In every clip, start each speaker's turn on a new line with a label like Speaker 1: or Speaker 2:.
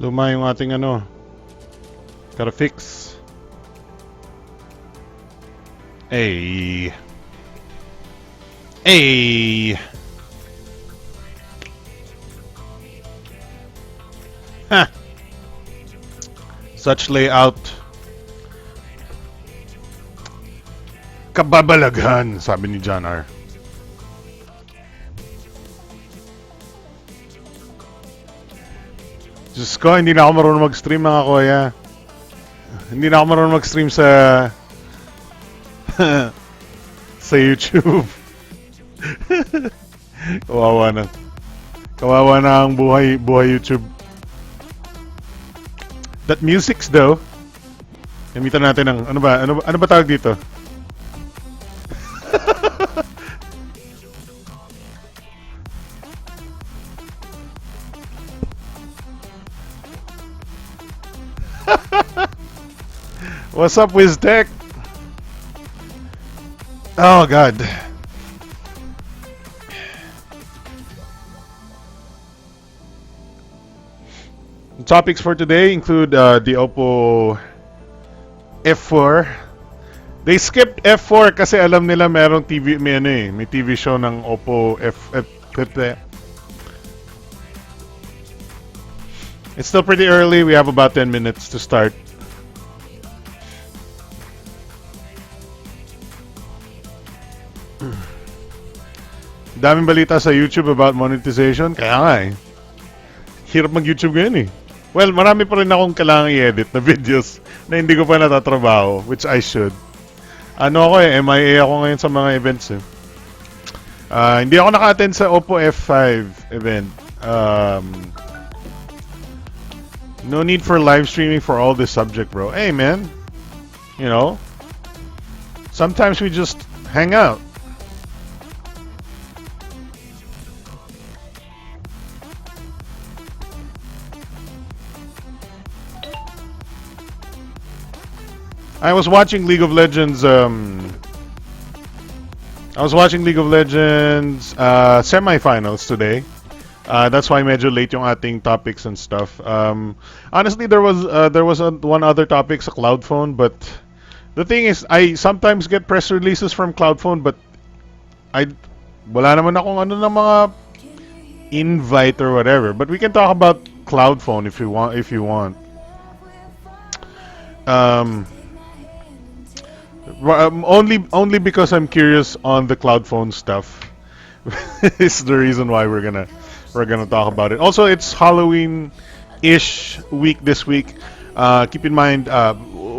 Speaker 1: Luma yung ating ano. Gotta fix. Hey. Hey. Ha. Such layout. Kababalaghan, sabi ni John R. Diyos ko, hindi na ako marunong mag-stream mga kuya. Hindi na ako marunong mag-stream sa sa YouTube. Kawawa na. Kawawa na ang buhay YouTube. That music's though. Gamitan natin ng ano ba tawag dito? What's up, WizTech? Oh God. The topics for today include the Oppo F4. They skipped F4 kasi alam nila merong TV, may TV show ng Oppo F5. It's still pretty early. We have about 10 minutes to start. Daming balita sa YouTube about monetization. Kaya nga eh. Hirap mag-YouTube ngayon eh. Well, marami pa rin akong kailangang i-edit na videos na hindi ko pa natatrabaho, which I should. Ano ako eh, MIA ako ngayon sa mga events eh. Hindi ako naka-attend sa Oppo F5 event. No need for live streaming for all this subject, bro. Hey man, you know, sometimes we just hang out. I was watching League of Legends. Semifinals today. That's why medyo late yung ating topics and stuff. Honestly, there was one other topic sa cloud phone, but the thing is, I sometimes get press releases from cloud phone, but wala naman akong ano na mga invite or whatever. But we can talk about cloud phone if you want. Only because I'm curious on the cloud phone stuff is the reason why we're gonna talk about it. Also, it's Halloween-ish week this week. Keep in mind,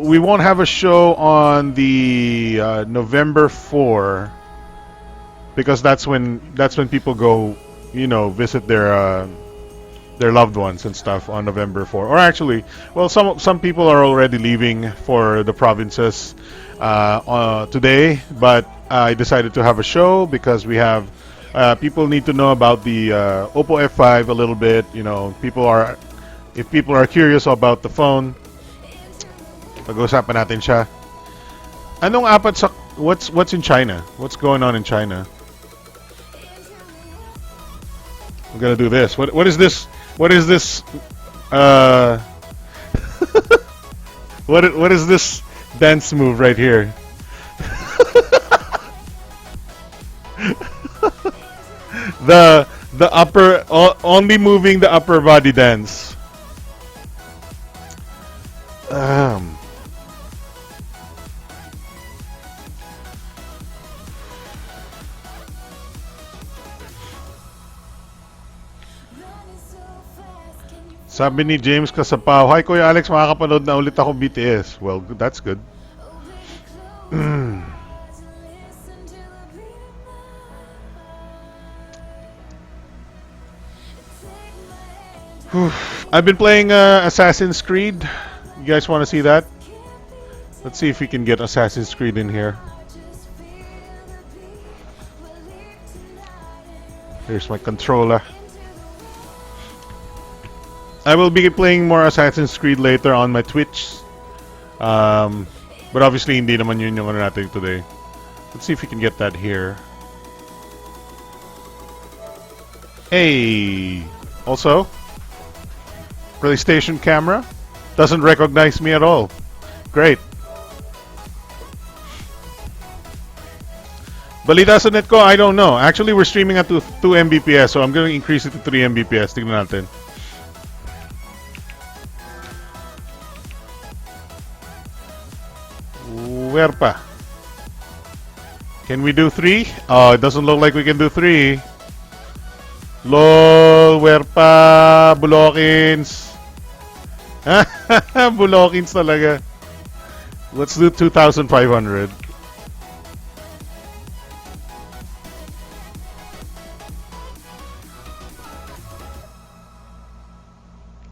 Speaker 1: we won't have a show on the November 4 because that's when people go, you know, visit their loved ones and stuff on November 4. Or actually, well, some people are already leaving for the provinces today, but I decided to have a show because we have people need to know about the Oppo F5 a little bit. You know, if people are curious about the phone, pag-usapan natin siya. Anong apat sa what's in China? What's going on in China? I'm gonna do this. What is this? What is this? What is this dance move right here? The upper only moving the upper body dance. Sabi ni James Kasapaw, "Hi Kuya Alex, makakapanood na ulit ako BTS." Well, that's good. I've been playing Assassin's Creed. You guys want to see that? Let's see if we can get Assassin's Creed in here. Here's my controller. I will be playing more Assassin's Creed later on my Twitch. But obviously, hindi naman yun yung ano natin today. Let's see if we can get that here. Hey! Also, PlayStation camera doesn't recognize me at all. Great. Balita sa net ko, I don't know. Actually, we're streaming at 2 Mbps, so I'm going to increase it to 3 Mbps. Tignan natin. Where pa? Can we do 3? Oh, it doesn't look like we can do 3. Lol, where pa? Bulokins. Bulokins talaga. Let's do 2,500.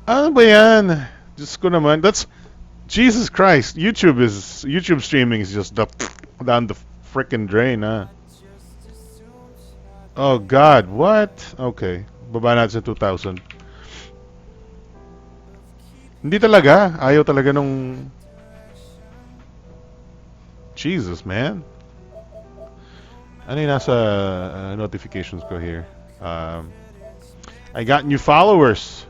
Speaker 1: Ano ba yan? Diyos ko naman. That's Jesus Christ. YouTube streaming is just down the frickin' drain, huh? Oh God, what? Okay. Baba natin sa 2,000. Hindi talaga. Ayaw talaga nung... Jesus, man. Ano yung nasa notifications ko here? I got new followers.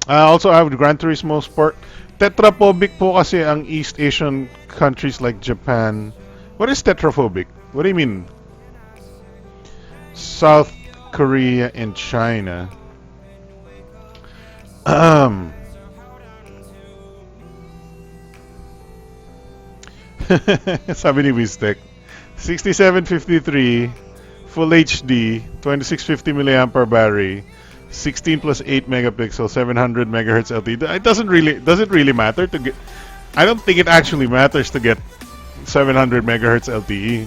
Speaker 1: Also, I have Gran Turismo Sport. Tetraphobic po kasi ang East Asian countries like Japan. What is tetraphobic? What do you mean? South Korea and China. Sabi ni Wistek. 6753 Full HD 2650 mAh battery 16 plus 8 megapixel 700 megahertz LTE. It does it really matter to get? I don't think it actually matters to get 700 megahertz LTE.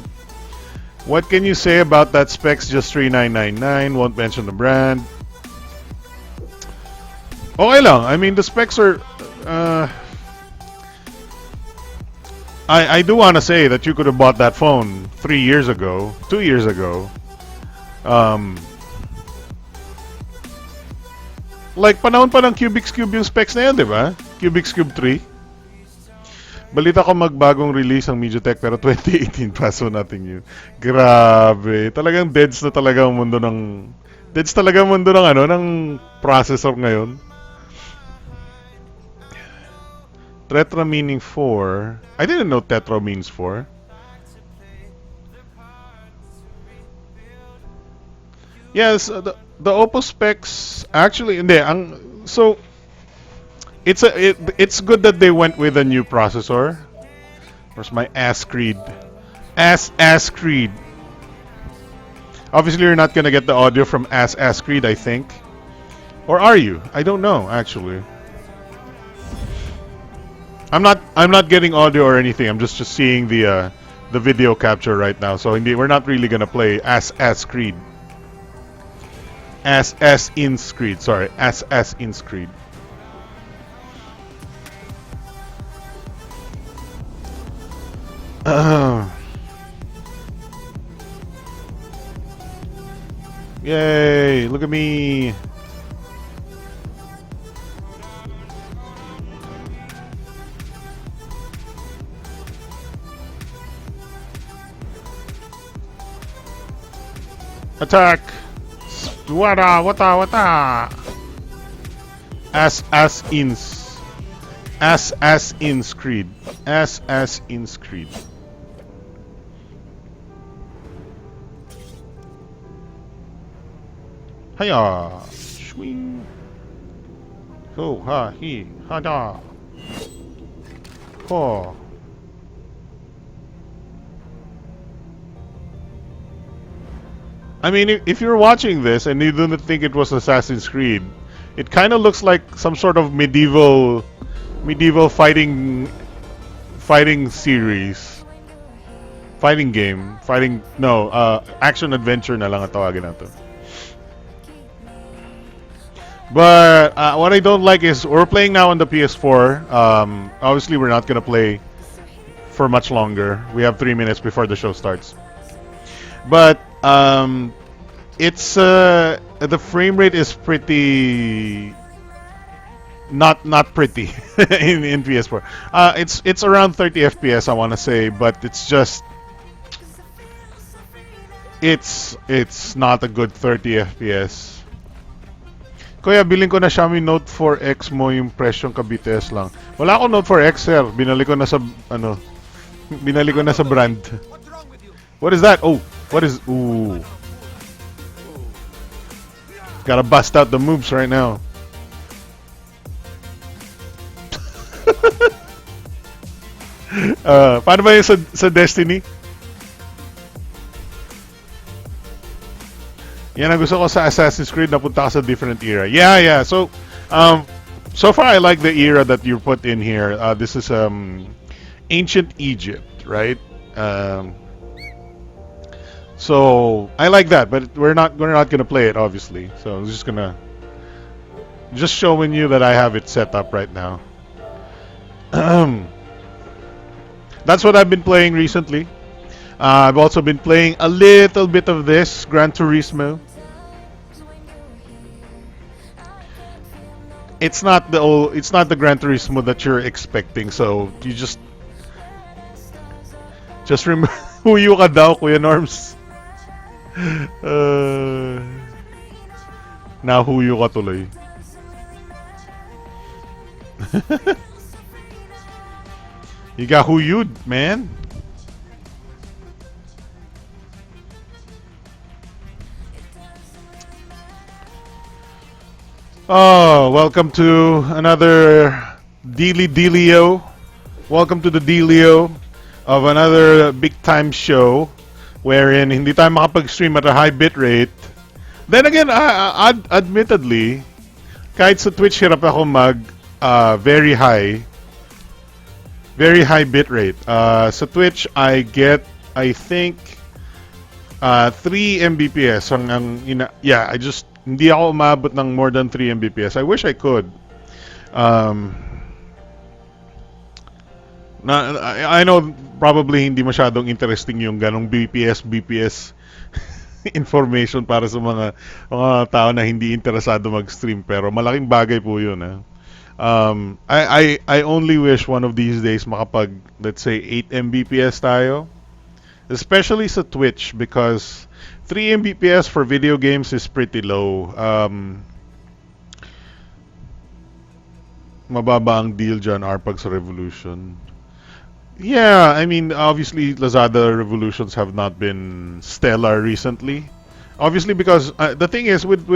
Speaker 1: What can you say about that specs? Just 3999. Won't mention the brand. Okay lang. I mean, the specs are I do want to say that you could have bought that phone 3 years ago, 2 years ago. Like, panahon pa ng Cubix Cube yung specs na yun, di ba? Cubix Cube 3. Balita ko magbagong release ang MediaTek pero 2018 pa, so nothing new. Grabe. Talagang deads na talaga ang mundo ng... Deads talaga ang mundo ng ano, ng processor ngayon. Tetra meaning 4. I didn't know Tetra means 4. Yes, the Oppo specs actually so it's good that they went with a new processor. Where's my ass creed? Ass creed. Obviously you're not gonna get the audio from ass creed, I think. Or are you? I don't know actually. I'm not getting audio or anything. I'm just seeing the video capture right now. So we're not really gonna play ass creed. Ass in Creed. Sorry, ass in Creed. Yay! Look at me. Attack! Wata! Ass in Creed. Ass in Creed. Hiya! Swing! Ho ha he ha da! Ho! I mean, if you're watching this and you didn't think it was Assassin's Creed, it kind of looks like some sort of medieval fighting series, fighting game, action adventure na lang ang tawagin nato. But what I don't like is we're playing now on the PS4. Obviously, we're not gonna play for much longer. We have 3 minutes before the show starts. But it's the frame rate is pretty not pretty in PS4. It's around 30 FPS I want to say, but it's just it's not a good 30 FPS. Kuya, bilhin ko na Xiaomi Note 4X mo yung presyong ka BTS lang. Wala akong Note 4X, sir. Binali ko na sa ano, binali ko na sa brand. What is that? Oh, what is ooh. Gotta bust out the moves right now. Paano ba yung sa Destiny? Yan ang gusto ko sa Assassin's Creed, napunta ka sa different era. Yeah. So, so far I like the era that you put in here. This is ancient Egypt, right? So I like that, but we're not gonna play it, obviously. So I'm just showing you that I have it set up right now. That's what I've been playing recently. I've also been playing a little bit of this Gran Turismo. It's not the Gran Turismo that you're expecting. So you just remember huyo ka daw, Kuya Norms. Nahuyo ka tuloy. You got huyud, man. Oh, welcome to another Delio. Welcome to the Delio of another big time show wherein hindi tayo makapag-stream at a high bit rate. Then again, admittedly, kahit sa Twitch hirap ako mag very high bit rate. Sa Twitch, I get, I think, 3 Mbps. Hindi ako umabot ng more than 3 Mbps. I wish I could. I know probably hindi masyadong interesting yung ganong BPS information para sa mga tao na hindi interesado mag-stream, pero malaking bagay po yun. I only wish one of these days makapag, let's say, 8 Mbps tayo. Especially sa Twitch, because 3 Mbps for video games is pretty low. Mababa ang deal dyan, RPAG sa Revolution. Yeah, I mean, obviously, Lazada Revolutions have not been stellar recently. Obviously, because the thing is, with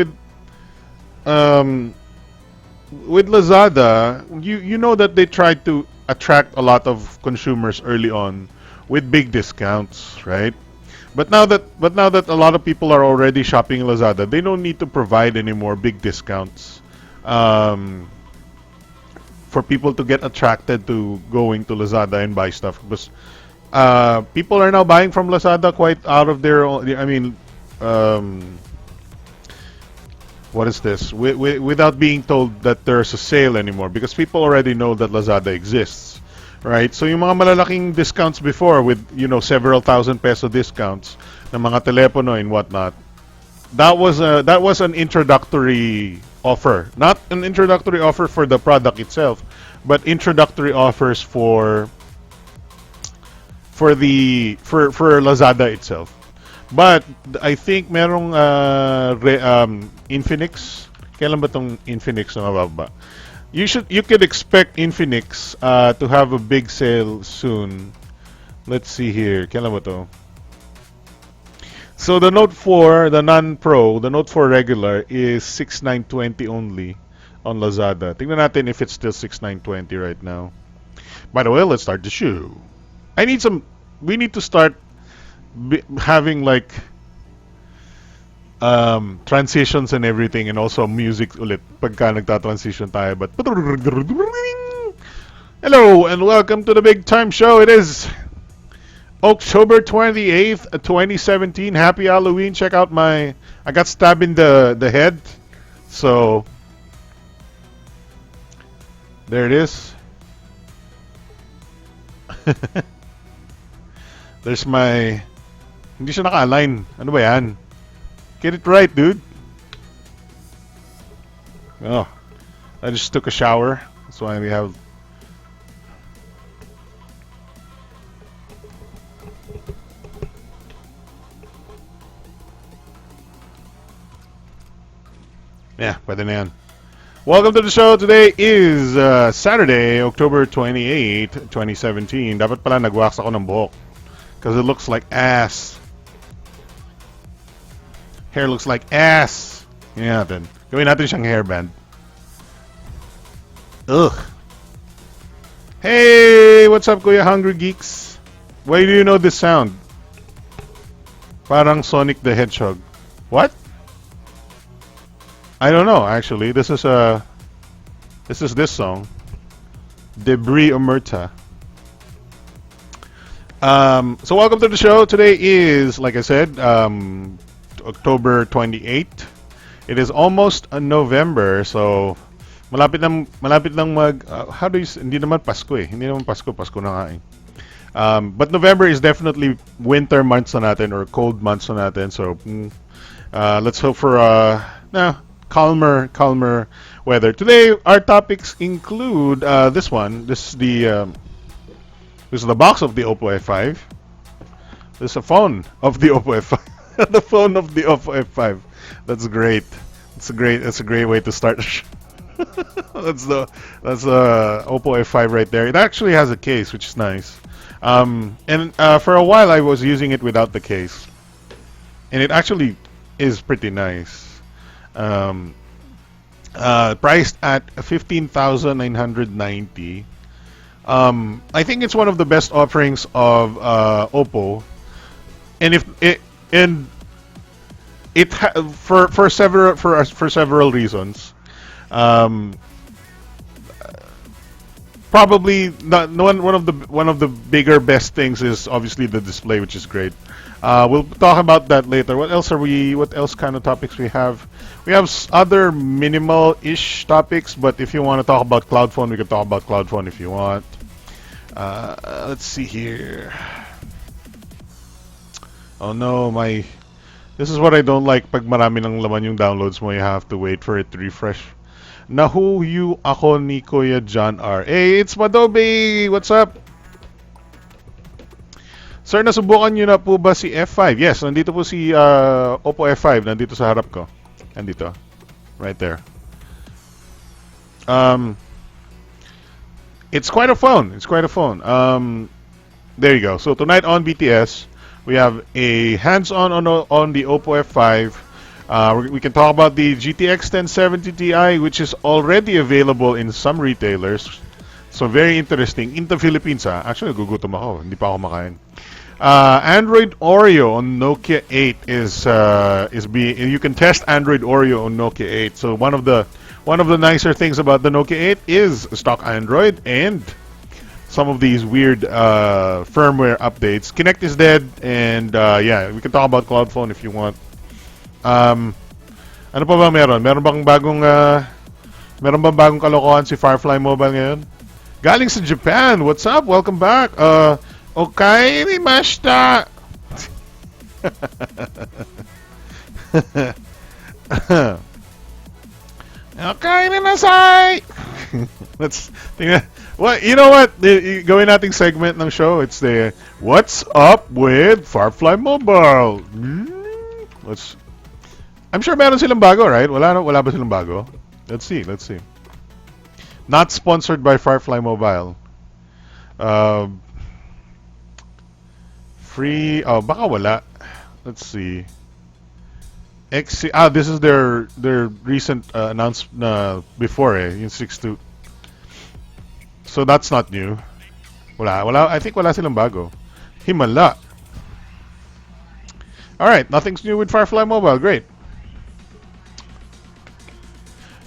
Speaker 1: Lazada, you know that they tried to attract a lot of consumers early on with big discounts, right? But now that a lot of people are already shopping in Lazada, they don't need to provide any more big discounts for people to get attracted to going to Lazada and buy stuff. Because people are now buying from Lazada quite out of their own. I mean, what is this? Without being told that there's a sale anymore, because people already know that Lazada exists. Right? So yung mga malalaking discounts before with, several thousand peso discounts ng mga telepono and whatnot, that was an introductory offer. Not an introductory offer for the product itself, but introductory offers for Lazada itself. But I think merong Infinix. Kailan ba tong Infinix na mababa? You could expect Infinix to have a big sale soon. Let's see here. Kailan ba to? So the Note 4, the non-Pro, the Note 4 regular is 6,920 only on Lazada. Tingnan natin if it's still 6,920 right now. By the way, let's start the show. We need to start having like transitions and everything, and also music ulit pagka nagta-transition tayo. But hello and welcome to the Big Time Show. It is October 28th, 2017. Happy Halloween. Check out I got stabbed in the head. So there it is. There's my... Hindi siya naka-align. Ano ba yan? Get it right, dude. Oh, I just took a shower. That's why we have... Yeah, pwede na yan. Welcome to the show. Today is Saturday, October 28, 2017. Dapat pala nag-wax ako ng buhok. Because it looks like ass. Hair looks like ass. Ganyan natin. Gawin natin siyang hairband. Ugh. Hey, what's up, Kuya Hungry Geeks? Why do you know this sound? Parang Sonic the Hedgehog. What? I don't know, actually. This is this song. Debris Omerta. So welcome to the show. Today is, like I said, October 28. It is almost November, so malapit lang mag how do you hindi naman Pasko eh. Hindi naman Pasko na nga eh. But November is definitely winter months na natin or cold months na natin. So let's hope for calmer weather. Today our topics include this one. This is the box of the Oppo F5. This is a phone of the Oppo F5. The phone of the Oppo F5. That's great. That's a great way to start. that's the Oppo F5 right there. It actually has a case, which is nice. And for a while I was using it without the case, and it actually is pretty nice. Priced at 15,990. I think it's one of the best offerings of Oppo, and for several reasons. Probably not one of the bigger best things is obviously the display, which is great. We'll talk about that later. What else kind of topics we have? We have other minimal-ish topics, but if you want to talk about cloud phone, we can talk about cloud phone if you want. Let's see here. Oh no, this is what I don't like. Pag marami ng laman yung downloads mo, you have to wait for it to refresh. Nahuyu ako ni Kuya John R. Hey, it's Madobe! What's up? Sir, nasubukan nyo na po ba si F5? Yes, nandito po si Oppo F5. Nandito sa harap ko. Nandito. Right there. It's quite a phone. There you go. So tonight on BTS, we have a hands-on on the Oppo F5. We can talk about the GTX 1070 Ti, which is already available in some retailers. So very interesting. In the Philippines, actually, gugutom ako. Hindi pa ako makain. Android Oreo on Nokia 8 you can test Android Oreo on Nokia 8. So one of the nicer things about the Nokia 8 is stock Android and some of these weird firmware updates. Kinect is dead, and yeah, we can talk about cloud phone if you want. Ano pa ba meron? Meron bang bagong kalokohan si Firefly Mobile ngayon? Galing sa Japan. What's up? Welcome back. Okay, rimashita. Okay, rinasay. Let's well, you know what? Gawin nating segment ng show. It's the What's Up with Firefly Mobile. I'm sure meron silang bago, right? Wala ba silang bago? Let's see. Not sponsored by Firefly Mobile. Free. Oh, baka wala. Let's see. This is their recent announcement before yung 6.2. So that's not new. Wala. I think wala silang bago. Himala. All right, nothing's new with Firefly Mobile. Great.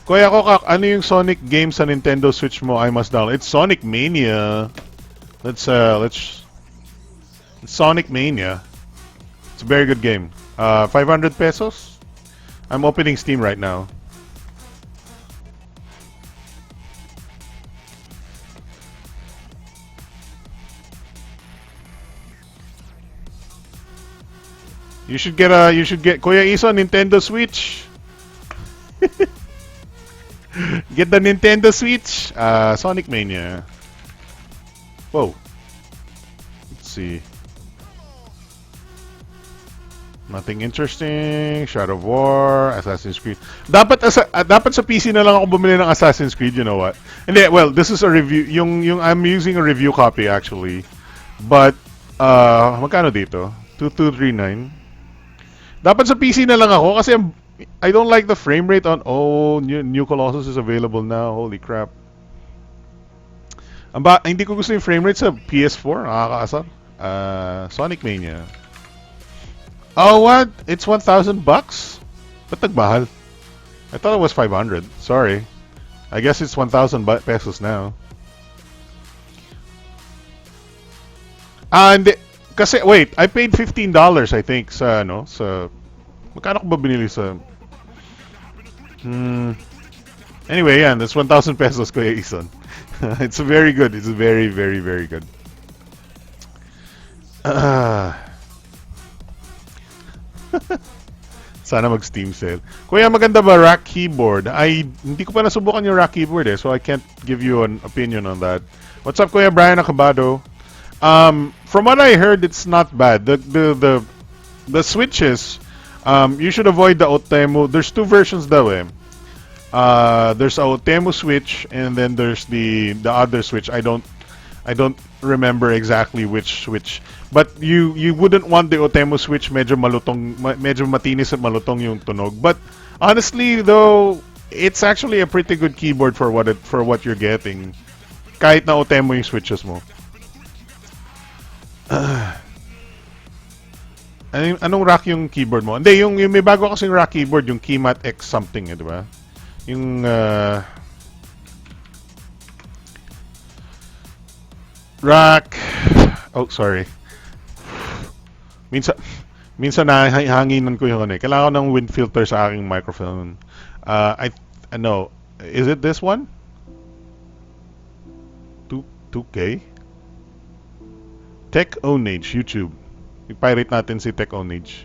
Speaker 1: Kuya Kokak, ano yung Sonic game sa Nintendo Switch mo I must download? It's Sonic Mania. Let's Sonic Mania. It's a very good game. 500 pesos? I'm opening Steam right now. You should get Kuya Isa Nintendo Switch. Get the Nintendo Switch. Sonic Mania. Whoa. Let's see. Nothing interesting. Shadow of War, Assassin's Creed. Dapat sa PC na lang ako bumili ng Assassin's Creed, you know what? Hindi, well, this is a review. Yung I'm using a review copy actually. But magkano dito? 2239. Dapat sa PC na lang ako kasi I don't like the frame rate on New Colossus is available now. Holy crap. Hindi ko gusto yung frame rate sa PS4. Nakakaasar. Sonic Mania. Oh, what? It's 1,000 bucks? Ba't nagbahal? I thought it was 500. Sorry. I guess it's 1,000 pesos now. Hindi. Kasi, wait, I paid $15 I think sa, magkano ko ba binili sa... Anyway, yeah, that's 1,000 pesos, Kuya Ison. It's very good. It's very, very, very good. Sana mag-Steam sale. Kuya, maganda ba rack keyboard? Hindi ko pa nasubukan yung rack keyboard so I can't give you an opinion on that. What's up, Kuya Brian Acabado? From what I heard, it's not bad. The switches, you should avoid the Otemu. There's two versions daw eh. There's a Otemu switch and then there's the other switch. I don't remember exactly which switch. But you wouldn't want the Otemu switch, medyo matinis at malutong yung tunog. But honestly though, it's actually a pretty good keyboard for what you're getting. Kahit na Otemu yung switches mo. Anong rack yung keyboard mo? Hindi, yung may bago kasing rack keyboard, yung Keymat X something, di ba? Yung rack. Oh, sorry. Minsan nahanginan ko yung kailangan ko ng wind filter sa aking microphone. I know. Is it this one? 2K? Tech Ownage, YouTube. I-pirate natin si Tech Ownage.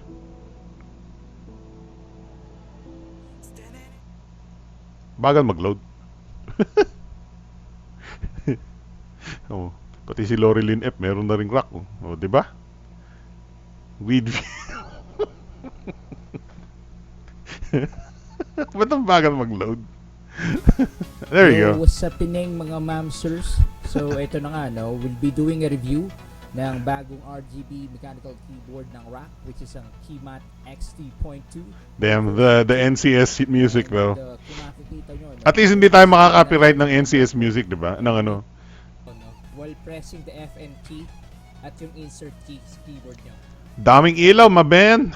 Speaker 1: Bagal mag-load. Oh, pati si Lorilyn F, meron na ring rack. Oh, di ba? Weed. Ba't ang bagal mag-load? There you go.
Speaker 2: What's happening mga mamsters? So ito na nga, we'll be doing a review ng bagong RGB mechanical keyboard ng rack, which is ang Keymat XT.2.
Speaker 1: Damn, the NCS music though.
Speaker 2: Kung makikita nyo,
Speaker 1: At least hindi tayo makaka-copyright ng NCS music, di ba? Ng ano?
Speaker 2: While pressing the FN key at yung insert key sa keyboard nyo.
Speaker 1: Daming ilaw, maben!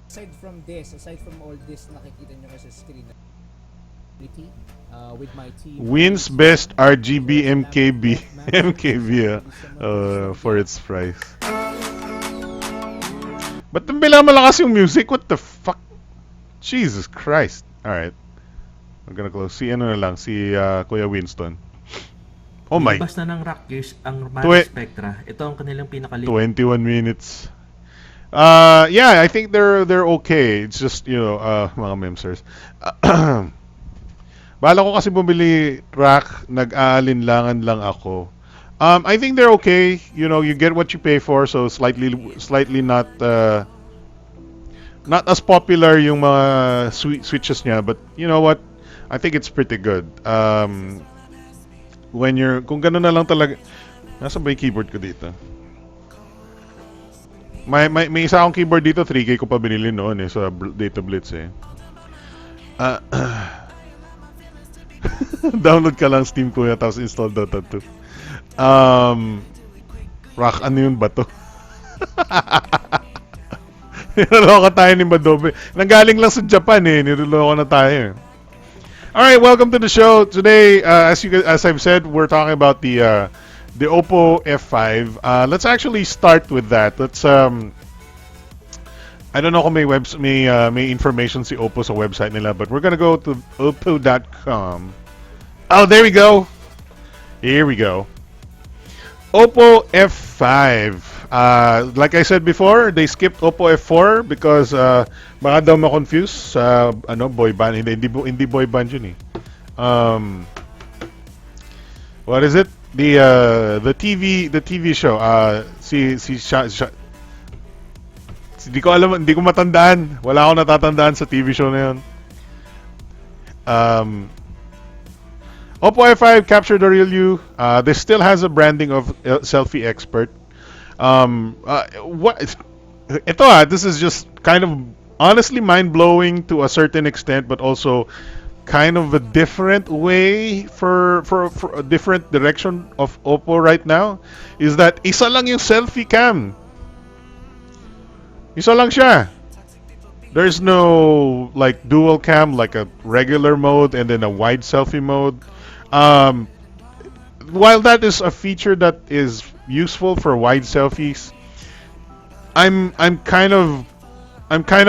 Speaker 2: Aside from all this, nakikita nyo sa screen with my team.
Speaker 1: Wins best RGB MKB. For its price. Ba't bilang malakas yung music? What the fuck? Jesus Christ. Alright. I'm gonna close. Si Kuya Winston. Oh my.
Speaker 3: Labas na ng rack gears ang Matic Spectra. Ito ang kanilang pinakaliit.
Speaker 1: 21 minutes. Yeah, I think they're okay. It's just, mga memsers. Bala ko kasi bumili rack, nag-aalinlangan lang ako. I think they're okay. You get what you pay for, so slightly not as popular yung mga switches niya, but you know what? I think it's pretty good. Kung gano'n na lang talaga. Nasaan ba yung keyboard ko dito? May isa akong keyboard dito, 3K ko pa binili noon sa Data Blitz eh. Download ka lang Steam Kuya tapos install Dota 2. Rock, ano yun ba to? Niloloko tayo ni Madobe. Nanggaling lang sa Japan niloloko na tayo. Alright, welcome to the show. Today, as I've said, we're talking about the Oppo F5. Let's actually start with that. Let's I don't know kung may information si Oppo sa website nila, but we're gonna go to oppo.com. Oh, there we go. Here we go. Oppo F5. Like I said before, they skipped Oppo F4 because baka daw ma-confuse sa boy band. Hindi boy band yun eh. What is it? The TV show. Hindi ko alam, hindi ko matandaan. Wala akong natatandaan sa TV show na yun. Um, Oppo F5 captured the real you. This still has a branding of selfie expert. What? This is just kind of honestly mind blowing to a certain extent, but also kind of a different way for a different direction of Oppo right now. Is that isa lang yung selfie cam? Isa lang siya. There's no like dual cam, like a regular mode and then a wide selfie mode. Um, while that is a feature that is useful for wide selfies, I'm kind of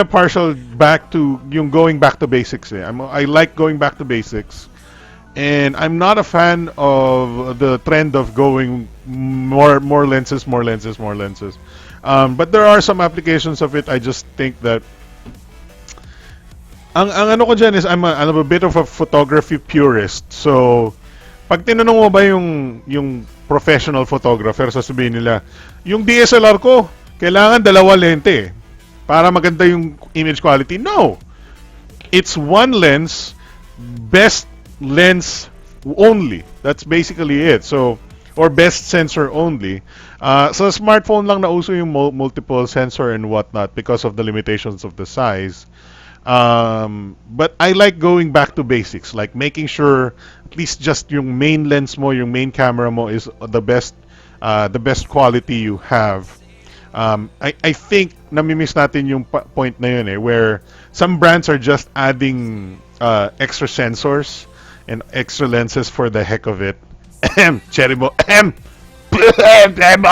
Speaker 1: partial back to yung going back to basics. I like going back to basics, and I'm not a fan of the trend of going more lenses, more lenses, more lenses. But there are some applications of it. I just think that ang ano ko dyan is I'm a bit of a photography purist. So pag tinanong mo ba yung professional photographer, sasabihin nila, yung DSLR ko, kailangan dalawa lente para maganda yung image quality. No! It's one lens, best lens only. That's basically it. So, or best sensor only. Sa smartphone lang nauso yung multiple sensor and whatnot because of the limitations of the size. But I like going back to basics, like making sure at least just yung main lens mo, yung main camera mo is the best quality you have. I think namimiss natin yung point na yun where some brands are just adding extra sensors and extra lenses for the heck of it. Cherry mo.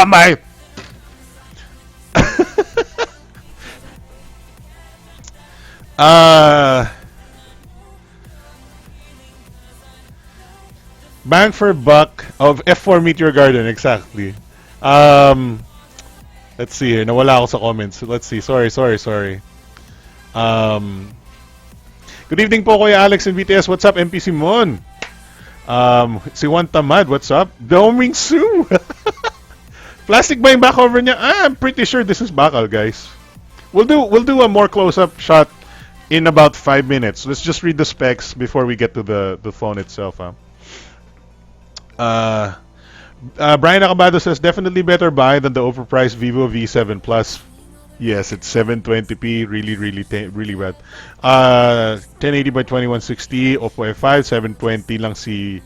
Speaker 1: My. Bang for buck of F4 Meteor Garden, exactly. Let's see here. Nawala ako sa comments. Let's see. Sorry. Good evening po, Kuya Alex and BTS. What's up, MP Simon? Si Juan Tamad, what's up? Doming Sue. Plastic ba yung back over niya? I'm pretty sure this is bakal, guys. We'll do a more close-up shot in about 5 minutes. Let's just read the specs before we get to the phone itself. Brian Acabado says definitely better buy than the overpriced Vivo V7 Plus. Yes, it's 720p, really bad. 1080 by 2160, Oppo F5, 720 lang si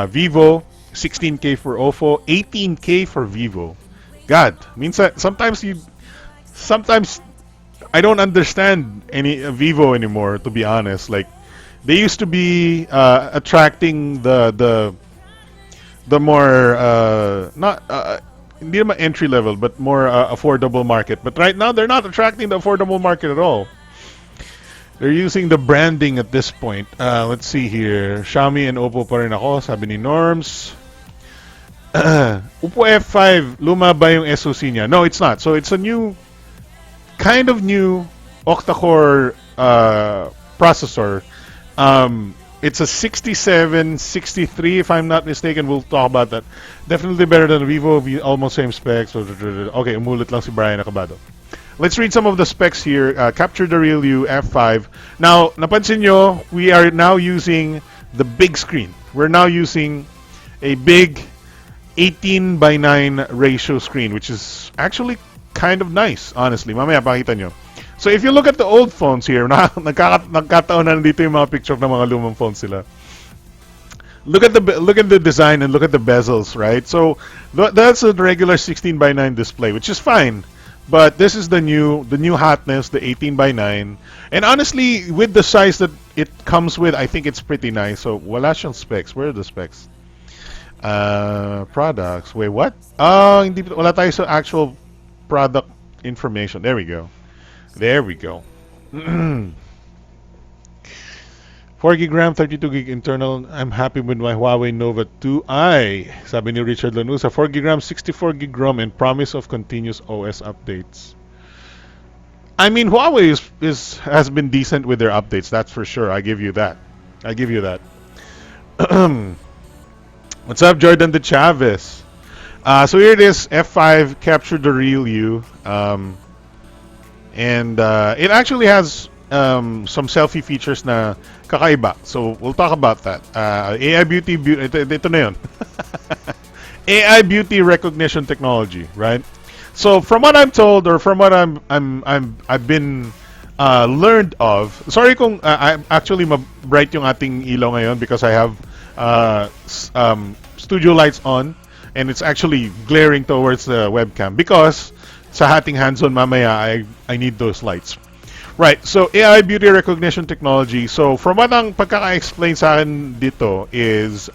Speaker 1: Vivo, 16K for Oppo, 18K for Vivo. God, sometimes I don't understand any Vivo anymore, to be honest. Like they used to be attracting the more not hindi naman entry level but more affordable market. But right now they're not attracting the affordable market at all. They're using the branding at this point. Let's see here. Xiaomi and Oppo pa rin ako, sabi ni Norms. Oppo F5, luma ba yung SoC niya? No, it's not. So it's a kind of new octa-core processor. It's a 6763, if I'm not mistaken. We'll talk about that. Definitely better than Vivo, almost same specs. Okay, umulit lang si Brian Acabado. Let's read some of the specs here. Capture the real you, F5. Now, napansin nyo, we are now using the big screen. We're now using a big 18 by 9 ratio screen, which is actually kind of nice, honestly. Mamaya pakita nyo. So if you look at the old phones here, nagkataon na nandito yung mga picture ng mga lumang phones sila. Look at the design and look at the bezels, right? So that's a regular 16 by 9 display, which is fine. But this is the new hotness, the 18 by 9. And honestly, with the size that it comes with, I think it's pretty nice. So wala siyang specs. Where are the specs? Products. Wait, what? Wala tayo sa actual product information. There we go. 4GB RAM, 32GB internal. I'm happy with my Huawei Nova 2i. Sabi ni Richard Lanusa, 4GB RAM, 64GB ROM, and promise of continuous OS updates. I mean, Huawei has been decent with their updates. That's for sure. I give you that. What's up, Jordan De Chavez? So here it is. F5 captured the real you. And it actually has some selfie features na kakaiba. So we'll talk about that. AI ito na yun. AI beauty recognition technology, right? So from what I'm told, or from what I've been learned of. Sorry kung I'm actually bright yung ating ilaw ngayon because I have studio lights on and it's actually glaring towards the webcam because sa ating hands-on mamaya I need those lights. Right, so AI beauty recognition technology. So from what ang pagkaka-explain sa akin dito is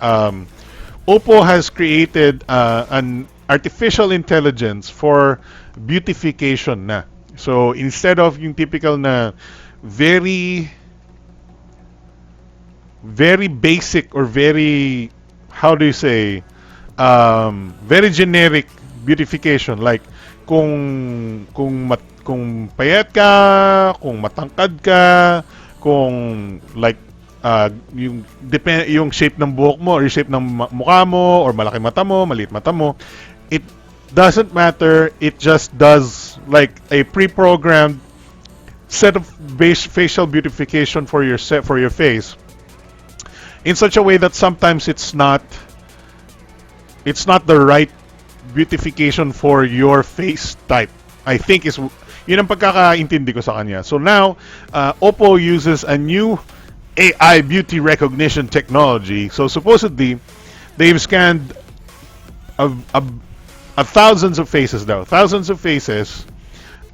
Speaker 1: Oppo has created an artificial intelligence for beautification na. So instead of yung typical na very very basic or very, how do you say, very generic beautification, like kung payat ka, kung matangkad ka, kung like yung shape ng buhok mo or yung shape ng mukha mo or malaki mata mo, maliit mata mo, it doesn't matter. It just does like a pre-programmed set of facial beautification for your face in such a way that sometimes it's not the right beautification for your face type. I think is yun ang pagkakaintindi ko sa kanya. So now, Oppo uses a new AI beauty recognition technology. So supposedly, they've scanned thousands of faces now, thousands of faces,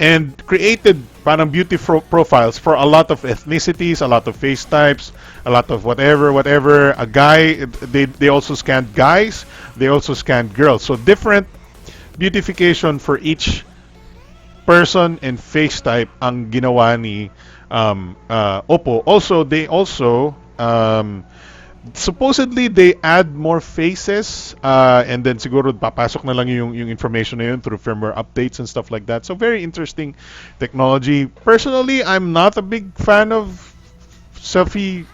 Speaker 1: and created parang beauty profiles for a lot of ethnicities, a lot of face types, a lot of whatever. A guy, they also scanned guys, they also scanned girls. So different beautification for each person and face type ang ginawa ni Oppo. Also, they also supposedly they add more faces and then siguro papasok na lang yung information na yun through firmware updates and stuff like that. So very interesting technology. Personally, I'm not a big fan of selfie,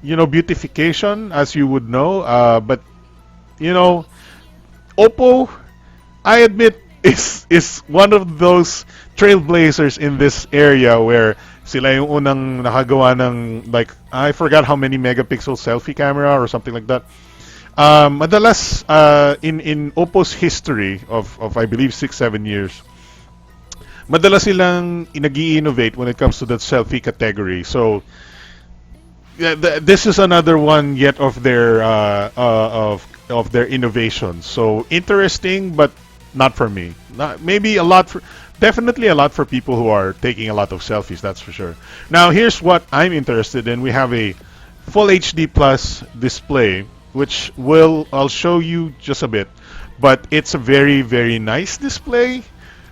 Speaker 1: beautification, as you would know. But Oppo, I admit, is one of those trailblazers in this area where sila yung unang nakagawa ng, like, I forgot how many megapixel selfie camera or something like that. Madalas in Oppo's history of I believe 6-7 years, madalas silang nag-i-innovate when it comes to the selfie category. So yeah, this is another one yet of their of their innovations. So interesting, but not for me. Maybe definitely a lot for people who are taking a lot of selfies. That's for sure. Now here's what I'm interested in. We have a full HD plus display, which I'll show you just a bit, but it's a very very nice display,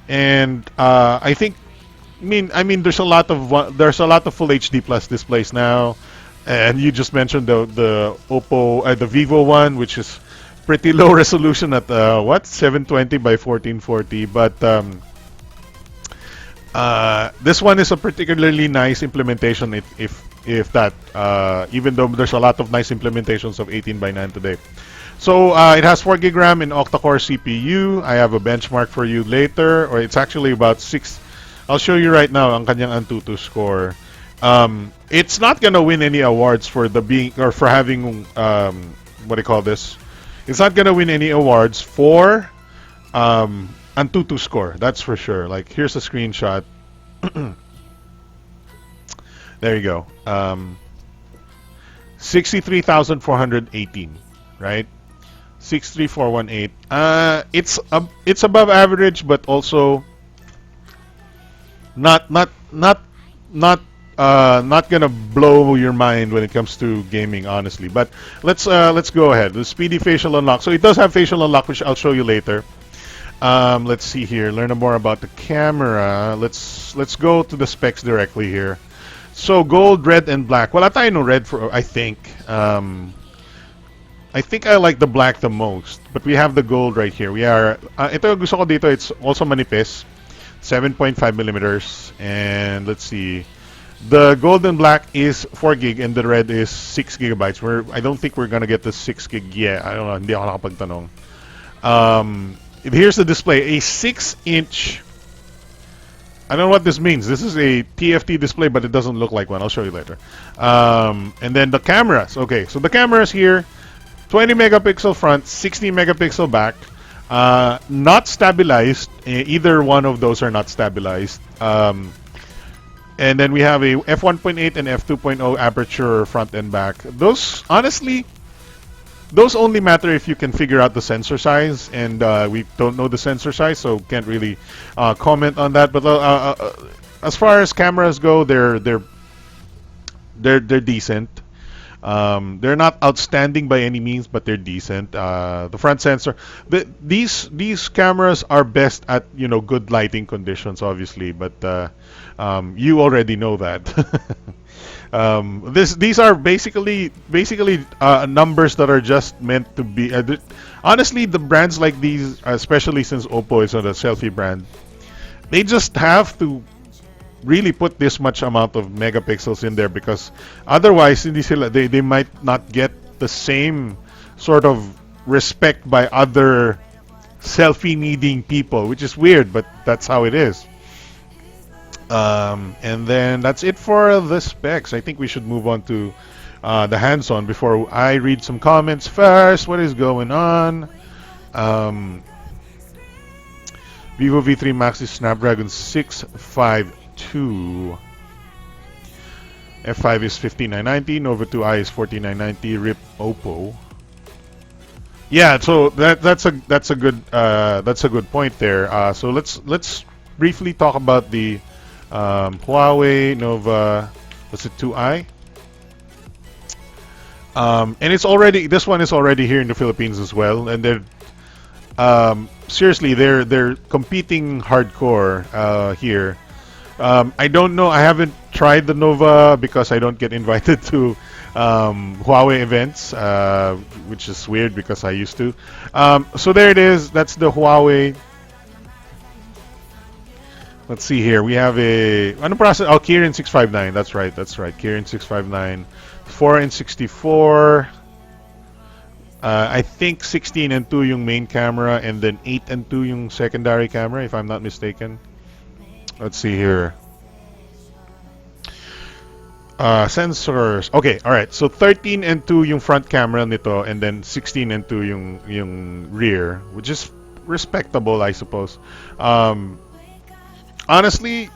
Speaker 1: and I think. I mean, there's a lot of full HD plus displays now, and you just mentioned the Oppo, the Vivo one, which is pretty low resolution at 720 by 1440. But this one is a particularly nice implementation. If that, even though there's a lot of nice implementations of 18 by 9 today. So it has 4 gig RAM and octa-core CPU. I have a benchmark for you later, or it's actually about 6. I'll show you right now ang kanyang Antutu score. It's not gonna win any awards for for having what do you call this? It's not gonna win any awards for Antutu score. That's for sure. Like, here's a screenshot. There you go. 63,418, right? 63418. It's above average, but also not gonna blow your mind when it comes to gaming, honestly. But let's go ahead. The speedy facial unlock. So it does have facial unlock, which I'll show you later. Let's see here. Learn more about the camera. Let's go to the specs directly here. So gold, red, and black. Well, tayo no red for I think. I think I like the black the most, but we have the gold right here. We are ito gusto ko dito. It's also manipis. 7.5 millimeters, and let's see, the gold and black is 4 gig and the red is 6 gigabytes. I don't think we're gonna get the 6 gig yet. I don't know, hindi ako nakapagtanong. Here's the display, a 6-inch I don't know what this means. This is a TFT display, but it doesn't look like one. I'll show you later. And then the cameras. Okay, so the cameras here, 20 megapixel front, 16 megapixel back. Not stabilized. Either one of those are not stabilized. And then we have a f1.8 and f2.0 aperture front and back. Those, honestly, those only matter if you can figure out the sensor size, and we don't know the sensor size, so can't really comment on that. But as far as cameras go, they're decent. They're not outstanding by any means, but they're decent. The front sensor, these cameras are best at good lighting conditions, obviously, but you already know that. These are basically numbers that are just meant to be. Honestly, the brands like these, especially since Oppo is a selfie brand, they just have to really put this much amount of megapixels in there, because otherwise they might not get the same sort of respect by other selfie needing people, which is weird, but that's how it is. And then that's it for the specs. I think we should move on to the hands-on before I read some comments first. What is going on? Vivo V3 Max is Snapdragon 652. F5 is 5990. Nova 2i is 4990. RIP Oppo. Yeah, so that's a good point there. So let's briefly talk about the Huawei Nova. What's it, 2i? And this one is already here in the Philippines as well, and they're seriously, they're competing hardcore here. I don't know. I haven't tried the Nova because I don't get invited to Huawei events, which is weird because I used to. So there it is. That's the Huawei. Let's see here. We have a process. Oh, Kirin 659. That's right. Kirin 659. 4 and 64. I think 16 and 2 yung main camera, and then 8 and 2 yung secondary camera, if I'm not mistaken. Let's see here. Sensors. Okay, alright. So 13 and 2 yung front camera nito, and then 16 and 2 yung rear, which is respectable, I suppose. Honestly,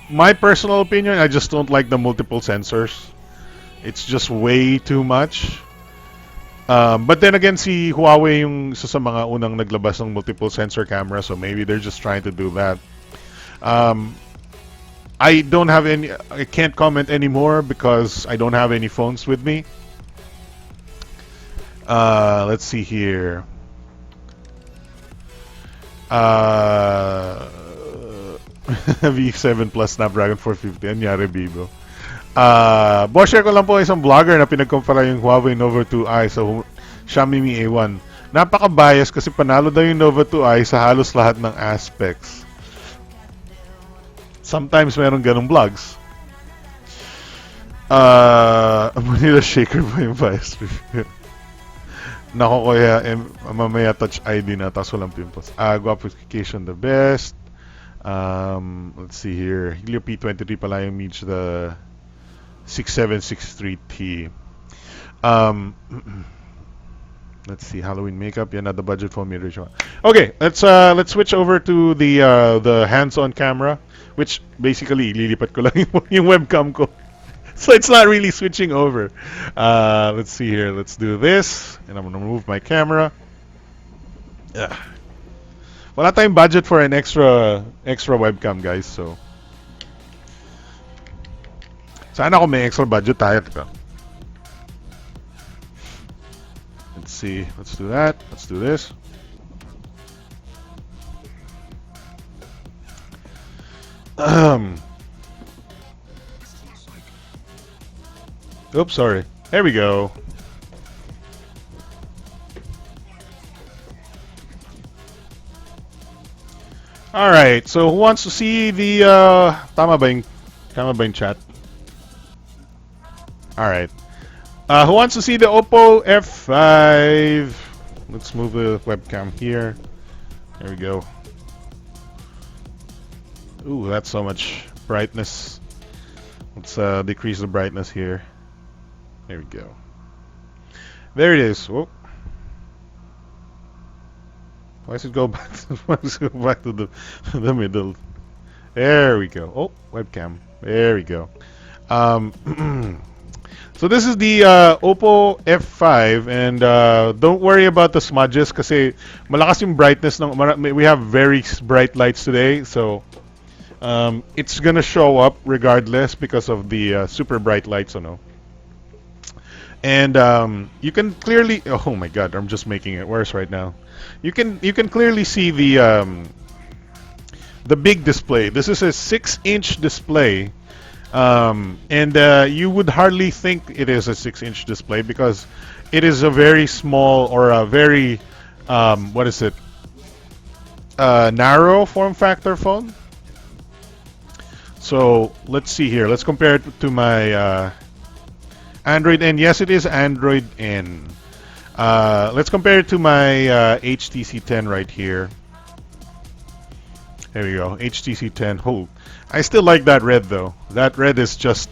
Speaker 1: my personal opinion, I just don't like the multiple sensors. It's just way too much. But then again, si Huawei yung isa sa mga unang naglabas ng multiple sensor camera, so maybe they're just trying to do that. I can't comment anymore because I don't have any phones with me. Let's see here. V7 Plus Snapdragon 450. Anyari, Bibo. Share ko lang po isang vlogger na pinagkumpara yung Huawei Nova 2i sa Xiaomi Mi A1. Napaka-bias kasi panalo daw yung Nova 2i sa halos lahat ng aspects. Sometimes meron ganong vlogs. Manila Shaker ba yung bias review? Nako, kaya mamaya Touch ID na tapos walang pimples. Guapification the best. Let's see here. Helio P23 pala yung meets the 6763T. Let's see, Halloween makeup. Yeah, not the budget phone mid-range one. Okay, let's switch over to the hands-on camera, which basically lilipat ko lang yung webcam ko. So it's not really switching over. Let's see here. Let's do this, and I'm gonna remove my camera. Yeah. Wala tayong budget for an extra webcam, guys. So sana kung may extra budget tayo. Let's see. Let's do that. Let's do this. Oops, sorry. There we go. All right. So who wants to see the tama ba yung chat? All right. Who wants to see the Oppo F5? Let's move the webcam here. There we go. Ooh, that's so much brightness. Let's decrease the brightness here. There we go. There it is. Whoa. Why does it go back? Why does it go back to the middle? There we go. Oh, webcam. There we go. Um, so this is the Oppo F5, and don't worry about the smudges kasi malakas yung brightness we have very bright lights today, so it's gonna show up regardless because of the super bright lights, and you can clearly. Oh my God, I'm just making it worse right now. You can clearly see the big display. This is a 6-inch display, and you would hardly think it is a 6-inch display because it is a very small or a very what is it? Narrow form factor phone. So let's see here. Let's compare it to my Android N. Yes, it is Android N. Let's compare it to my HTC 10 right here. There we go, HTC 10. Oh, I still like that red though. That red is just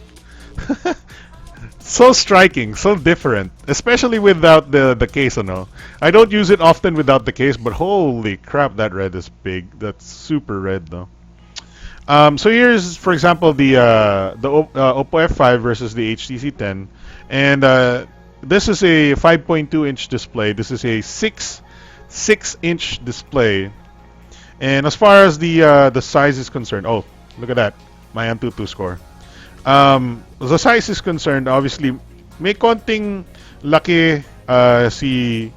Speaker 1: so striking, so different, especially without the case. I don't use it often without the case, but holy crap, that red is big. That's super red though. So here's, for example, the Oppo F5 versus the HTC 10, and this is a 5.2-inch display. This is a 6-inch display. And as far as the size is concerned, oh, look at that, my Antutu score. The size is concerned, obviously, may konting laki si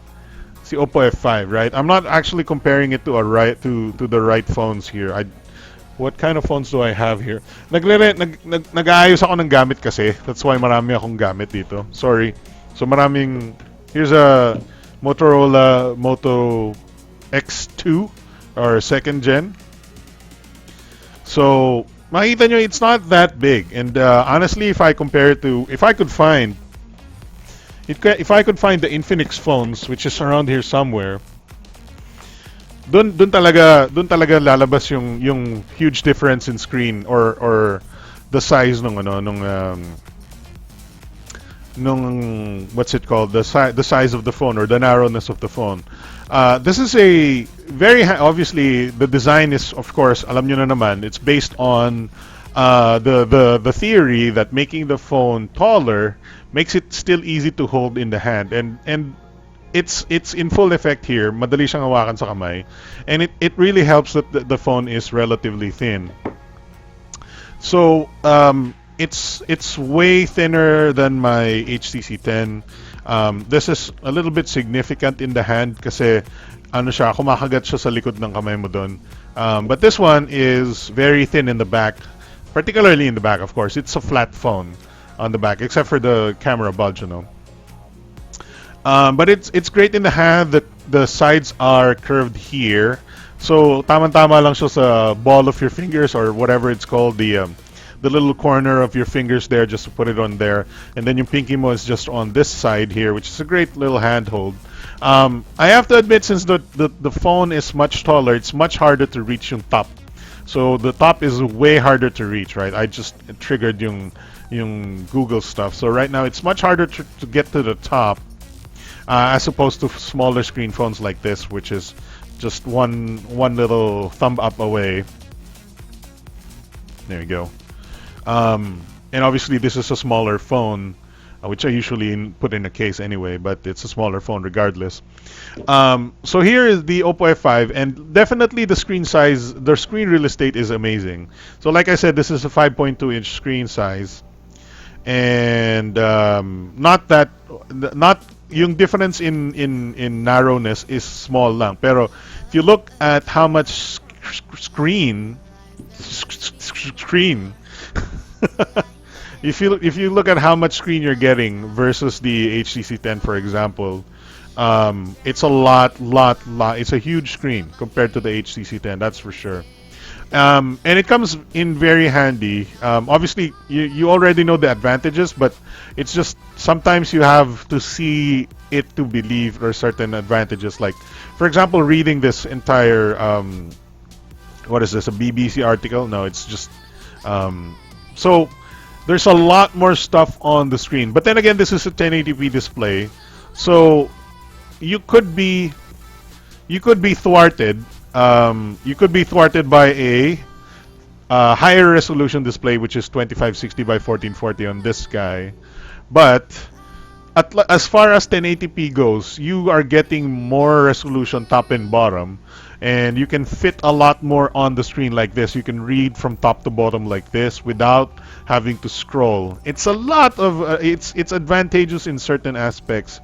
Speaker 1: Oppo F5, right? I'm not actually comparing it to to the right phones here. What kind of phones do I have here? Nag-aayos ako ng gamit kasi. That's why marami akong gamit dito. Sorry. So here's a Motorola Moto X2 or second gen. So makita nyo, it's not that big. And honestly, if I compare it to, if I could find the Infinix phones, which is around here somewhere, dun talaga lalabas yung huge difference in screen or the size nung what's it called, the size of the phone or the narrowness of the phone. This is a very obviously the design is, of course, alam nyo na naman, it's based on the theory that making the phone taller makes it still easy to hold in the hand, and it's in full effect here. Madali siyang hawakan sa kamay, and it really helps that the phone is relatively thin. So it's way thinner than my HTC 10. This is a little bit significant in the hand kasi kumakagat siya sa likod ng kamay mo doon. But this one is very thin in the back, particularly in the back, of course. It's a flat phone on the back, except for the camera bulge, But it's great in the hand. The sides are curved here, so tama-tama lang siya sa ball of your fingers or whatever it's called, the little corner of your fingers there, just to put it on there, and then yung pinky mo is just on this side here, which is a great little handhold. I have to admit, since the phone is much taller, it's much harder to reach yung top. So the top is way harder to reach, right? I just triggered yung Google stuff. So right now it's much harder to get to the top, as opposed to smaller screen phones like this, which is just one little thumb up away. There you go. And obviously this is a smaller phone, which I usually put in a case anyway, but it's a smaller phone regardless. So here is the Oppo F5, and definitely the screen size, the screen real estate is amazing. So like I said, this is a 5.2-inch screen size, and not yung difference in narrowness is small lang. Pero if you look at how much screen if you look at how much screen you're getting versus the HTC 10, for example, it's a lot. It's a huge screen compared to the HTC 10, that's for sure. And it comes in very handy. Obviously, you already know the advantages, but it's just sometimes you have to see it to believe there are certain advantages. Like, for example, reading this entire what is this? A BBC article? No, it's just so there's a lot more stuff on the screen. But then again, this is a 1080p display, so you could be thwarted. You could be thwarted by a higher resolution display, which is 2560 by 1440 on this guy. But as far as 1080p goes, you are getting more resolution top and bottom, and you can fit a lot more on the screen like this. You can read from top to bottom like this without having to scroll. It's a lot of it's advantageous in certain aspects.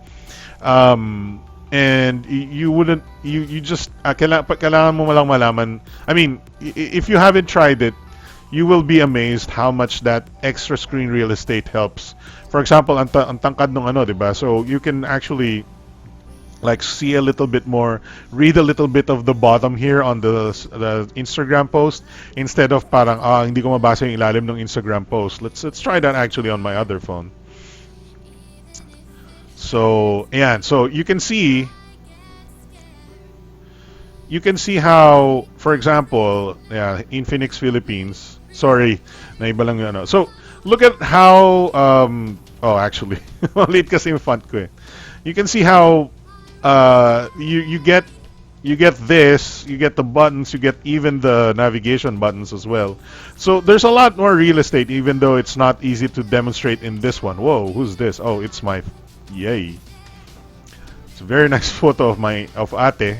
Speaker 1: And you wouldn't you just kailangan mo lang malaman. I mean, if you haven't tried it, you will be amazed how much that extra screen real estate helps. For example, ang tangkad nung ano, 'di ba? So you can actually like see a little bit more, read a little bit of the bottom here on the Instagram post instead of parang hindi ko mabasa yung ilalim ng Instagram post. Let's try that actually on my other phone. So, yeah, so you can see how, for example, yeah, in Phoenix, Philippines. Sorry, naiba lang yung ano. So, look at how actually, maliit kasi yung font ko eh. You can see how you get this, you get the buttons, you get even the navigation buttons as well. So there's a lot more real estate, even though it's not easy to demonstrate in this one. Whoa, who's this? Oh, it's my yay. It's a very nice photo of ate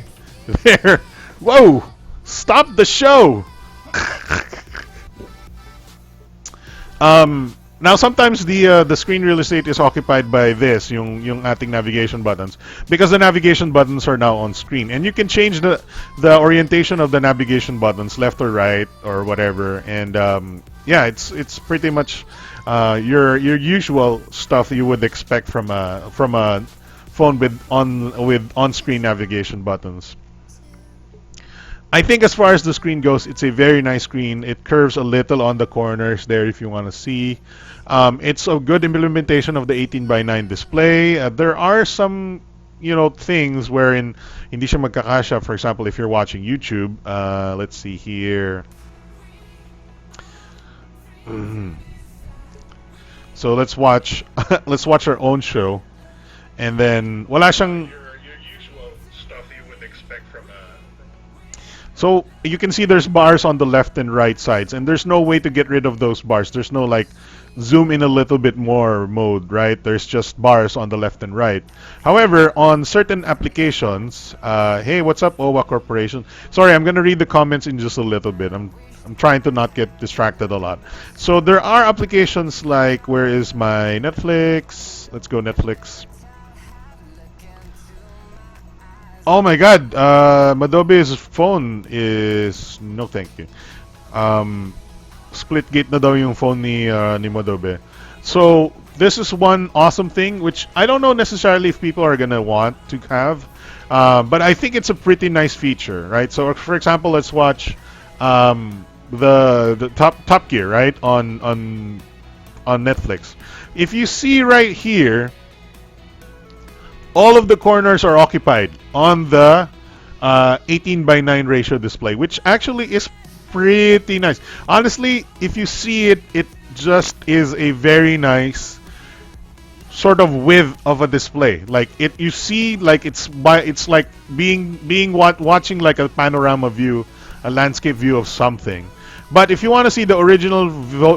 Speaker 1: there. Whoa! Stop the show. Now sometimes the screen real estate is occupied by this, yung ating navigation buttons, because the navigation buttons are now on screen, and you can change the orientation of the navigation buttons, left or right or whatever, and yeah, it's pretty much your usual stuff you would expect from a phone with on-screen navigation buttons. I think as far as the screen goes, it's a very nice screen. It curves a little on the corners there if you want to see. It's a good implementation of the 18:9 display. There are some, things wherein hindi siya magkakasya. For example, if you're watching YouTube, let's see here. So let's watch our own show, and then wala siyang your usual stuff you would expect from a. So you can see there's bars on the left and right sides, and there's no way to get rid of those bars. There's no like zoom in a little bit more mode, right? There's just bars on the left and right. However, on certain applications, hey, what's up, OWA Corporation? Sorry, I'm gonna read the comments in just a little bit. I'm trying to not get distracted a lot. So there are applications like, where is my Netflix? Let's go Netflix. Oh my God, Madobe's phone is no thank you. Split gate na daw yung phone ni Madobe. So this is one awesome thing which I don't know necessarily if people are gonna want to have, but I think it's a pretty nice feature, right? So for example, let's watch the Top Gear, right, on Netflix. If you see right here, all of the corners are occupied on the 18:9 ratio display, which actually is pretty nice. Honestly, if you see it, it just is a very nice sort of width of a display. Like you see, like it's like watching like a panorama view, a landscape view of something. But if you want to see the original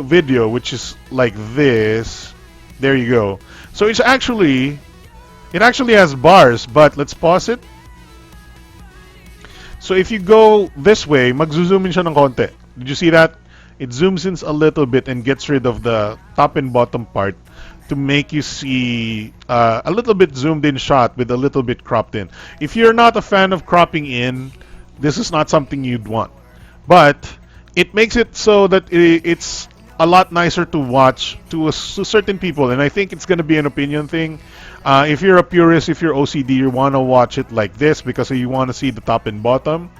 Speaker 1: video, which is like this, there you go. So it actually has bars, but let's pause it. So if you go this way, mag-zoom in siya ng konti. Did you see that? It zooms in a little bit and gets rid of the top and bottom part to make you see a little bit zoomed in shot with a little bit cropped in. If you're not a fan of cropping in, this is not something you'd want. But it makes it so that it's a lot nicer to watch to certain people, and I think it's going to be an opinion thing. If you're a purist, if you're OCD, you want to watch it like this because you want to see the top and bottom.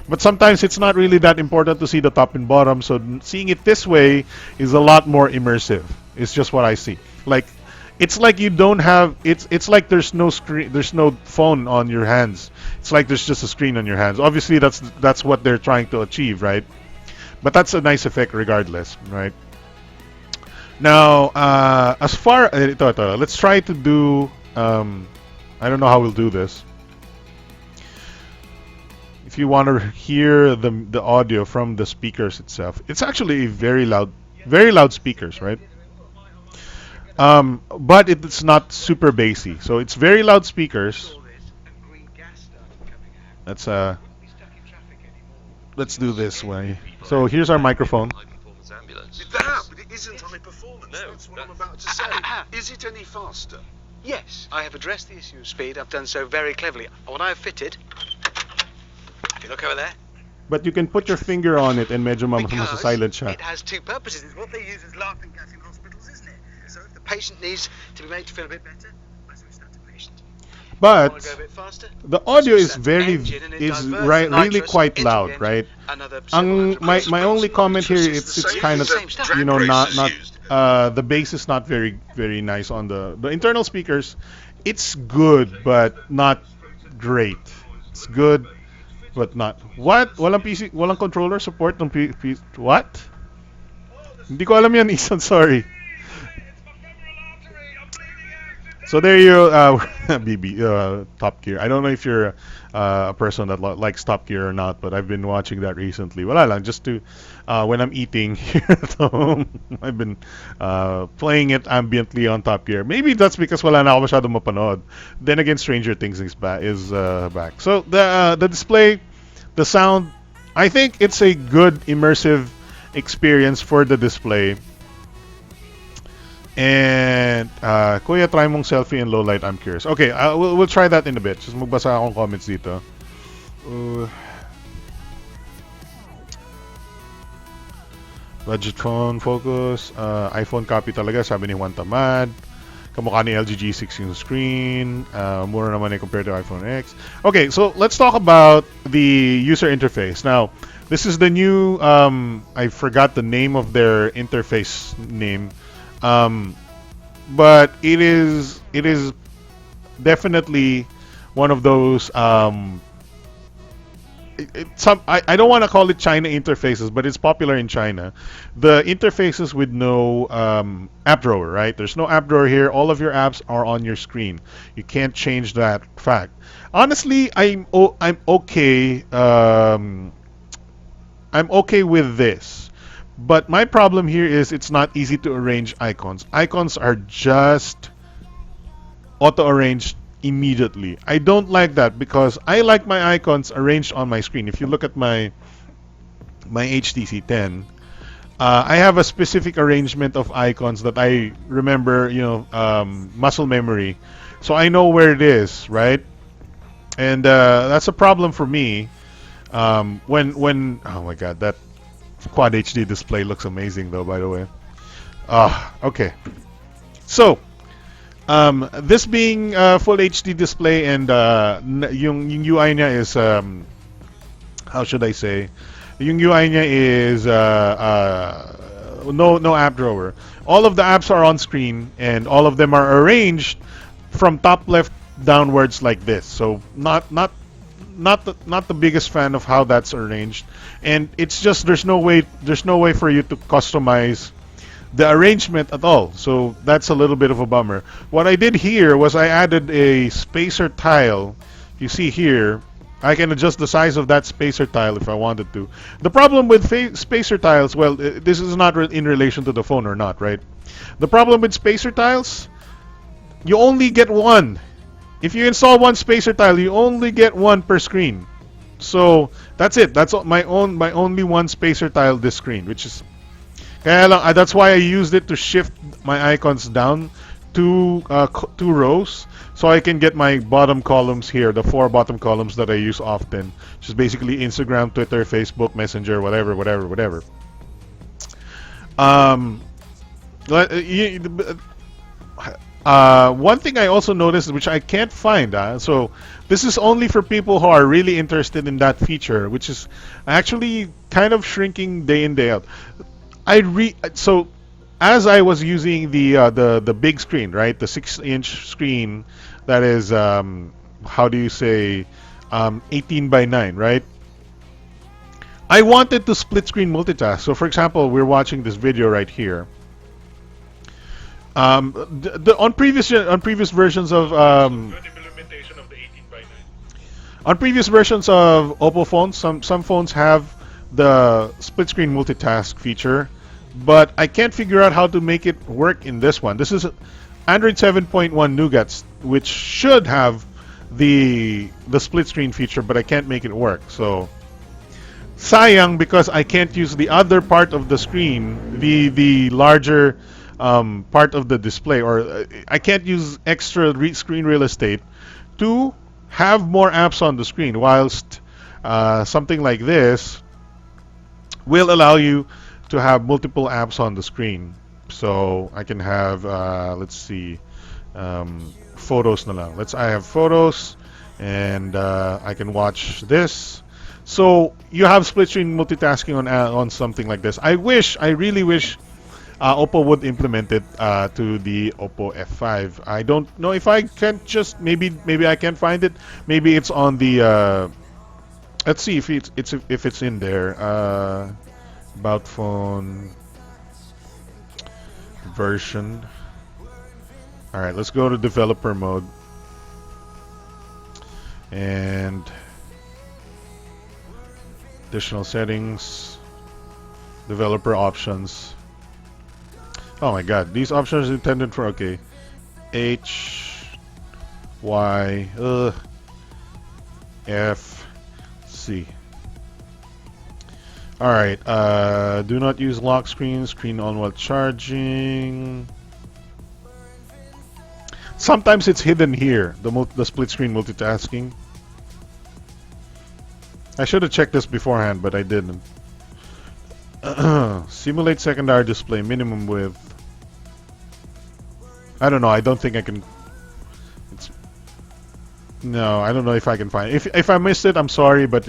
Speaker 1: But sometimes it's not really that important to see the top and bottom, so seeing it this way is a lot more immersive. It's just what I see. Like, It's like you don't have. It's like there's no screen. There's no phone on your hands. It's like there's just a screen on your hands. Obviously, that's what they're trying to achieve, right? But that's a nice effect regardless, right? Now, as far let's try to do. I don't know how we'll do this. If you want to hear the audio from the speakers itself, it's actually very loud speakers, right? But it's not super bassy, so it's very loud speakers. Let's let's do this way. So here's our microphone.
Speaker 4: That, but it isn't high performance. No, that's what I'm about to say. Is it any faster?
Speaker 5: Yes, I have addressed the issue of speed. I've done so very cleverly. What I have fitted, if you look over there,
Speaker 1: But you can put your finger on it and medyo
Speaker 5: because
Speaker 1: silent siya.
Speaker 5: it has two purposes. It's what they use as laughing gas in hospitals, isn't it? So if the patient needs to be made to feel a bit better, I switch that to patient. Want
Speaker 1: But
Speaker 5: to go a bit faster?
Speaker 1: the audio is
Speaker 5: Switch that to
Speaker 1: very
Speaker 5: engine and it
Speaker 1: is
Speaker 5: diverts
Speaker 1: right
Speaker 5: the
Speaker 1: really
Speaker 5: nitrous
Speaker 1: quite
Speaker 5: into the
Speaker 1: loud,
Speaker 5: engine.
Speaker 1: right?
Speaker 5: Another
Speaker 1: My only comment here it's kind of
Speaker 5: Same stuff.
Speaker 1: not the bass is not very nice on the internal speakers. It's good but not great. It's good but not. What? Walang PC, walang controller support ng what? Hindi ko alam yan, Isan, sorry. So there you BB Top Gear. I don't know if you're a person that likes Top Gear or not, but I've been watching that recently. Wala lang, just to when I'm eating here at home, I've been playing it ambiently on Top Gear. Maybe that's because wala na ako masyadong mapanood. Then again, Stranger Things is back. So the display, the sound, I think it's a good immersive experience for the display. And Kuya, try mong selfie in low light. I'm curious. Okay, we'll try that in a bit. Just magbasa akong comments dito. Budget phone, focus. iPhone copy talaga, sabi ni Juan Tamad. Kamukha ni LG G6 yung screen. Mura naman eh compared to iPhone X. Okay, so let's talk about the user interface. Now, this is the new, I forgot the name of their interface name. But it is definitely one of those I don't want to call it China interfaces, but it's popular in China. The interfaces with no app drawer, right? There's no app drawer here. All of your apps are on your screen. You can't change that fact. Honestly, I'm okay. I'm okay with this. But my problem here is it's not easy to arrange icons. Icons are just auto-arranged immediately. I don't like that because I like my icons arranged on my screen. If you look at my HTC 10, I have a specific arrangement of icons that I remember, muscle memory. So I know where it is, right? And that's a problem for me. When oh my god, that Quad HD display looks amazing though, by the way. Okay. So, this being full HD display and yung UI niya is how should I say? Yung UI niya is no app drawer. All of the apps are on screen and all of them are arranged from top left downwards like this. So not the biggest fan of how that's arranged, and it's just there's no way for you to customize the arrangement at all. So that's a little bit of a bummer. What I did here was I added a spacer tile. You see here, I can adjust the size of that spacer tile if I wanted to. The problem with spacer tiles, well, this is not in relation to the phone or not, right? The problem with spacer tiles, you only get one. If you install one spacer tile, you only get one per screen. So that's it. That's my only one spacer tile this screen, which is kaya lang, that's why I used it to shift my icons down two rows, so I can get my bottom columns here, the 4 bottom columns that I use often, which is basically Instagram, Twitter, Facebook, Messenger, whatever. One thing I also noticed, which I can't find, so this is only for people who are really interested in that feature, which is actually kind of shrinking day in day out. So as I was using the big screen, right, the 6-inch screen, that is how do you say 18 by 9, right? I wanted to split screen multitask. So, for example, we're watching this video right here. On previous versions of on previous versions of Oppo phones, some phones have the split screen multitask feature, but I can't figure out how to make it work in this one. This is Android 7.1 Nougat, which should have the split screen feature, but I can't make it work. So sayang, because I can't use the other part of the screen, the larger part of the display, or I can't use extra screen real estate to have more apps on the screen, whilst something like this will allow you to have multiple apps on the screen. So I can have, let's see, photos na lang. I have photos, and I can watch this. So you have split screen multitasking on something like this. I really wish Oppo would implement it to the Oppo F5. I don't know if I can just maybe I can find it. Maybe it's on the. Let's see if it's in there. About phone version. All right, let's go to developer mode and additional settings, developer options. Oh my god, these options are intended for, okay, H, Y, F, C. Alright, do not use lock screen, screen on while charging. Sometimes it's hidden here, the split screen multitasking. I should have checked this beforehand, but I didn't. Simulate secondary display, minimum width. I don't know. I don't think I can. No, I don't know if I can find it. If I missed it, I'm sorry, but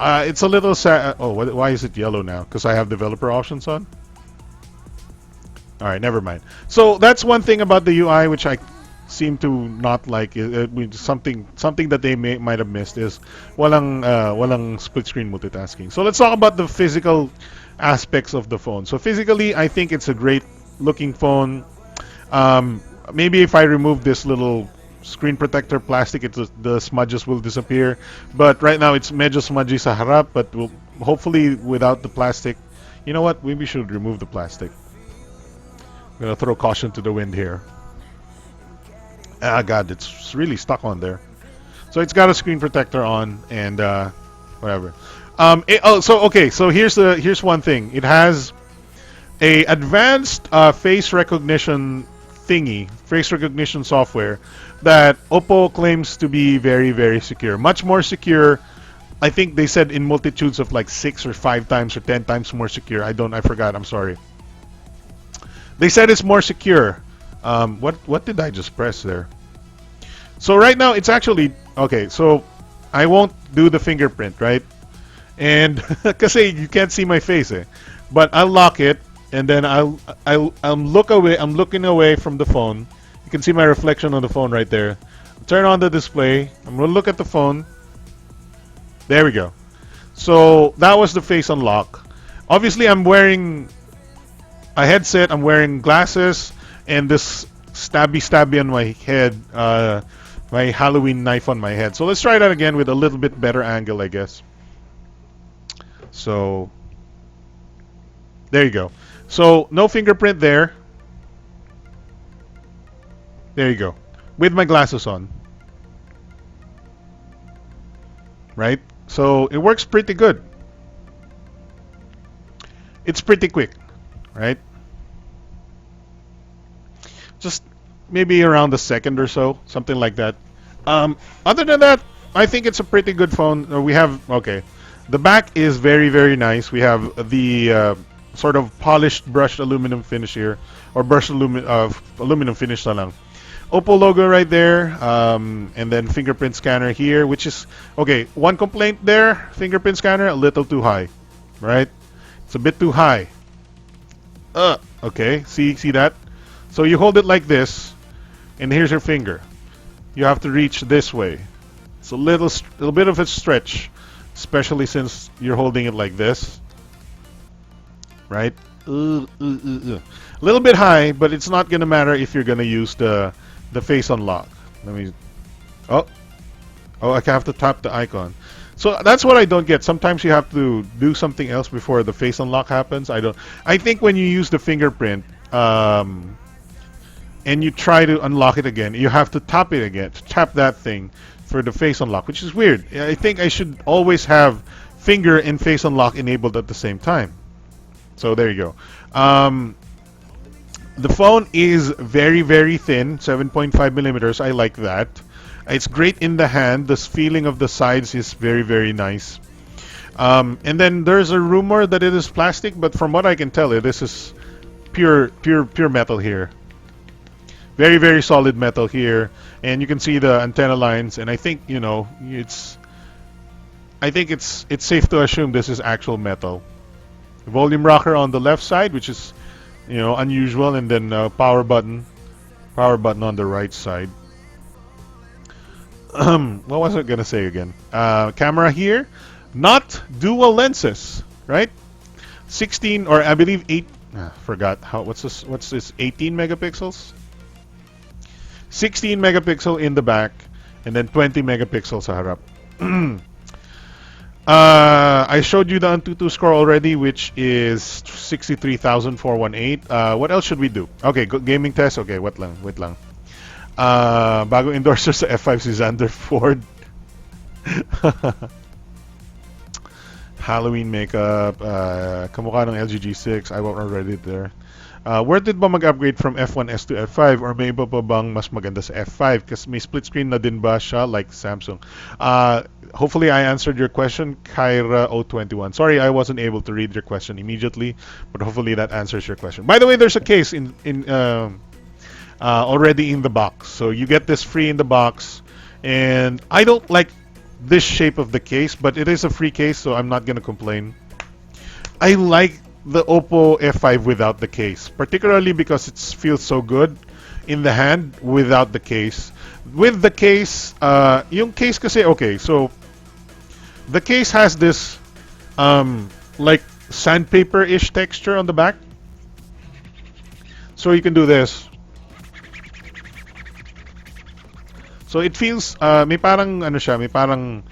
Speaker 1: it's a little sad. Oh, why is it yellow now? Because I have developer options on. All right, never mind. So that's one thing about the UI which I seem to not like. Something that they might have missed is walang split screen multitasking. So let's talk about the physical aspects of the phone. So physically, I think it's a great looking phone. Maybe if I remove this little screen protector plastic, the smudges will disappear. But right now it's medyo smudgy sa harap, but hopefully without the plastic. You know what? Maybe we should remove the plastic. I'm gonna throw caution to the wind here. Ah, God, it's really stuck on there. So it's got a screen protector on and whatever. So here's one thing. It has a advanced face recognition software that Oppo claims to be very, very secure. Much more secure. I think they said in multitudes of like 6 or 5 times or 10 times more secure. I forgot. I'm sorry. They said it's more secure. What did I just press there? So right now it's actually okay. So I won't do the fingerprint, right? And because you can't see my face, but I'll lock it, and then I'll look away. I'm looking away from the phone. You can see my reflection on the phone right there. Turn on the display. I'm gonna look at the phone. There we go. So that was the face unlock. Obviously, I'm wearing a headset. I'm wearing glasses and this stabby on my head. My Halloween knife on my head. So let's try that again with a little bit better angle, I guess. So there you go. So no fingerprint there. There you go. With my glasses on. Right? So it works pretty good. It's pretty quick, right? Just maybe around a second or so, something like that. Other than that, I think it's a pretty good phone. We have, okay, the back is very, very nice. We have the sort of polished brushed aluminum finish here, or brushed aluminum finish na lang. Oppo logo right there, and then fingerprint scanner here, which is, okay, one complaint there, fingerprint scanner, a little too high, right? It's a bit too high. Okay, see that? So you hold it like this, and here's your finger. You have to reach this way. It's a little bit of a stretch, especially since you're holding it like this, right? A little bit high, but it's not gonna matter if you're gonna use the face unlock. Let me. Oh, I have to tap the icon. So that's what I don't get. Sometimes you have to do something else before the face unlock happens. I don't. I think when you use the fingerprint, and you try to unlock it again, you have to tap it again, tap that thing for the face unlock, which is weird. I think I should always have finger and face unlock enabled at the same time. So there you go. The phone is very, very thin, 7.5 millimeters. I like that. It's great in the hand. This feeling of the sides is very, very nice. And then there's a rumor that it is plastic, but from what I can tell, this is pure metal here. Very, very solid metal here, and you can see the antenna lines. And I think it's safe to assume this is actual metal. Volume rocker on the left side, which is unusual, and then power button on the right side. What was I gonna say again? Camera here, not dual lenses, right? 16 or I believe 8. Forgot how. What's this? 18 megapixels. 16 megapixel in the back, and then 20 megapixels sa harap. I showed you the Antutu score already, which is 63,418. What else should we do? Okay, gaming test. Okay, wait lang. Bago endorser sa F5 si Xander Ford. Halloween makeup. Kamukha ng LG G6. I won't already there. Where did ba mag-upgrade from F1S to F5, or may iba pa bang mas maganda sa F5? Kasi may split screen na din ba siya like Samsung? Hopefully I answered your question, Kyra021. Sorry I wasn't able to read your question immediately, but hopefully that answers your question. By the way, there's a case in already in the box. So you get this free in the box, and I don't like this shape of the case, but it is a free case, so I'm not gonna complain. I like the Oppo F5 without the case, particularly because it feels so good in the hand without the case. With the case, yung case kasi, okay, so the case has this like sandpaper-ish texture on the back. So you can do this. So it feels, may parang ano siya, may parang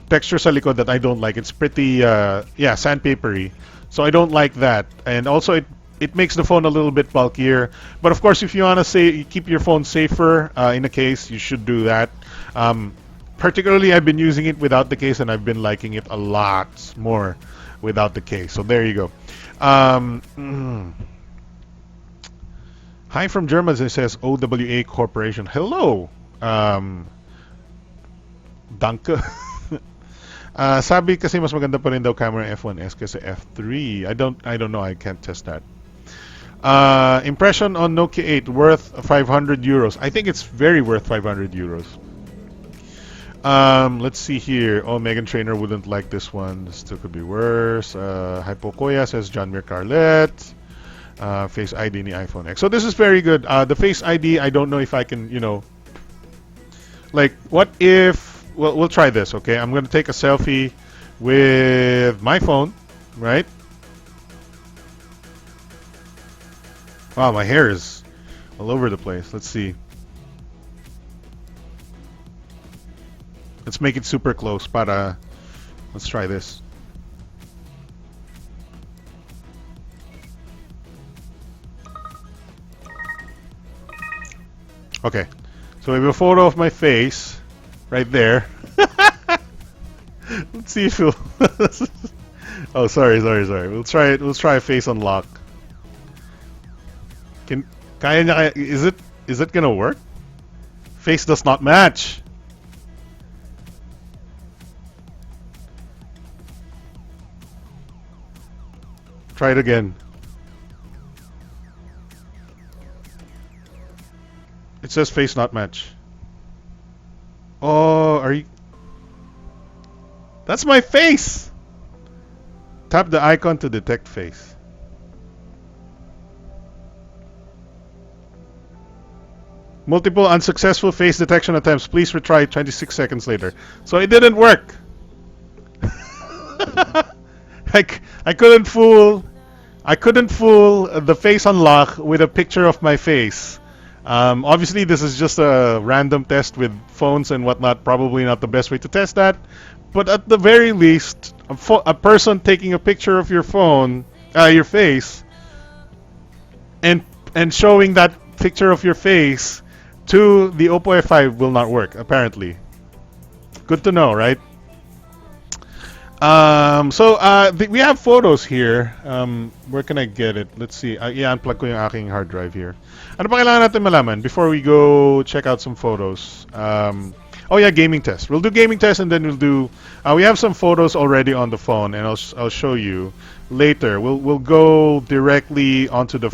Speaker 1: texture sa likod that I don't like. It's pretty, yeah, sandpapery. So I don't like that. And also it makes the phone a little bit bulkier. But of course, if you want to say keep your phone safer in a case, you should do that. Particularly, I've been using it without the case, and I've been liking it a lot more without the case. So there you go. Hi from Germany, it says OWA Corporation. Hello. Danke. Sabi kasi mas maganda pa rin daw camera F1S kasi F3. I don't know. I can't test that. Impression on Nokia 8 worth 500 euros. I think it's very worth 500 euros. Let's see here. Oh, Megan Trainor wouldn't like this one. This still could be worse. Hypokoya says John Mir Carlet. Face ID ni iPhone X. So this is very good. The Face ID, I don't know if I can, like, what if... Well, we'll try this, okay? I'm going to take a selfie with my phone, right? Wow, my hair is all over the place. Let's see. Let's make it super close. Let's try this. Okay. So we have a photo of my face right there. Let's see if it'll... Oh, sorry. We'll try it. We'll try a face unlock. Is it gonna work? Face does not match. Try it again. It says face not match. Oh, are you... That's my face! Tap the icon to detect face. Multiple unsuccessful face detection attempts. Please retry 26 seconds later. So it didn't work. I couldn't fool the face unlock with a picture of my face. Obviously, this is just a random test with phones and whatnot. Probably not the best way to test that. But at the very least, a person taking a picture of your phone, your face, and showing that picture of your face to the Oppo F5 will not work, apparently. Good to know, right? We have photos here. Where can I get it? Let's see. Yeah, unplug ko yung aking hard drive here. Ano pa kailangan natin malaman before we go check out some photos? Oh yeah, gaming test. We'll do gaming test and then we'll do. We have some photos already on the phone, and I'll show you later. We'll go directly onto the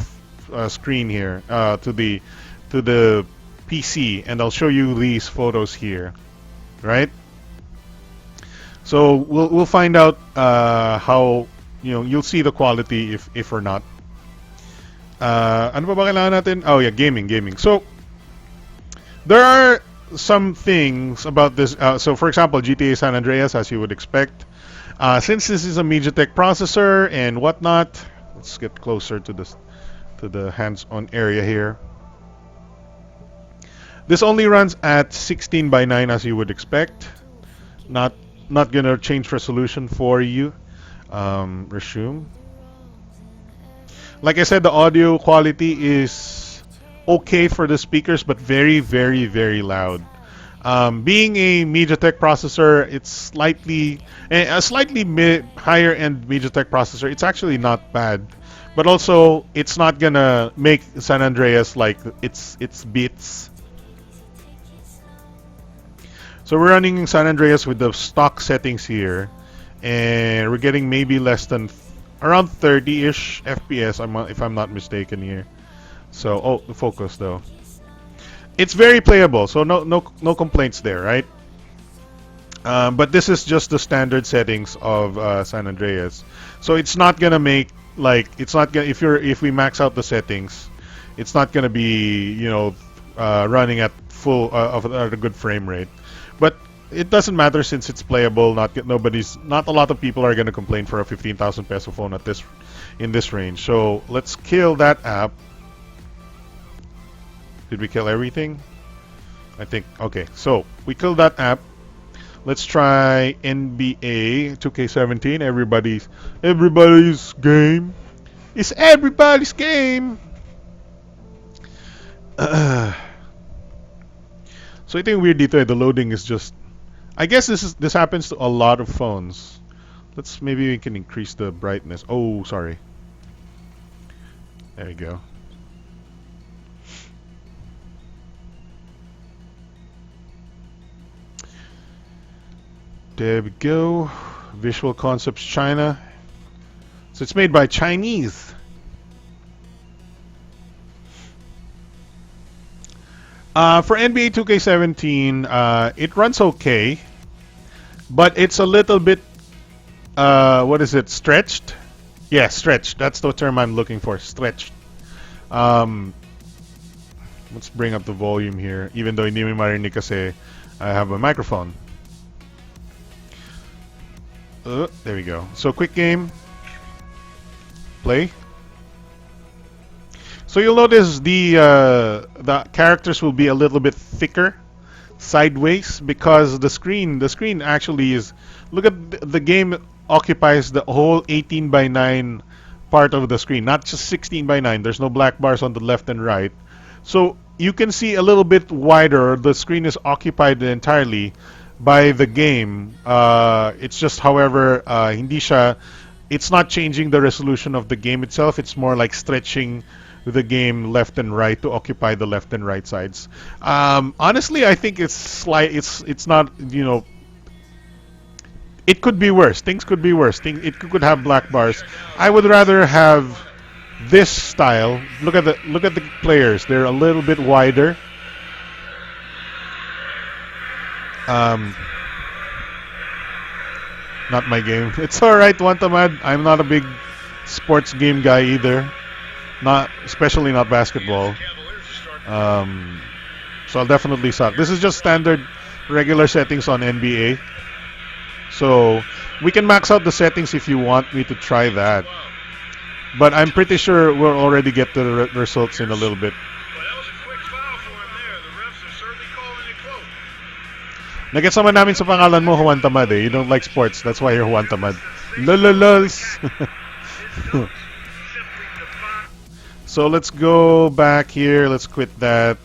Speaker 1: screen here to the PC, and I'll show you these photos here, right? So we'll find out how you'll see the quality if or not. Ano pa ba kailangan natin? Oh yeah, gaming. So there are some things about this. So for example, GTA San Andreas, as you would expect, since this is a MediaTek processor and whatnot. Let's get closer to the hands-on area here. This only runs at 16:9 as you would expect. Not gonna change resolution for you. Resume. Like I said, the audio quality is okay for the speakers, but very, very, very loud. Being a MediaTek processor, it's slightly a slightly higher end MediaTek processor. It's actually not bad, but also it's not gonna make San Andreas like its beats. So we're running San Andreas with the stock settings here, and we're getting maybe less than around 30-ish FPS if I'm not mistaken here. So the focus though, it's very playable. So no complaints there, right? But this is just the standard settings of San Andreas. So it's not gonna make if we max out the settings, it's not gonna be running at full of a good frame rate. But it doesn't matter since it's playable. Not a lot of people are gonna complain for a 15,000 peso phone in this range. So let's kill that app. Did we kill everything? I think okay. So we killed that app. Let's try NBA 2K17. Everybody's game. It's everybody's game. So I think weird dito, the loading is just. I guess this happens to a lot of phones. Maybe we can increase the brightness. Oh, sorry. There you go. There we go. Visual Concepts China. So it's made by Chinese. For NBA 2K17, it runs okay, but it's a little bit, what is it, stretched? Yeah, stretched. That's the term I'm looking for, stretched. Let's bring up the volume here, even though hindi mo marinig kasi I have a microphone. There we go. So quick game. Play. So you'll notice the characters will be a little bit thicker sideways because the screen actually is. Look at the game occupies the whole 18:9 part of the screen, not just 16:9. There's no black bars on the left and right, so you can see a little bit wider. The screen is occupied entirely by the game. It's just, however, hindi siya. It's not changing the resolution of the game itself. It's more like stretching the game left and right to occupy the left and right sides. Honestly, I think it's slight. It's not. It could be worse. Things could be worse. It could have black bars. I would rather have this style. Look at the players. They're a little bit wider. Not my game. It's alright, Wantamad. I'm not a big sports game guy either. Especially not basketball. So I'll definitely suck. This is just standard regular settings on NBA. So we can max out the settings if you want me to try that. But I'm pretty sure we'll already get the results in a little bit.
Speaker 4: Well, that was a quick foul for him there. The refs are certainly calling it close.
Speaker 1: Nagets naman namin sa pangalan mo, Juan Tamad eh. You don't like sports, that's why you're Juan Tamad. Lolols! So let's go back here. Let's quit that.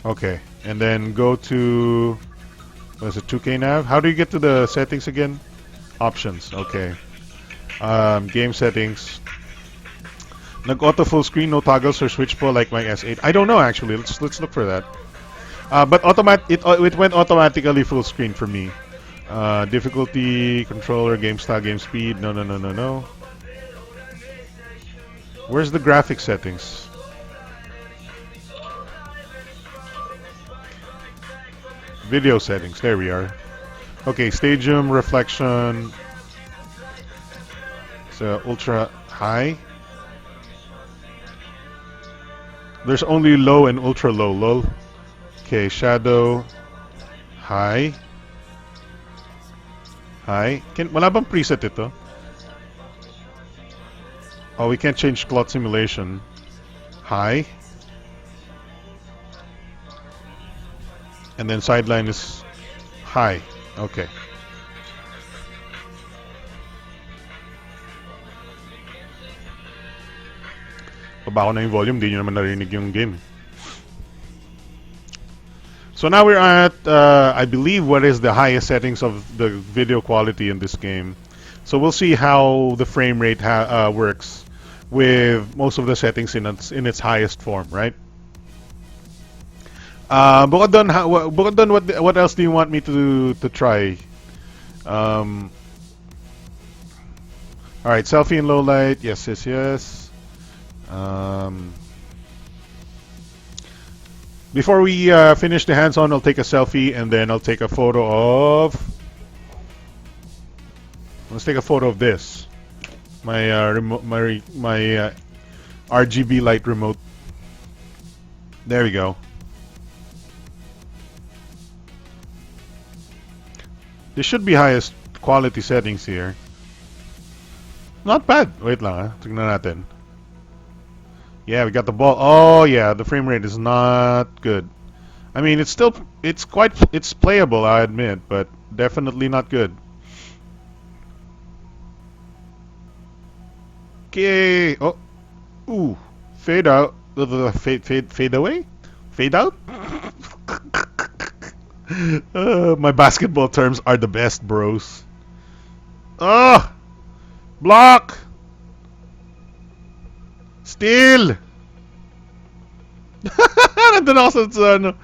Speaker 1: Okay, and then go to, what is it, 2K nav? How do you get to the settings again? Options, okay. Game settings. Nag-auto full screen, no toggles or switch po like my S8. I don't know actually. Let's look for that. But it went automatically full screen for me. Difficulty, controller, game style, game speed. No. Where's the graphic settings? Video settings. There we are. Okay, stadium, reflection. So ultra high. There's only low and ultra low. Lol. Okay, shadow. High. High. Wala bang preset ito? Oh, we can't change cloth simulation. High. And then sideline is high. Okay. Baba ko na yung volume, di nyo naman narinig yung game. So now we're at, I believe, what is the highest settings of the video quality in this game. So we'll see how the frame rate works with most of the settings in its highest form, right? Bukod doon, what else do you want me to try? All right, selfie in low light. Yes. Before we finish the hands-on, I'll take a selfie and then I'll take a photo of. Let's take a photo of this. My RGB light remote. There we go. This should be highest quality settings here. Not bad. Wait lang ah. Tignan natin. Yeah, we got the ball. Oh yeah, the frame rate is not good. I mean, it's playable, I admit, but definitely not good. Okay. Oh. Ooh. Fade out. Fade away? Fade out? My basketball terms are the best, bros. Oh! Block! Steal! Nandun ako sa ano.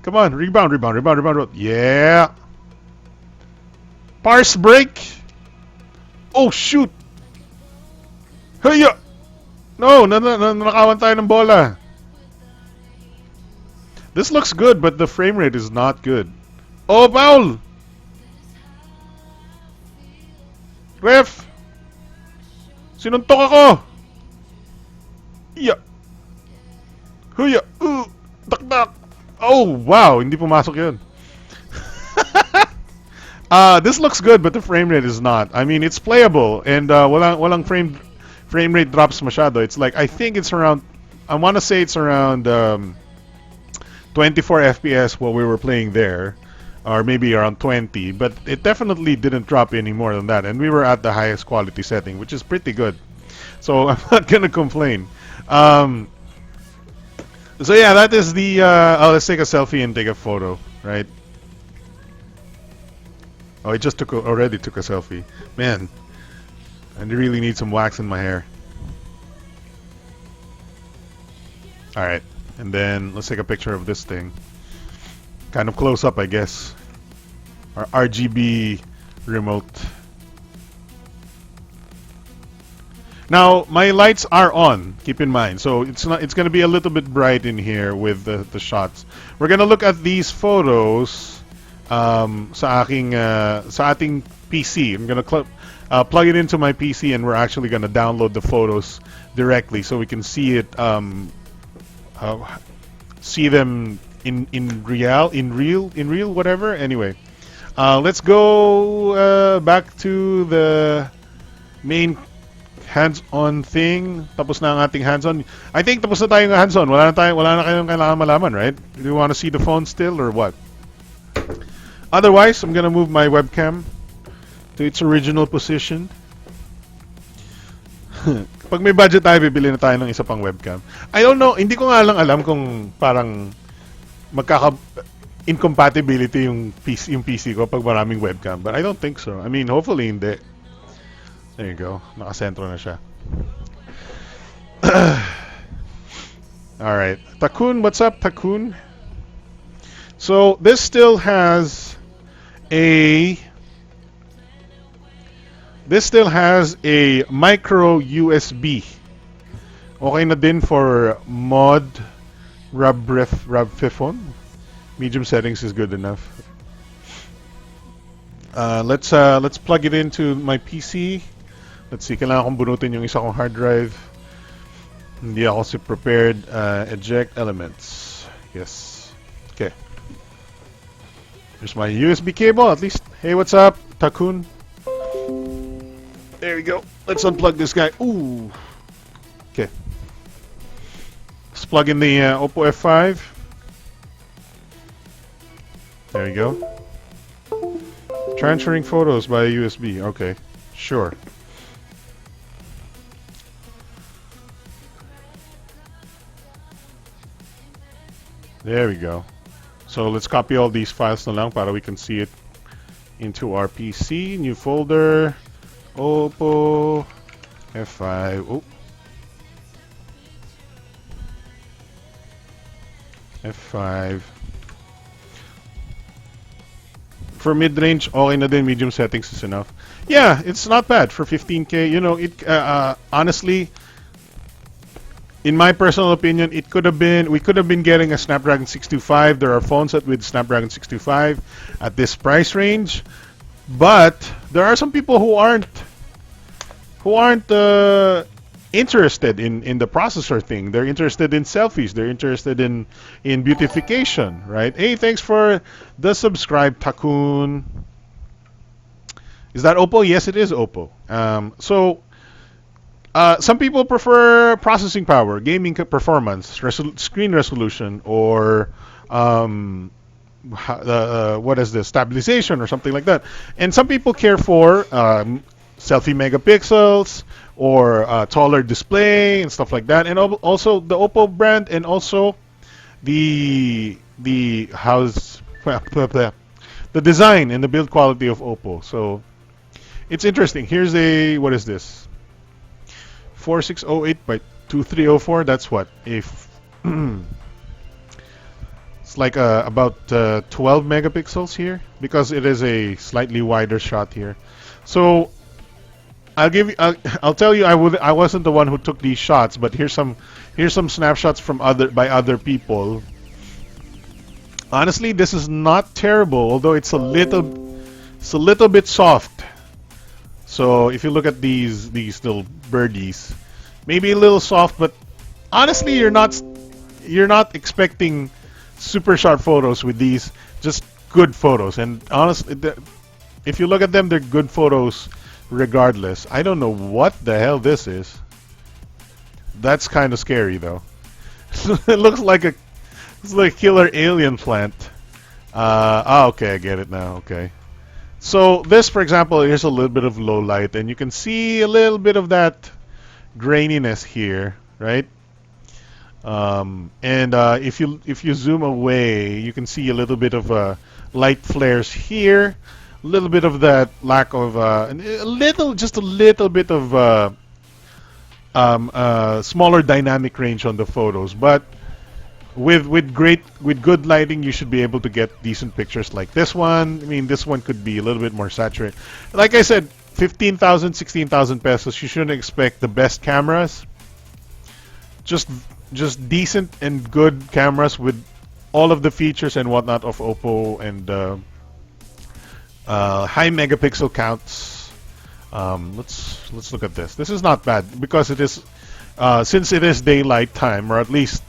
Speaker 1: Come on, rebound. Yeah! Parse break! Oh, shoot! Hiya! No, nanakawan tayo ng bola. This looks good, but the frame rate is not good. Oh, foul! Ref! Sinuntok ako! Yeah! Huya! Dakdak! Oh, wow! Hindi pumasok yun. This looks good, but the frame rate is not. I mean, it's playable, and walang frame rate drops masyado. It's like, I think it's around, I want to say it's around 24 FPS while we were playing there, or maybe around 20, but it definitely didn't drop any more than that, and we were at the highest quality setting, which is pretty good. So I'm not gonna complain. So yeah, that is the. Let's take a selfie and take a photo, right? Oh, it just already took a selfie. Man, I really need some wax in my hair. All right. And then let's take a picture of this thing. Kind of close up, I guess. Our RGB remote. Now, my lights are on, keep in mind. So it's going to be a little bit bright in here with the shots. We're going to look at these photos sa ating PC. I'm going to plug it into my PC, and we're actually going to download the photos directly so we can see it see them in real whatever. Anyway, let's go back to the main hands-on thing. Tapos na ang ating hands-on. I think tapos na tayong hands-on. Wala na kayong kailangan malaman, right? Do you want to see the phone still or what? Otherwise, I'm gonna move my webcam to its original position. Pag may budget tayo, bibili na tayo ng isa pang webcam. I don't know, hindi ko nga lang alam kung parang incompatibility yung PC ko pag maraming webcam. But I don't think so. I mean, hopefully hindi. There you go. Nakasentro na siya. Alright. Takun, what's up, Takun? So, this still has a micro USB. Okay na din for mod Rabfifon. Medium settings is good enough. Let's plug it into my PC. Let's see, kailangan kong bunutin yung isa kong hard drive. Hindi ako si prepared. Eject elements. Yes. Okay. Here's my USB cable, at least. Hey, what's up, Takun? There we go. Let's unplug this guy. Ooh. Okay. Let's plug in the Oppo F5. There you go. Transferring photos by USB. Okay. Sure. There we go. So let's copy all these files na lang para we can see it into our PC. New folder. Oppo F5. Oh. F5. For mid-range, okay na din. Medium settings is enough. Yeah, it's not bad for 15K. You know, it honestly, in my personal opinion, we could have been getting a Snapdragon 625. There are phones with Snapdragon 625 at this price range, but there are some people who aren't interested in the processor thing. They're interested in selfies. They're interested in beautification, right? Hey, thanks for the subscribe, Takun. Is that Oppo? Yes, it is Oppo. Some people prefer processing power, gaming performance, screen resolution, or what is this, stabilization or something like that. And some people care for selfie megapixels or taller display and stuff like that. And also the Oppo brand, and also the design and the build quality of Oppo. So it's interesting. Here's what is this? 4608 by 2304. That's what? It's like about 12 megapixels here, because it is a slightly wider shot here. So I'll tell you, I wasn't the one who took these shots, but here's some snapshots from other people. Honestly, this is not terrible, although it's a little bit soft. So if you look at these little birdies, maybe a little soft, but honestly, you're not expecting super sharp photos with these. Just good photos, and honestly, if you look at them, they're good photos regardless. I don't know what the hell this is. That's kind of scary though. It looks like a killer alien plant. Okay, I get it now. Okay. So this, for example, here's a little bit of low light, and you can see a little bit of that graininess here, right? And if you zoom away, you can see a little bit of light flares here, a little bit of that lack of just a little bit of smaller dynamic range on the photos, but with good lighting, you should be able to get decent pictures like this one. I mean, this one could be a little bit more saturated. Like I said, 15,000, 16,000 pesos. You shouldn't expect the best cameras. Just decent and good cameras with all of the features and whatnot of Oppo, and high megapixel counts. Let's look at this. This is not bad because it is since it is daylight time, or at least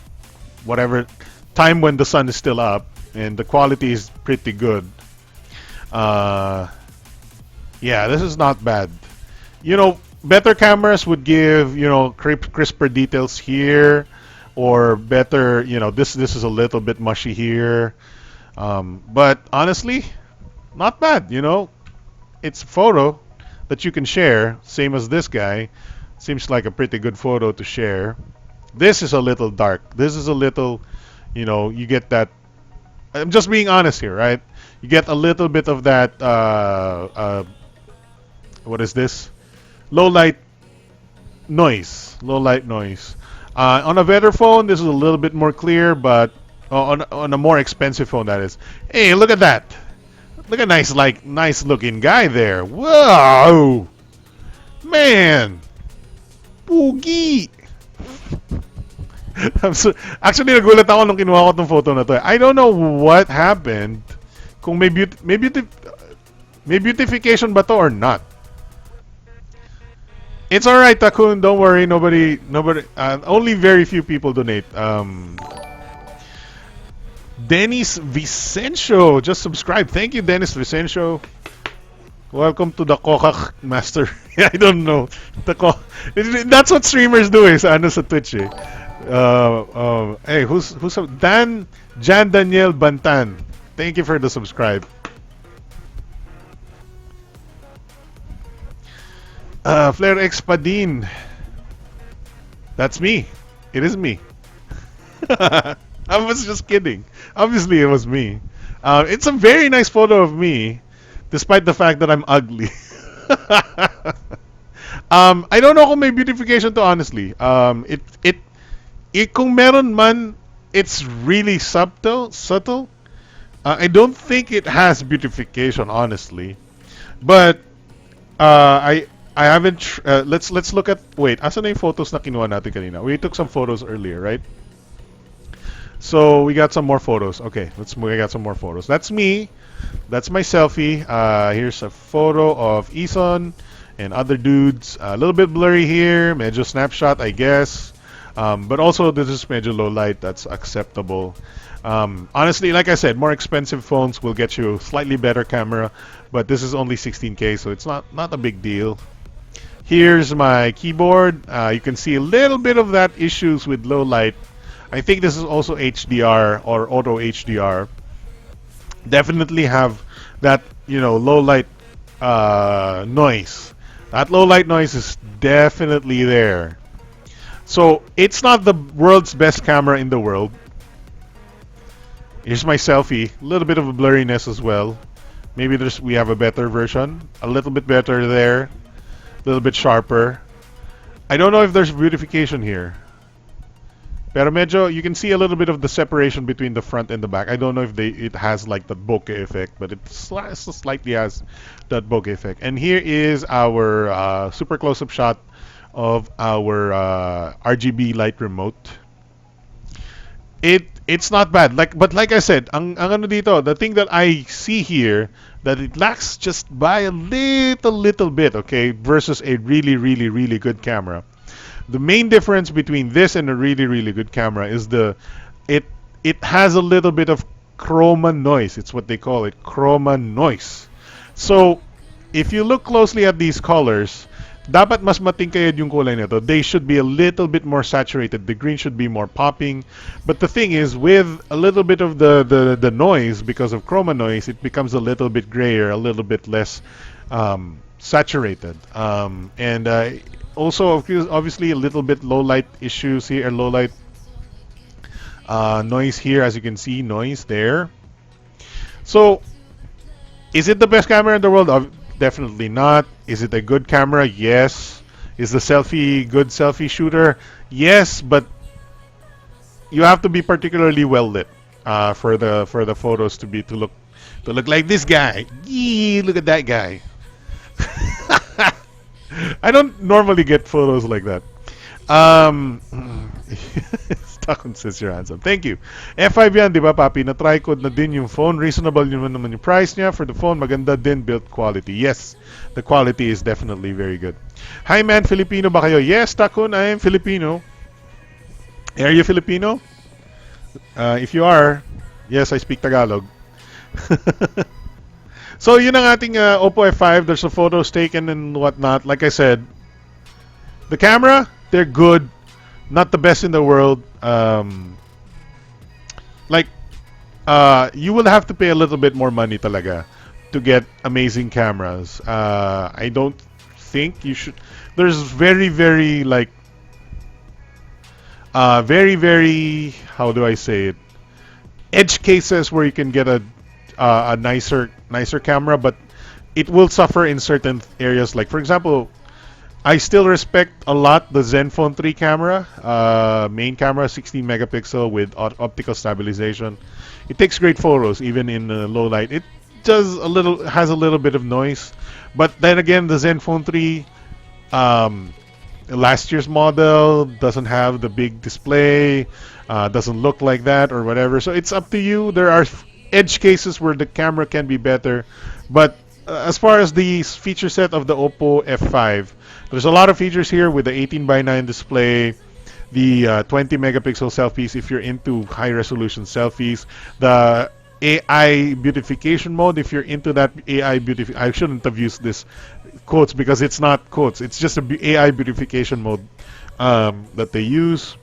Speaker 1: whatever time when the sun is still up, and the quality is pretty good. Yeah, this is not bad. You know, better cameras would give, you know, crisper details here, or better, you know, this is a little bit mushy here. But honestly, not bad, you know. It's a photo that you can share, same as this guy. Seems like a pretty good photo to share. This is a little dark. This is a little, you know, you get that. I'm just being honest here, right? You get a little bit of that, what is this? Low light noise. Low light noise. On a better phone, this is a little bit more clear, but on a more expensive phone, that is. Hey, look at that! Look at nice looking guy there. Whoa, man, Poogie. Actually, nagulat ako nung kinuha ko tong photo na to. I don't know what happened. Kung may beautification ba to or not. It's alright, Takun. Don't worry. Nobody. Only very few people donate. Dennis Vicencio just subscribed. Thank you, Dennis Vicencio. Welcome to the Kokak Master. I don't know. That's what streamers do. Is ano sa Twitch. Eh. Hey, who's Jan Daniel Bantan. Thank you for the subscribe. Flair X Padin. That's me. It is me. I was just kidding. Obviously, it was me. It's a very nice photo of me, despite the fact that I'm ugly. I don't know kung may beautification to, honestly. Kung meron man, it's really subtle. I don't think it has beautification, honestly. But I haven't. Let's look at. Wait, asan na yung photos na kinuha natin kanina? We took some photos earlier, right? So we got some more photos. Okay, we got some more photos. That's me. That's my selfie. Here's a photo of Ison and other dudes. A little bit blurry here. Medyo snapshot, I guess. But also this is medyo low light. That's acceptable. Honestly, like I said, more expensive phones will get you a slightly better camera, but this is only 16K, so it's not a big deal. Here's my keyboard. You can see a little bit of that issues with low light. I think this is also HDR or auto HDR. Definitely have that, you know, low light noise. That low light noise is definitely there. So it's not the world's best camera in the world. Here's my selfie. A little bit of a blurriness as well. Maybe we have a better version. A little bit better there. A little bit sharper. I don't know if there's beautification here. Pero medyo, you can see a little bit of the separation between the front and the back. I don't know if it has like the bokeh effect, but it slightly has that bokeh effect. And here is our super close-up shot of our RGB light remote. It's not bad. But like I said, ang ano dito, the thing that I see here, that it lacks just by a little bit, okay, versus a really good camera. The main difference between this and a really good camera is it has a little bit of chroma noise. It's what they call it, chroma noise. So if you look closely at these colors, dapat mas matingkayad yung kulay nito. They should be a little bit more saturated. The green should be more popping. But the thing is, with a little bit of the noise, because of chroma noise, it becomes a little bit grayer, a little bit less saturated. And also, obviously, a little bit low light issues here, low light noise here, as you can see, noise there. So, is it the best camera in the world? Definitely not. Is it a good camera? Yes. Is the good selfie shooter? Yes, but you have to be particularly well lit for the photos to look like this guy. Yee, look at that guy. I don't normally get photos like that. Stockholm says you're handsome. Thank you. F5 yan, di ba, papi? Na-try ko na din yung phone. Reasonable yun naman yung price niya. For the phone, maganda din build quality. Yes, the quality is definitely very good. Hi, man. Filipino ba kayo? Yes, Takun, I am Filipino. Are you Filipino? If you are, yes, I speak Tagalog. So yun ang ating Oppo F5. There's a photos taken and whatnot. Like I said, the camera, they're good. Not the best in the world. Like, you will have to pay a little bit more money talaga to get amazing cameras. I don't think you should. There's very, very, like, very, very, how do I say it? Edge cases where you can get a nicer camera, but it will suffer in certain areas. Like, for example, I still respect a lot the Zenfone 3 camera, main camera, 16 megapixel with optical stabilization. It takes great photos even in low light. It has a little bit of noise, but then again, the Zenfone 3, last year's model doesn't have the big display, doesn't look like that or whatever. So it's up to you. There are edge cases where the camera can be better, but as far as the feature set of the Oppo F5, there's a lot of features here with the 18:9 display, the 20 megapixel selfies if you're into high resolution selfies, the AI beautification mode if you're into that AI beautification. I shouldn't have used this quotes because it's not quotes. It's just a AI beautification mode that they use.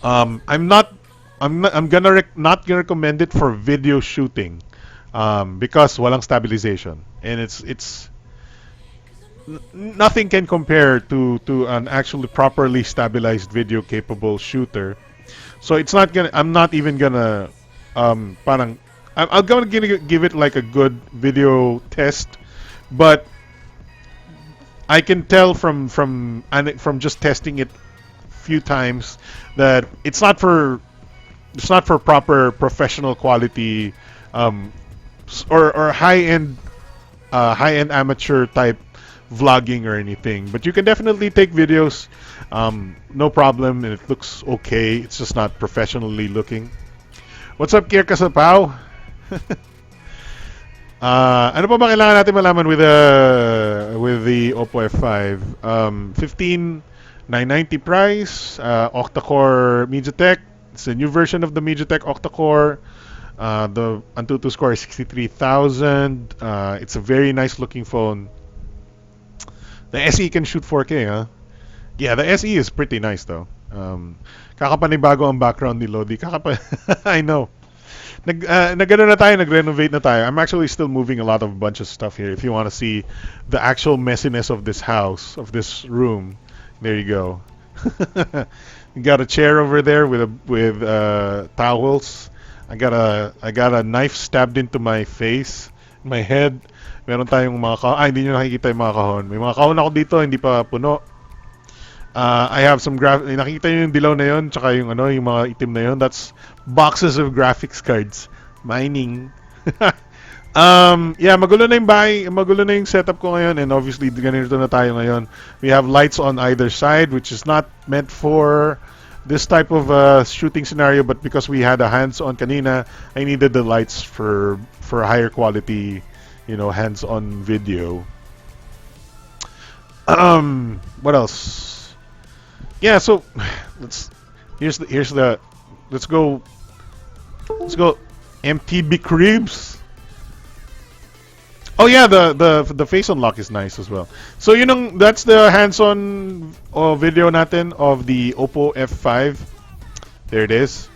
Speaker 1: I'm not. I'm gonna not gonna recommend it for video shooting because walang stabilization and it's nothing can compare to an actually properly stabilized video capable shooter. So it's not gonna. I'm not even gonna. Parang. I'm gonna give it like a good video test, but I can tell from just testing it few times that it's not for proper professional quality or high end amateur type vlogging or anything. But you can definitely take videos, no problem, and it looks okay. It's just not professionally looking. What's up, Kier Kasapaw? Ano pa ba kailangan natin malaman with the Oppo F5? 15,990 price, octa-core MediaTek. It's a new version of the MediaTek octa-core. The Antutu score is 63,000. It's a very nice looking phone. The SE can shoot 4K, huh? Yeah, the SE is pretty nice though. Kakapanibago ang background ni Lodi. I know. Nag-ano na tayo, nag-renovate na tayo. I'm actually still moving a bunch of stuff here. If you want to see the actual messiness of this house, of this room, there you go. You got a chair over there with towels. I got a knife stabbed into my face, my head. Meron tayong mga kahon. Hindi nyo nakikita yung mga kahon. May mga kahon ako dito, hindi pa puno. I have some nakikita nyo yung dilaw na yun, tsaka yung mga itim na yun. That's boxes of graphics cards. Mining. Yeah, magulo na yung bahay, magulo na yung setup ko ngayon, and obviously ganito na tayo ngayon. We have lights on either side, which is not meant for this type of shooting scenario, but because we had a hands-on kanina, I needed the lights for higher quality, hands-on video. What else? Yeah, so let's go MTB Cribs. Oh yeah, the face unlock is nice as well. So that's the hands-on video natin of the Oppo F5. There it is.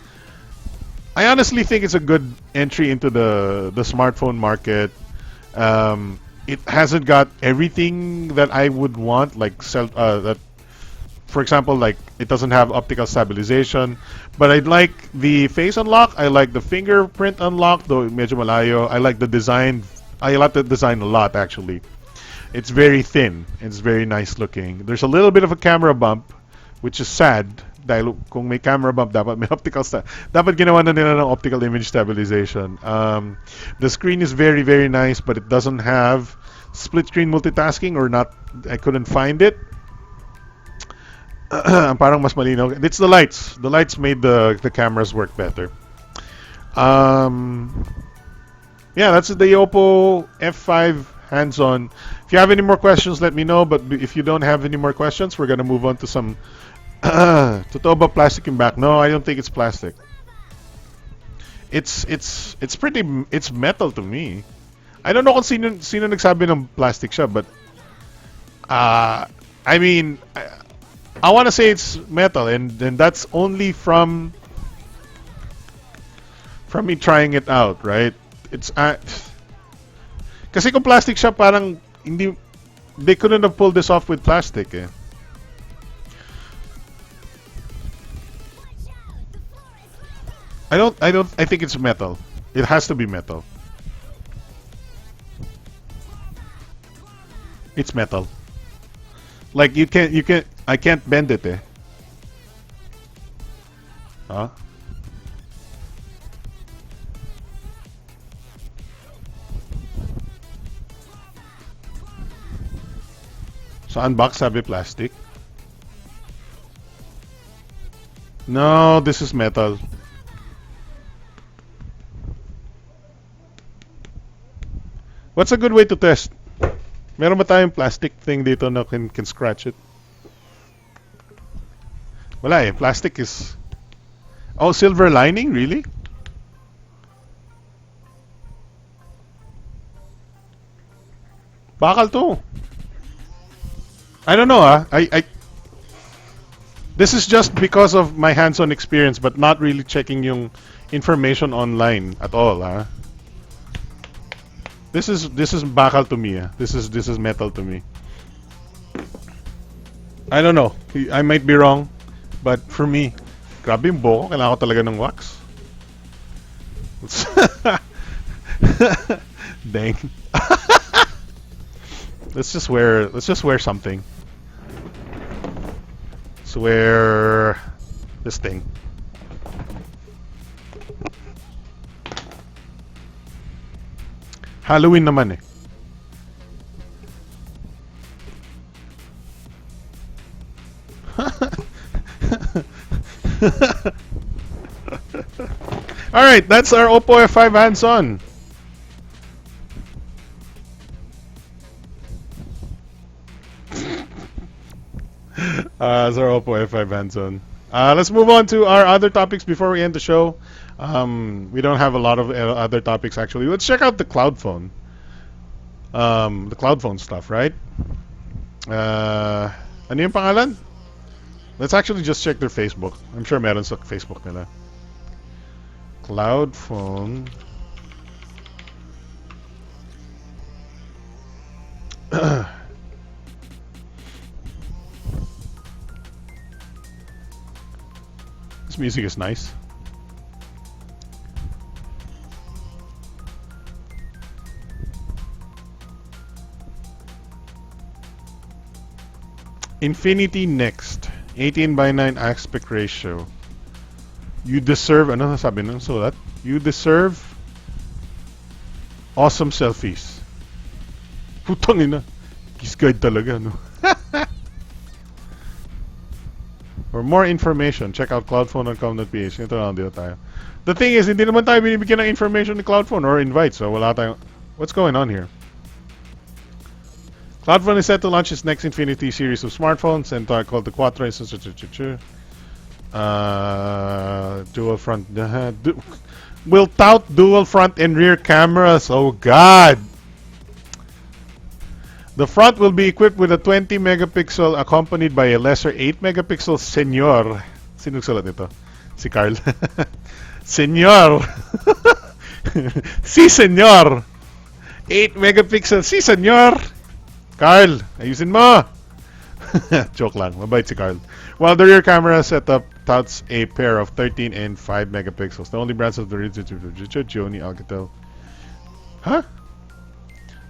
Speaker 1: I honestly think it's a good entry into the smartphone market. It hasn't got everything that I would want, like that. For example, like it doesn't have optical stabilization, but I like the face unlock. I like the fingerprint unlock, though medyo malayo. I like the design. I like the design a lot, actually. It's very thin. It's very nice looking. There's a little bit of a camera bump, which is sad. Dahil kung may camera bump, dapat may dapat ginawa na nila ng optical image stabilization. The screen is very, very nice, but it doesn't have split screen multitasking, or not. I couldn't find it. Parang mas malinaw. It's the lights. The lights made the cameras work better. Yeah, that's the Oppo F5 hands-on. If you have any more questions, let me know. But if you don't have any more questions, we're gonna move on to some Totoo ba plastic yung back? No, I don't think it's plastic. It's pretty it's metal to me. I don't know kung sino nagsabi ng plastic siya, but I mean I want to say it's metal, and that's only from me trying it out, right? It's kasi kung plastic siya, parang hindi, they couldn't have pulled this off with plastic, eh. I think it's metal. It has to be metal. It's metal. Like I can't bend it, eh. Huh? So unbox sabi plastic. No, this is metal. What's a good way to test? Meron ba tayong plastic thing dito na can scratch it? Wala eh. Plastic is... Oh, silver lining? Really? Bakal to. I don't know, ah. This is just because of my hands-on experience, but not really checking yung information online at all, ah. This is bakal to me, ah. This is metal to me. I don't know. I might be wrong, but for me, grabe yung buhok. Kailangan ko talaga ng wax. Dang. Let's just wear something. Let's wear this thing. Halloween naman eh. Alright, that's our Oppo F5 hands-on. That's our Oppo F5 hands-on. Let's move on to our other topics before we end the show. We don't have a lot of other topics actually. Let's check out the cloud phone. The cloud phone stuff, right? Ano yung pangalan? Let's actually just check their Facebook. I'm sure meron sa Facebook nila. Cloud phone. This music is nice. Infinity Next. 18:9 aspect ratio. You deserve, ano sabi nun? So that you deserve awesome selfies. Putang ina. Kiss guide talaga, no? For more information, check out cloudphone.com.ph. Ito lang dito tayo. The thing is, hindi naman tayo binibigyan ng information ni Cloudphone or invite, so wala tayong... What's going on here? Cloudphone is set to launch its next Infinity series of smartphones and called the Quattro. Dual front. Will tout dual front and rear cameras. Oh God! The front will be equipped with a 20 megapixel accompanied by a lesser 8 megapixel Senor. Sino nagsulat nito? Si Carl. Senor. Si Senor. 8 megapixel. Si Senor. Carl, ayusin mo. Joke lang. Mabait si Carl. While the rear camera setup touts a pair of 13 and 5 megapixels. The only brands of the Joni, Alcatel. Huh?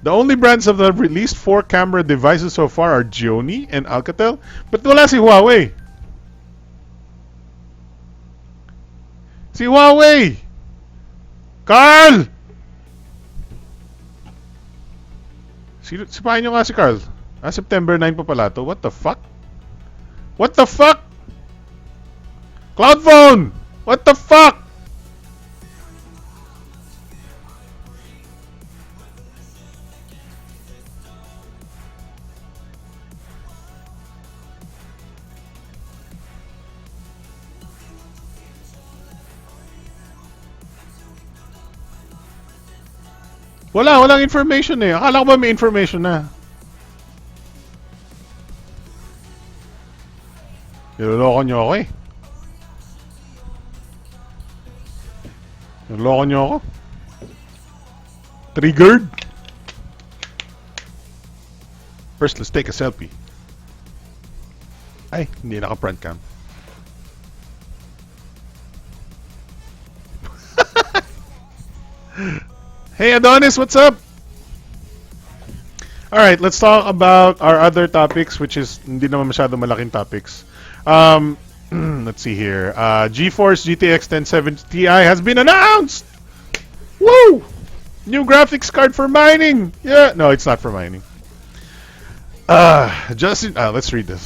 Speaker 1: The only brands of the released 4 camera devices so far are Joni and Alcatel, but wala si Huawei. Si Huawei! Carl! Sipahin nyo nga si Carl. September 9 pa pala to. What the fuck? What the fuck? Cloudphone! What the fuck? Walang information eh. Akala ko ba may information na? Niloloko nyo ako eh. Niloloko nyo ako. Triggered? First, let's take a selfie. Ay, hindi naka-front cam. Hey Adonis, what's up? Alright, let's talk about our other topics, which is hindi naman masyado malaking topics. Let's see here. GeForce GTX 1070 Ti has been announced! Woo! New graphics card for mining! Yeah, no, it's not for mining. Let's read this.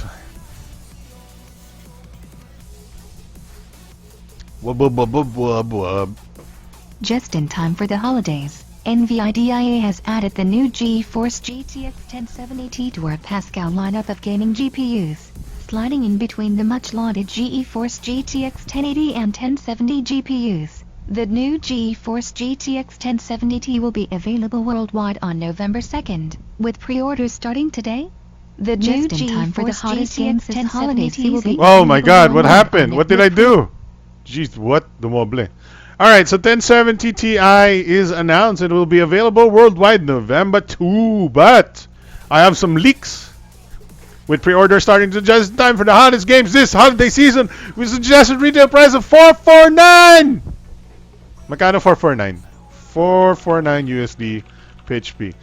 Speaker 6: Just in time for the holidays, NVIDIA has added the new GeForce GTX 1070 Ti to our Pascal lineup of gaming GPUs, sliding in between the much-lauded GeForce GTX 1080 and 1070 GPUs. The new GeForce GTX 1070 Ti will be available worldwide on November 2nd, with pre-orders starting today. The new GeForce GTX 1070 Ti will be
Speaker 1: oh my god, what happened? What did I do? Jeez, what? Dumoble. Alright, so 1070 Ti is announced. It will be available worldwide November 2. But I have some leaks. With pre-order starting to just in time for the hottest games this holiday season, with suggested retail price of $449. Magkano 449? 449 USD PHP.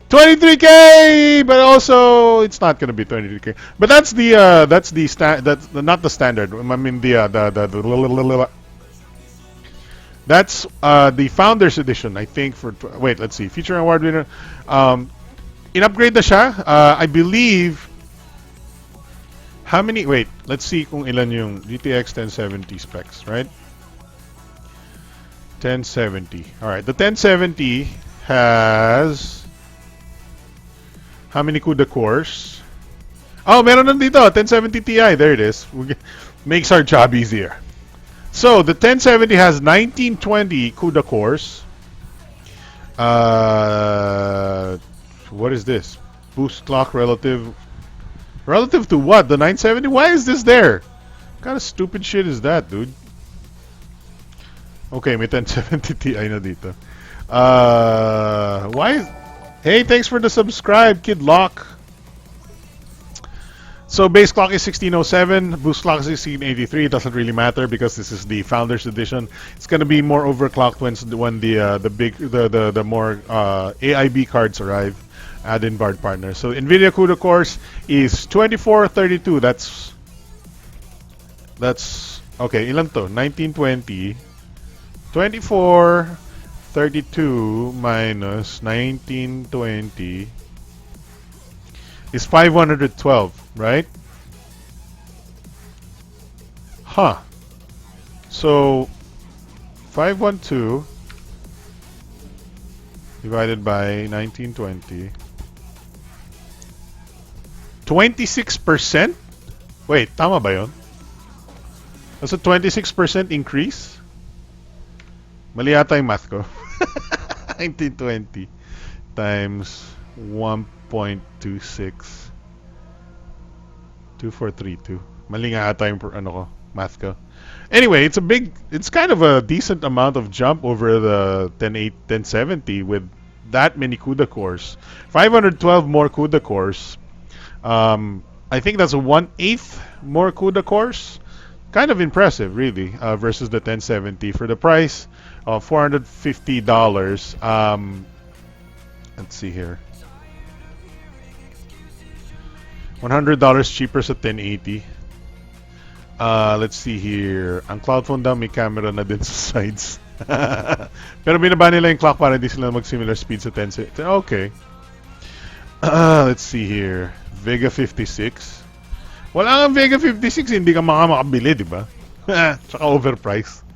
Speaker 1: 23K, but also it's not gonna be 23K. But that's not the standard. I mean that's the Founders Edition, I think. Wait, let's see. Feature award winner. In-upgrade na siya. I believe. How many? Wait, let's see kung ilan yung GTX 1070 specs, right? 1070. All right, the 1070 has how many CUDA cores? Oh, meron nandito, 1070 Ti. There it is. Makes our job easier. So, the 1070 has 1920 CUDA cores. What is this? Boost clock relative to what? The 970? Why is this there? What kind of stupid shit is that, dude? Okay, may 1070 Ti na dito. Why is... Hey, thanks for the subscribe, Kid Lock. So base clock is 1607, boost clock is 1683. It doesn't really matter because this is the Founders Edition. It's gonna be more overclocked when the more AIB cards arrive. Add-in card partners. So Nvidia CUDA cores is 2432. That's okay. Ilan to? 1920. 2432 minus 1920 is 512, right? Huh. So 512 divided by 1920. 26%? Wait, tama ba yun? That's a 26% increase? Mali yata yung math ko. 1920 times 1.26 2432. Mali nga ata yung math ko. Anyway, it's kind of a decent amount of jump over the 1070 with that many CUDA cores. 512 more CUDA cores. I think that's a 1/8 more CUDA cores. Kind of impressive, really, versus the 1070 for the price of $450. Let's see here. $100 cheaper sa 1080. Let's see here. Ang cloud phone daw may camera na din sa sides. Pero binaba nila yung clock para hindi sila mag-similar speed sa 1070. Okay. Let's see here. Vega 56. Wala kang Vega 56, hindi ka makabili, di ba? Tsaka overpriced.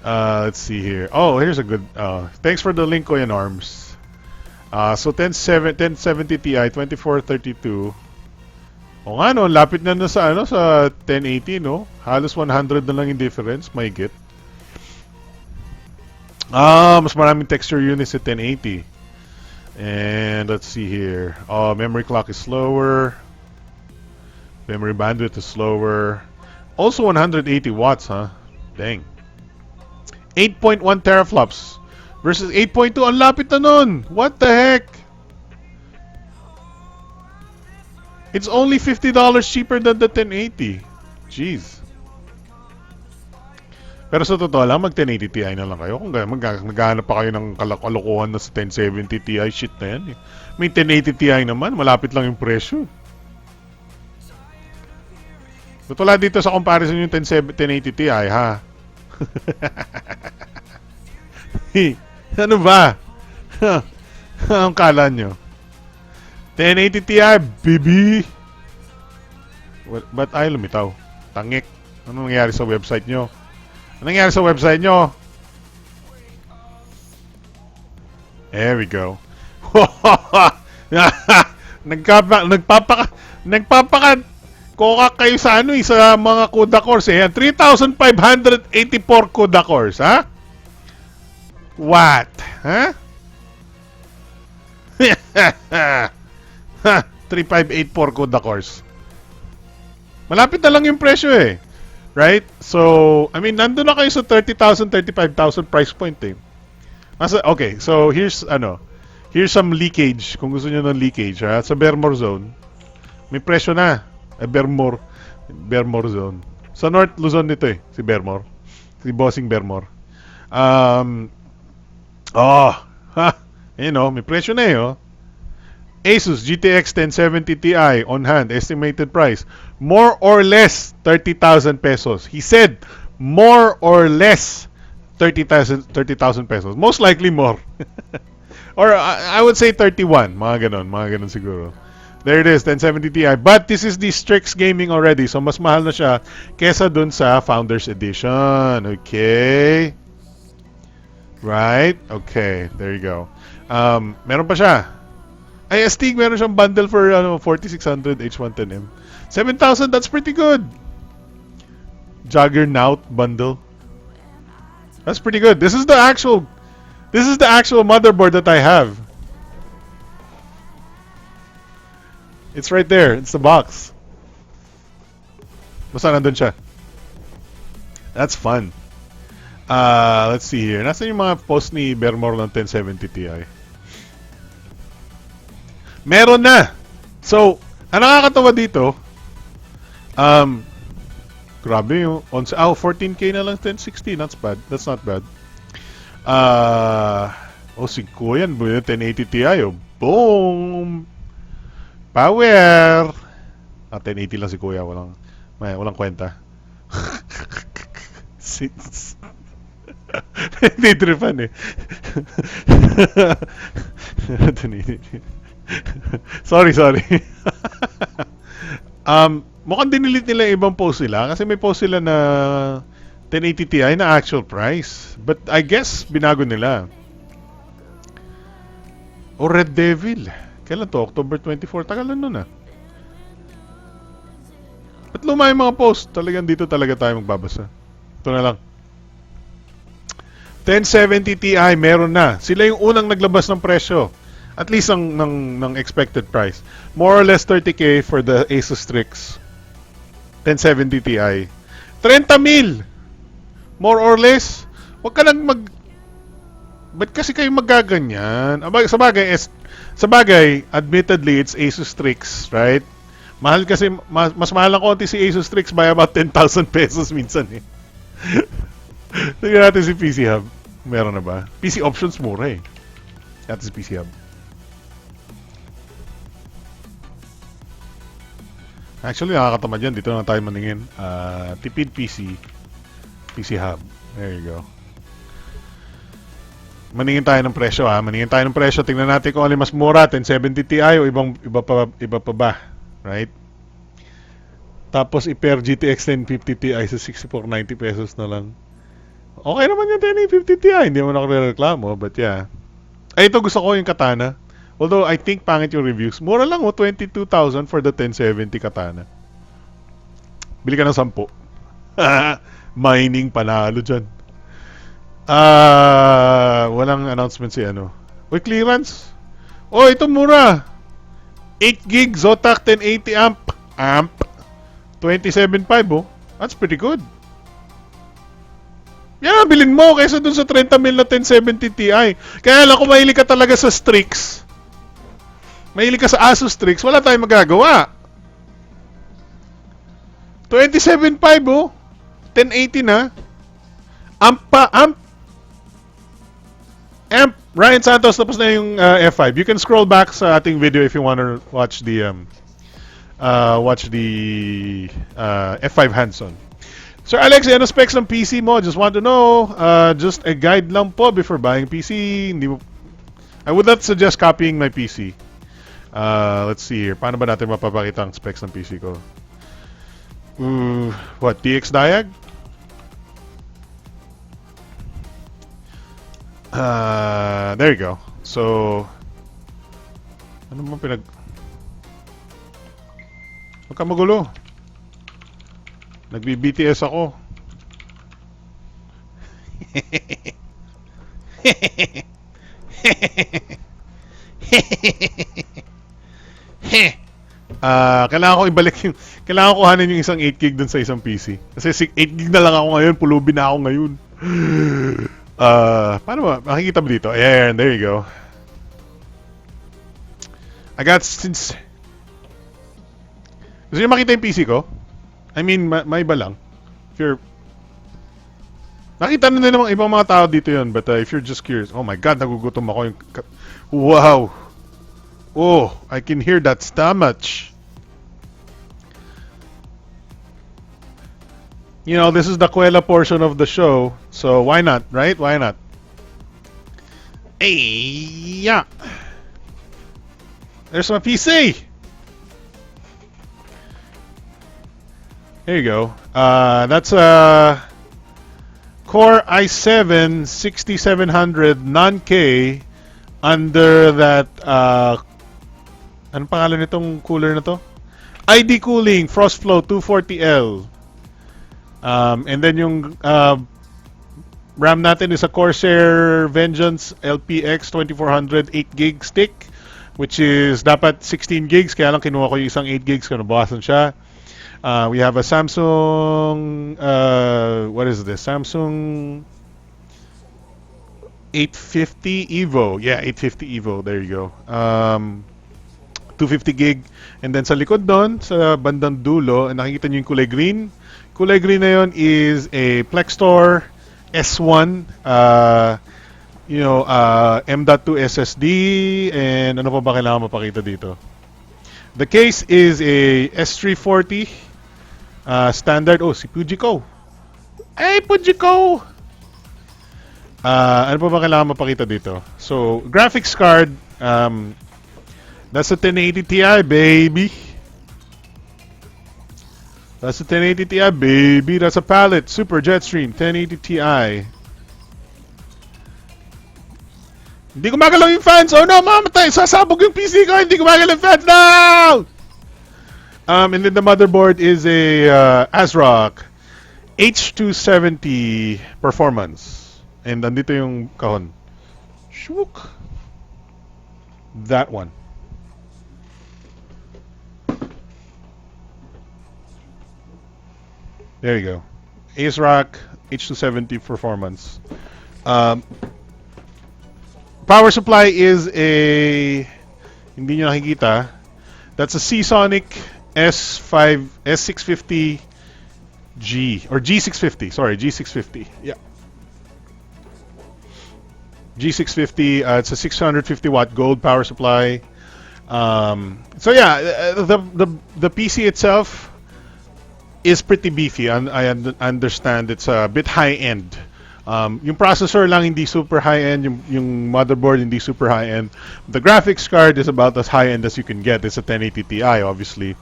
Speaker 1: Let's see here. Oh, here's a good... thanks for the link, Kuya Norms. So 1070 Ti, 2432. O nga no, lapit na sa sa 1080, no? Halos 100 na lang yung difference, may get. Mas maraming texture units at 1080. And let's see here. Memory clock is slower. Memory bandwidth is slower. Also 180 watts, huh? Dang. 8.1 teraflops versus 8.2. Ang lapit na nun. What the heck? It's only $50 cheaper than the 1080. Jeez. Pero sa totoo lang, mag 1080 Ti na lang kayo. Kung maghanap pa kayo ng kalokohan na sa 1070 Ti, shit na yan. May 1080 Ti naman, malapit lang yung presyo. Wala dito sa comparison yung 1080 Ti, ha? Ano ba? Ang kala nyo? 1080 Ti, baby! Ba't ay lumitaw? Tangik. Ano nangyari sa website nyo? Ano nangyari sa website nyo? There we go. Nagpapaka kokak kayo sa ano sa mga CUDA cores eh. 3,584 CUDA cores, ha? What? Ha? 3,584 CUDA cores. Malapit na lang yung presyo eh. Right? So, I mean, nandun na kayo sa 30,000, 35,000 price point eh. Okay, so here's some leakage. Kung gusto niyo ng leakage, ha? Sa Bermore Zone, may presyo na. Bermore Zone. Sa North Luzon nito eh, si Bermore. Si Bossing Bermore. May presyo na eh, oh. Asus GTX 1070 Ti on hand, estimated price more or less 30,000 pesos. He said more or less 30,000 pesos. Most likely more. Or I would say 31, mga ganon siguro. There it is, 1070 Ti. But this is the Strix Gaming already, so mas mahal na siya kesa dun sa Founders Edition. Okay. Right? Okay, there you go. Meron pa siya. Ay, Astig, meron siyang bundle for 4600 H110M. 7,000, that's pretty good. Juggernaut bundle. That's pretty good. This is the actual motherboard that I have. It's right there. It's the box. Basta nandun siya. That's fun. Let's see here. Nasaan yung mga post ni Bermore ng 1070 Ti? Meron na. So, ang nakakatawa dito, grabe yung 14K na lang 1060. That's not bad. Si Kuya, 1080 Ti. Boom! Power! 1080 lang si Kuya. Walang kwenta. Hindi tripan eh. 1080. Sorry. Mukhang dinilit nila yung ibang post nila kasi may post sila na 1080 Ti na actual price. But I guess binago nila. Red Devil. Kailan to? October 24. Tagal na nun ah. At luma yung mga post. Talagang dito talaga tayo magbabasa. Ito na lang. 1070 Ti meron na. Sila yung unang naglabas ng presyo. At least ng expected price. More or less 30K for the Asus Strix 1070 Ti. 30,000! More or less. Huwag ka lang ba't kasi kayo magaganyan? Sa bagay, admittedly, it's Asus Strix, right? Mahal kasi, mas mahal ng konti si Asus Strix by about 10,000 pesos minsan eh. Tignan natin si PC Hub. Meron na ba? PC Options mura eh. That is PC Hub. Actually, nakakatamad yan. Dito na tayo maningin. Tipid PC Hub. There you go. Maningin tayo ng presyo ha. Tingnan natin kung alin mas mura, 1070 Ti o iba pa ba. Right? Tapos i-pair GTX 1050 Ti sa 6490 pesos na lang. Okay naman yung 1050 Ti. Hindi mo nakareklamo. But yeah. Ay, ito gusto ko yung Katana. Although, I think pangit yung reviews. Mura lang 22,000 for the 1070 Katana. Bili ka ng 10. Mining panalo dyan. Walang announcement si ano. Uy, clearance. Oh, ito mura. 8 gig Zotac 1080 amp. 27.5 oh. That's pretty good. Yan, bilhin mo kaysa dun sa 30 mil na 1070 Ti. Kaya lang kung mahilig ka talaga sa Strix, mahilig ka sa Asus Strix, wala tayong magagawa. 27.5 oh. 1080 na. Amp pa, amp. Ryan Santos, tapos na yung F5. You can scroll back sa ating video if you want to watch the F5 hands-on. Sir Alex, ano specs ng PC mo? Just want to know. Just a guide lang po before buying PC. I would not suggest copying my PC. Let's see here. Paano ba natin mapapakita ang specs ng PC ko? What? TX diag? There you go. So, ano mo pinag... Huwag ka magulo. Nagbi-BTS ako. Kailangan ko ibalik yung... Kailangan ko kuhanin yung isang 8 gig dun sa isang PC. Kasi 8 gig na lang ako ngayon. Pulubin na ako ngayon. Paano ba? Makikita mo dito. Ayan, there you go. I got since... Gusto nyo makita yung PC ko? I mean, may iba lang. If you're... Nakita na namang ibang mga tao dito yun. But if you're just curious... Oh my God, nagugutom ako yung... Wow! Oh, I can hear that stomach. You know, this is the Kuela portion of the show. So, why not, right? Why not? Hey, yeah. There's my PC. There you go. That's a Core i7 6700 non-K under that anong pangalan nitong cooler na to? ID Cooling Frostflow 240L. And then yung RAM natin is a Corsair Vengeance LPX 2400 8 gig stick, which is dapat 16 gigs, kaya lang kinuha ko yung isang 8 gigs kaya nabawasan siya. We have a Samsung what is this? Samsung 850 Evo. Yeah, 850 Evo. There you go. 250 gig. And then sa likod doon, sa bandang dulo, nakikita nyo yung kulay green. Kulay green na yun is a Plextor S1 M.2 SSD, and ano pa ba kailangan mapakita dito? The case is a S340 standard. Oh, si Pujiko. Hey, Pujiko! Ano pa ba kailangan mapakita dito? So, graphics card, that's a 1080 Ti, baby. That's a 1080 Ti, baby. That's a palette, Super Jetstream 1080 Ti. Hindi gumagalaw yung fans. Oh no, mamatay. Sasabog yung PC ko. Hindi gumagalaw yung fans. No! And then the motherboard is a ASRock H270 Performance. And andito yung kahon. Shwook. That one. There you go. ASRock H270 Performance. Power supply is a... Hindi nyo nakikita. That's a Seasonic S5, S650G. Or G650. Sorry, G650. Yeah. G650. It's a 650 watt gold power supply. So yeah, the PC itself is pretty beefy. I understand it's a bit high-end. Yung processor lang hindi super high-end, yung motherboard hindi super high-end. The graphics card is about as high-end as you can get. It's a 1080 Ti, obviously.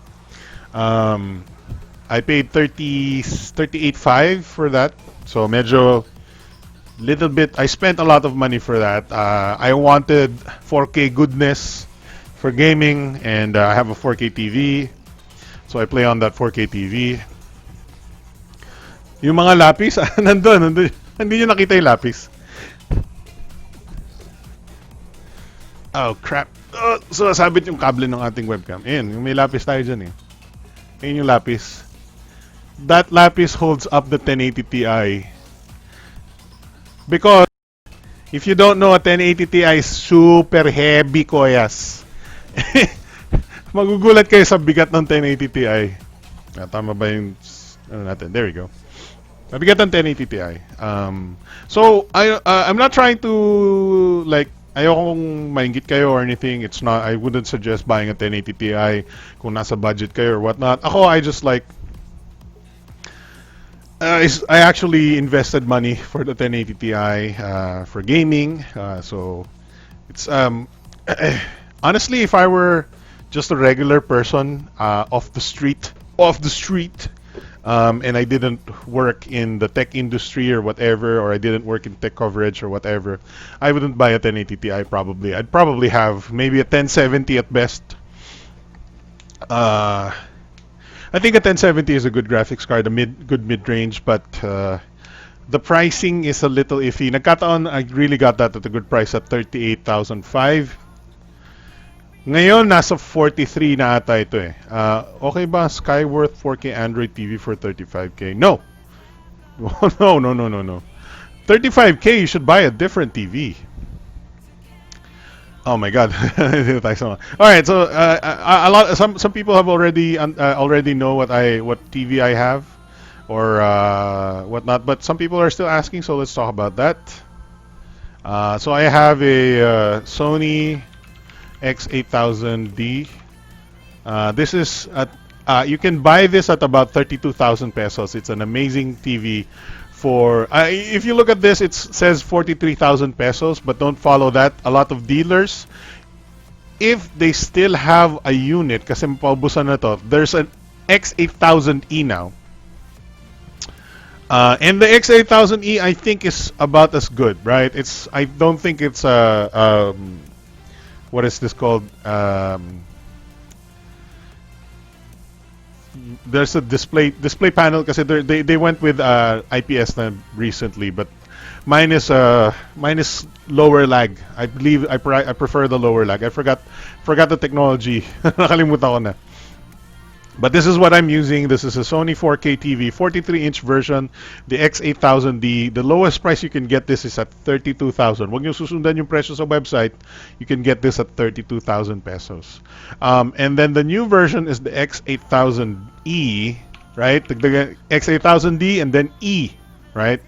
Speaker 1: I paid 38.5 for that. So medyo little bit, I spent a lot of money for that. I wanted 4K goodness for gaming, and I have a 4K TV. So I play on that 4K TV. Yung mga lapis, nandun. Hindi nyo nakita yung lapis. Oh, crap. So, nasabit yung kable ng ating webcam. Ayan, yung may lapis tayo dyan eh. Ayan yung lapis. That lapis holds up the 1080 Ti. Because, if you don't know, a 1080 Ti is super heavy, koyas. Magugulat kayo sa bigat ng 1080 Ti. Tama ba yung... Ano natin? There we go. Mabigat ng 1080 Ti. So, I'm not trying to, like, ayokong mainggit kayo or anything. It's not, I wouldn't suggest buying a 1080 Ti kung nasa budget kayo or whatnot. Ako, I just like, I actually invested money for the 1080 Ti for gaming. So, it's, honestly, if I were just a regular person off the street, and I didn't work in the tech industry or whatever, or I didn't work in tech coverage or whatever, I wouldn't buy a 1080 Ti probably. I'd probably have maybe a 1070 at best. I think a 1070 is a good graphics card, a good mid-range, but the pricing is a little iffy. Nagkataon, I really got that at a good price at 38,500. Ngayon, nasa 43 na ata ito eh. Okay ba, Skyworth 4K Android TV for 35K? No. No. 35K, you should buy a different TV. Oh my God. Alright, so some people have already know what TV I have or whatnot, but some people are still asking, so let's talk about that. So I have a Sony X8000D. This is at you can buy this at about 32,000 pesos. It's an amazing TV. For if you look at this, it says 43,000 pesos, but don't follow that. A lot of dealers, if they still have a unit, kasi mapaubusan na to, there's an X8000E now. And the X8000E, I think, is about as good, right? I don't think it's a what is this called? There's a display panel kasi they went with IPS na recently, but mine is lower lag. I believe I prefer the lower lag. I forgot the technology. Nakalimutan ko na. But this is what I'm using. This is a Sony 4K TV, 43-inch version, the X8000D. The lowest price you can get this is at 32,000. Huwag niyo susundan yung presyo sa website. You can get this at 32,000 pesos. And then the new version is the X8000E, right? The X8000D and then E, right?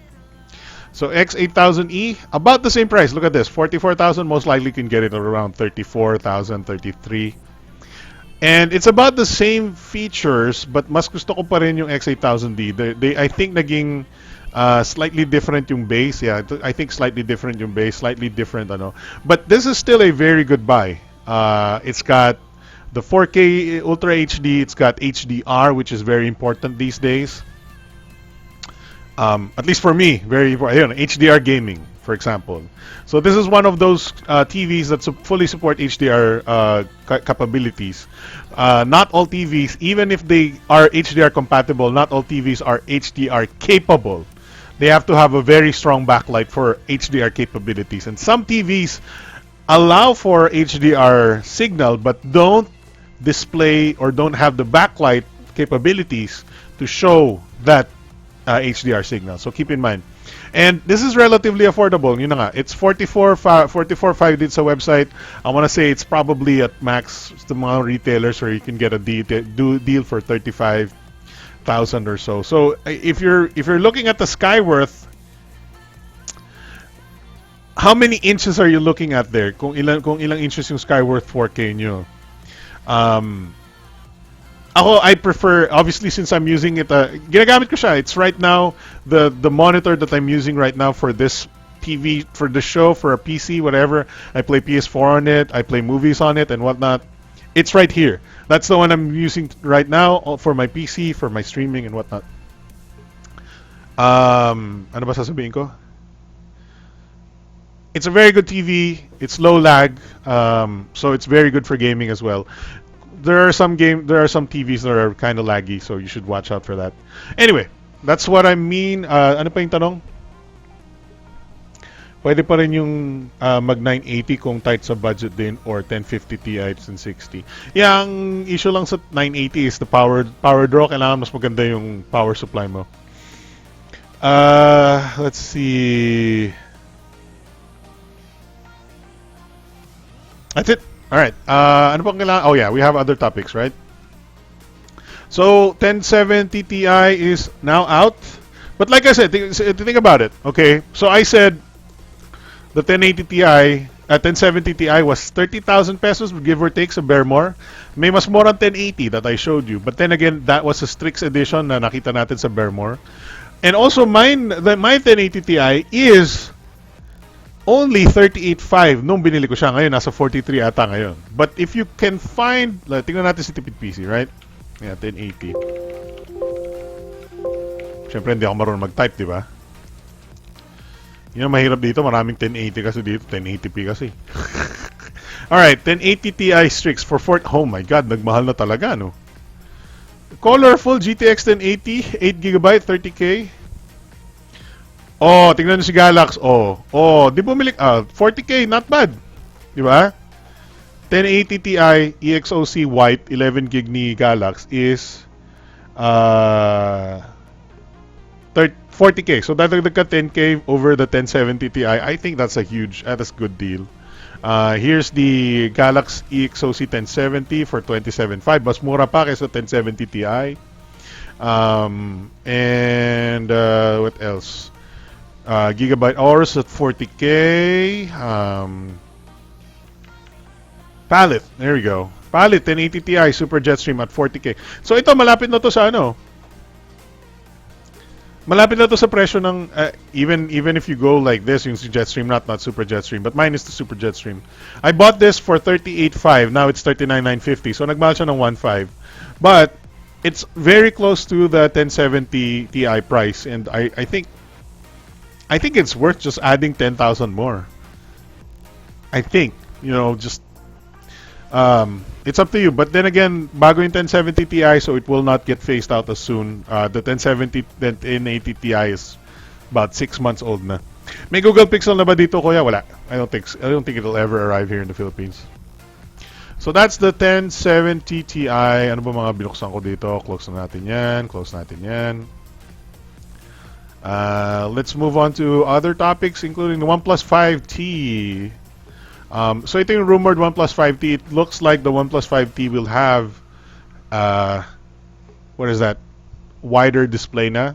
Speaker 1: So X8000E, about the same price. Look at this, 44,000. Most likely you can get it at around 34,000, 33. And it's about the same features, but mas gusto ko pa rin yung X8000D. I think naging slightly different yung base. Yeah, I think slightly different yung base, slightly different ano. But this is still a very good buy. It's got the 4K Ultra HD. It's got HDR, which is very important these days. At least for me, very important. HDR gaming, for example. So this is one of those TVs that fully support HDR capabilities. Not all TVs, even if they are HDR compatible, not all TVs are HDR capable. They have to have a very strong backlight for HDR capabilities. And some TVs allow for HDR signal, but don't display or don't have the backlight capabilities to show that HDR signal. So keep in mind. And this is relatively affordable. Yun na nga. It's 44.5 dito sa website. I want to say it's probably at max the mga retailers where you can get a deal for 35,000 or so. So if you're looking at the Skyworth, how many inches are you looking at there? Kung ilang inches yung Skyworth 4K nyo. Ako, I prefer, obviously, since I'm using it, ginagamit ko siya. It's right now, the monitor that I'm using right now for this TV, for the show, for a PC, whatever. I play PS4 on it, I play movies on it, and whatnot. It's right here. That's the one I'm using right now for my PC, for my streaming, and whatnot. Ano ba sasabihin ko? It's a very good TV. It's low lag, so it's very good for gaming as well. There are some TVs that are kind of laggy, so you should watch out for that. Anyway, that's what I mean. Ano pa yung tanong? Pwede pa rin yung mag 980 kung tight sa budget din or 1050 Ti and 60. Yeah, ang issue lang sa 980 is the power draw. Kailangan mas maganda yung power supply mo. Let's see. That's it. All right. Ano pang kailangan? Oh yeah, we have other topics, right? So 1070 Ti is now out. But like I said, think about it. Okay, so I said the 1080 Ti, 1070 Ti was 30,000 pesos, give or take, sa Bearmore. May mas more than 1080 that I showed you. But then again, that was a Strix edition na nakita natin sa Bearmore. And also, my 1080 Ti is only 38.5 nung binili ko siya. Ngayon, nasa 43 ata ngayon. But if you can find, tingnan natin si Tipid PC, right? Yeah, 1080. Siyempre, hindi ako marunong mag-type, di ba? Yun ang mahirap dito. Maraming 1080 kasi dito. 1080p kasi. Alright, 1080 Ti Strix for Fort. Oh my God, nagmahal na talaga, no? Colorful GTX 1080, 8GB, 30K. Oh, tingnan nyo si Galax. Oh, di bumili. 40K, not bad. Di ba? 1080 Ti EXOC white 11GB ni Galax is 40K. So dadagdag ka 10K over the 1070 Ti. I think that's a good deal. Here's the Galax EXOC 1070 for 27.5. Mas mura pa kaysa 1070 Ti. And what else? Gigabyte hours at 40K. Palette. There we go. Palette 1080 Ti Super Jetstream at 40K. So ito malapit na to sa ano? Malapit na to sa presyo ng even if you go like this, yung Jetstream, not Super Jetstream, but mine is the Super Jetstream. I bought this for 38.5. Now it's 39,950. So nagmahal siya ng 1.5. But it's very close to the 1070 Ti price, and I think it's worth just adding 10,000 more. I think, just it's up to you. But then again, bago yung 1070 Ti, so it will not get phased out as soon. The 1070, 1080 Ti is about 6 months old na. May Google Pixel na ba dito, kuya? Wala. I don't think it'll ever arrive here in the Philippines. So that's the 1070 Ti. Ano ba mga binuksan ko dito? Close natin yan. Let's move on to other topics, including the OnePlus 5T. So ito yung rumored OnePlus 5T. It looks like the OnePlus 5T will have what is that? Wider display na.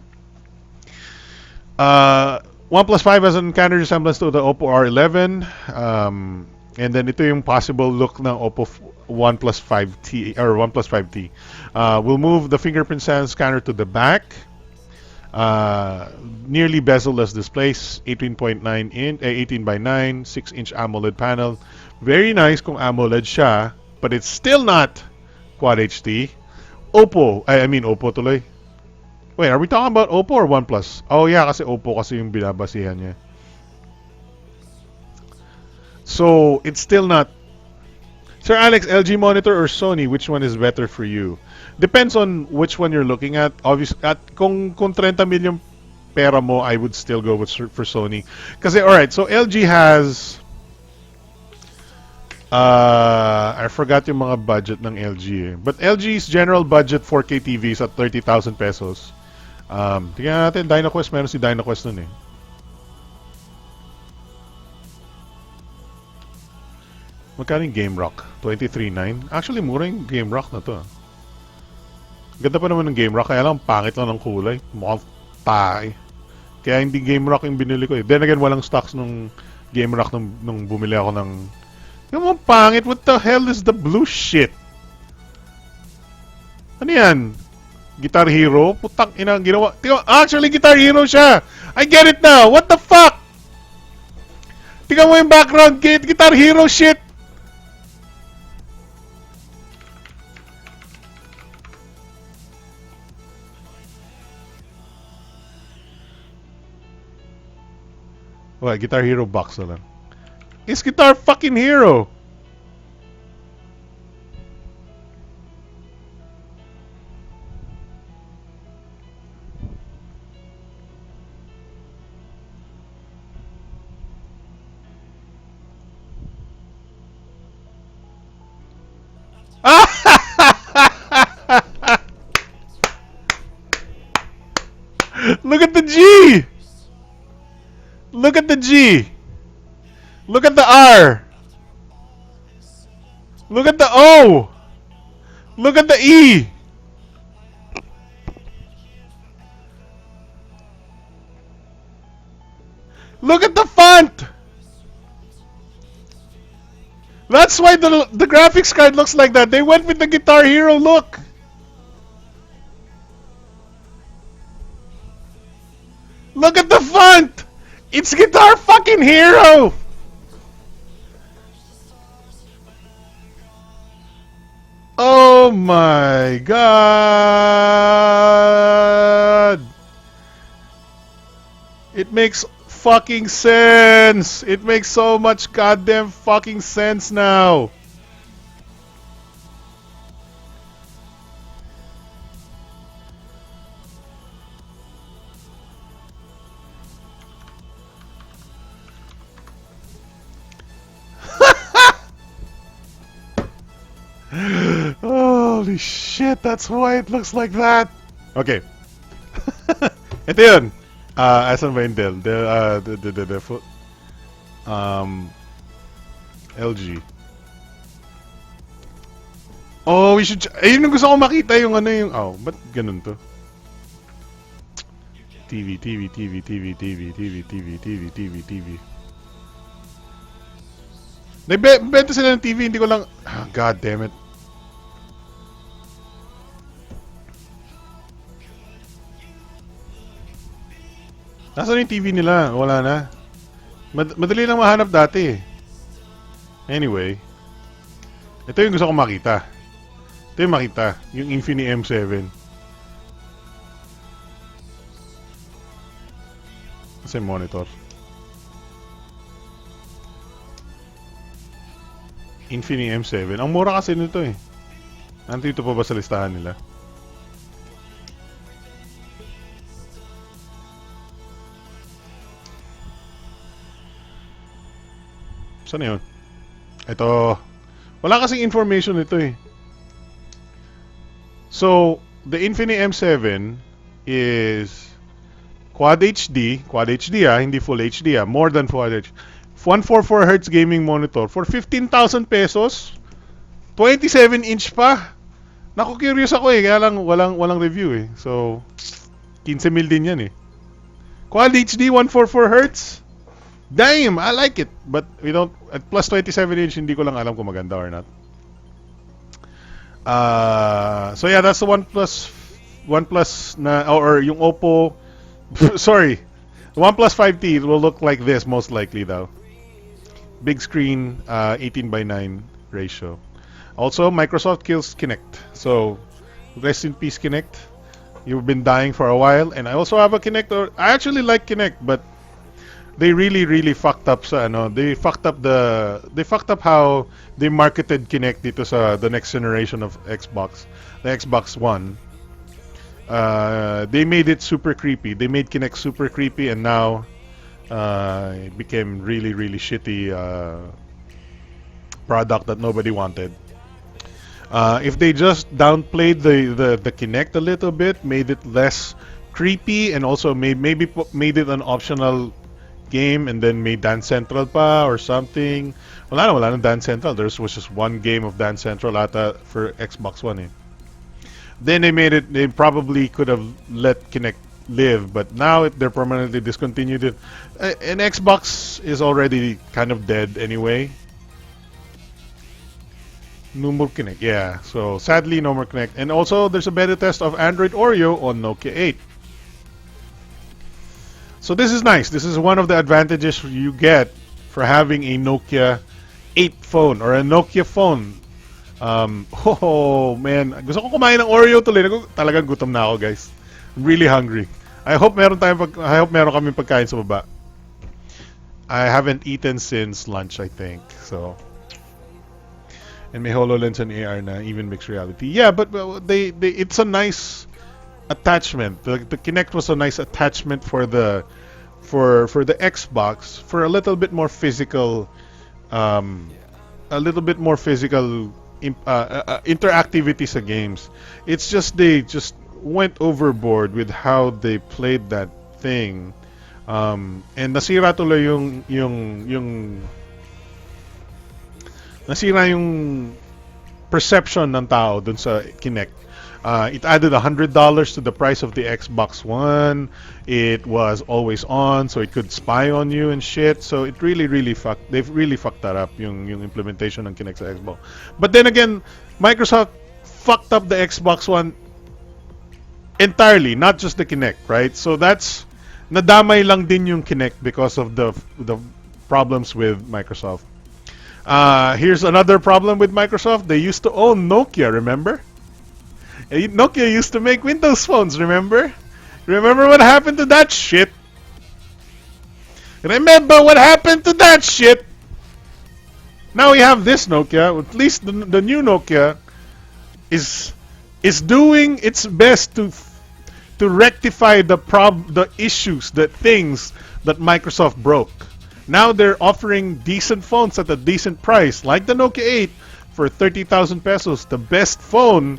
Speaker 1: OnePlus 5 has an uncanny resemblance to the Oppo R11. And then ito yung possible look ng Oppo OnePlus 5T or OnePlus 5T. We'll move the fingerprint scanner to the back. Nearly bezel-less displays, 18.9 inch, 18 by 9, 6-inch AMOLED panel. Very nice kung AMOLED siya, but it's still not Quad HD. Oppo tuloy. Wait, are we talking about Oppo or OnePlus? Oh yeah, kasi Oppo kasi yung binabasihan niya. So, it's still not. Sir Alex, LG monitor or Sony, which one is better for you? Depends on which one you're looking at. Obviously, kung 30 million pera mo, I would still go for Sony. Kasi, alright, so LG has I forgot yung mga budget ng LG eh. But LG's general budget 4K TV is at 30,000 pesos. Tingnan natin, DynaQuest, meron si DynaQuest nun eh. Magkano yung Game Rock? 23.9? Actually, mura yung Game Rock na to. Ganda pa naman ng Game Rock, kaya lang pangit lang ng kulay. Mukhang tae. Kaya hindi Game Rock yung binili ko eh. Then again, walang stocks nung Game Rock nung bumili ako ng... Yung mga pangit, what the hell is the blue shit? Ano yan? Guitar Hero? Putang ina, ginawa... Actually, Guitar Hero siya! I get it now! What the fuck? Tingnan mo yung background, Guitar Hero shit! What, Guitar Hero box na lang. It's Guitar fucking Hero! Look at the G! Look at the G! Look at the R! Look at the O! Look at the E! Look at the font! That's why the graphics card looks like that. They went with the Guitar Hero look. Look at the font! It's Guitar fucking Hero! Oh my god! It makes fucking sense! It makes so much goddamn fucking sense now! Holy shit, that's why it looks like that! Okay. Ito yun. Asan ba yung Dell? LG. Oh, we should... Ayun yung gusto ko makita yung ano yung... Oh, ba't ganun to? TV. Nagbenta sila ng TV, hindi ko lang... Ah, god damn it. Nasaan yung TV nila? Wala na. Madali lang mahanap dati eh. Anyway. Ito yung gusto ko makita. Ito yung makita. Yung Infinix M7. Kasi monitor. Infinix M7. Ang mura kasi nito eh. Nandito pa ba sa listahan nila? Saan yun? Ito. Wala kasing information nito eh. So, the Infinix M7 is Quad HD. Quad HD hindi Full HD More than Full HD. 144Hz gaming monitor for 15,000 pesos. 27-inch pa. Naku, curious ako eh. Kaya lang walang review eh. So, 15,000 din yan eh. Quad HD 144Hz. Damn, I like it. But we don't... At plus 27-inch, hindi ko lang alam kung maganda or not. So yeah, that's the OnePlus na... Or yung Oppo... Sorry. The OnePlus 5T will look like this, most likely though. Big screen, 18:9 ratio. Also, Microsoft kills Kinect. So, rest in peace, Kinect. You've been dying for a while. And I also have a Kinect. I actually like Kinect, but they really fucked up sa ano. They fucked up how they marketed Kinect dito sa the next generation of Xbox, the Xbox One. They made it super creepy. They made Kinect super creepy, and now it became really shitty product that nobody wanted. If they just downplayed the Kinect a little bit, made it less creepy, and also maybe made it an optional game, and then made Dance Central pa or something. Wala na Dance Central. There was just one game of Dance Central ata for Xbox One eh. Then they probably could have let Kinect live, but now they're permanently discontinued it. And Xbox is already kind of dead anyway. No more Kinect, yeah. So sadly, no more Kinect. And also, there's a beta test of Android Oreo on Nokia 8. So this is nice. This is one of the advantages you get for having a Nokia 8 phone or a Nokia phone. Oh man, gusto ko kumain ng Oreo tuloy. Talagang gutom na ako, guys. I'm really hungry. I hope meron kaming pagkain sa baba. I haven't eaten since lunch, I think. So, and may HoloLens and AR na, even mixed reality. Yeah, but it's a nice attachment. The Kinect was a nice attachment for the Xbox for a little bit more physical, interactivity sa games. It's just went overboard with how they played that thing. And nasira tuloy nasira yung perception ng tao dun sa Kinect. It added $100 to the price of the Xbox One. It was always on, so it could spy on you and shit. So it really fucked. They've really fucked that up, yung implementation ng Kinect sa Xbox. But then again, Microsoft fucked up the Xbox One entirely, not just the Kinect, right? So that's nadamay lang din yung Kinect because of the problems with Microsoft. Here's another problem with Microsoft. They used to own Nokia, remember? Nokia used to make Windows phones, remember? Remember what happened to that shit? Remember what happened to that shit? Now we have this Nokia. At least the new Nokia is doing its best to rectify the issues, the things that Microsoft broke. Now they're offering decent phones at a decent price, like the Nokia 8 for 30,000 pesos, the best phone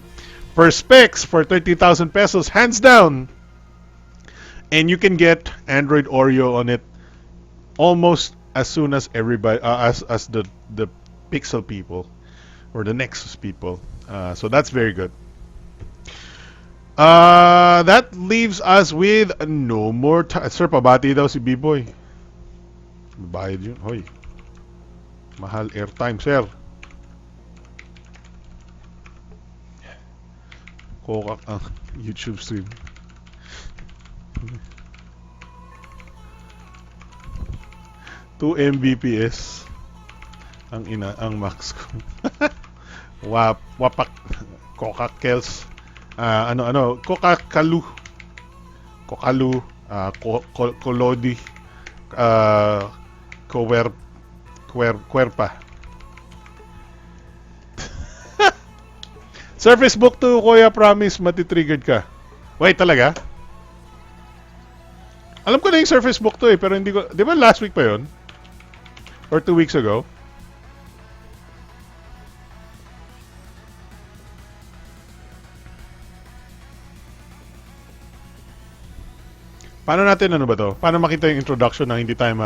Speaker 1: per specs for 30,000 pesos, hands down. And you can get Android Oreo on it almost as soon as everybody, as the Pixel people or the Nexus people. So that's very good. That leaves us with no more time. Sir, pabati daw si B-Boy. Bayad yun. Hoy. Mahal airtime, sir. Kokak ang YouTube stream. 2 Mbps ang max ko. Wapak kokakels. Kokakalu. Kolodi. Kwerpa. Surface Book 2, Kuya, promise matitriggered ka. Wait, talaga? Alam ko na yung Surface Book 2 pero hindi ko, di ba last week pa yon? Or 2 weeks ago? Paano natin, ano ba to? Paano makita yung introduction na hindi tayo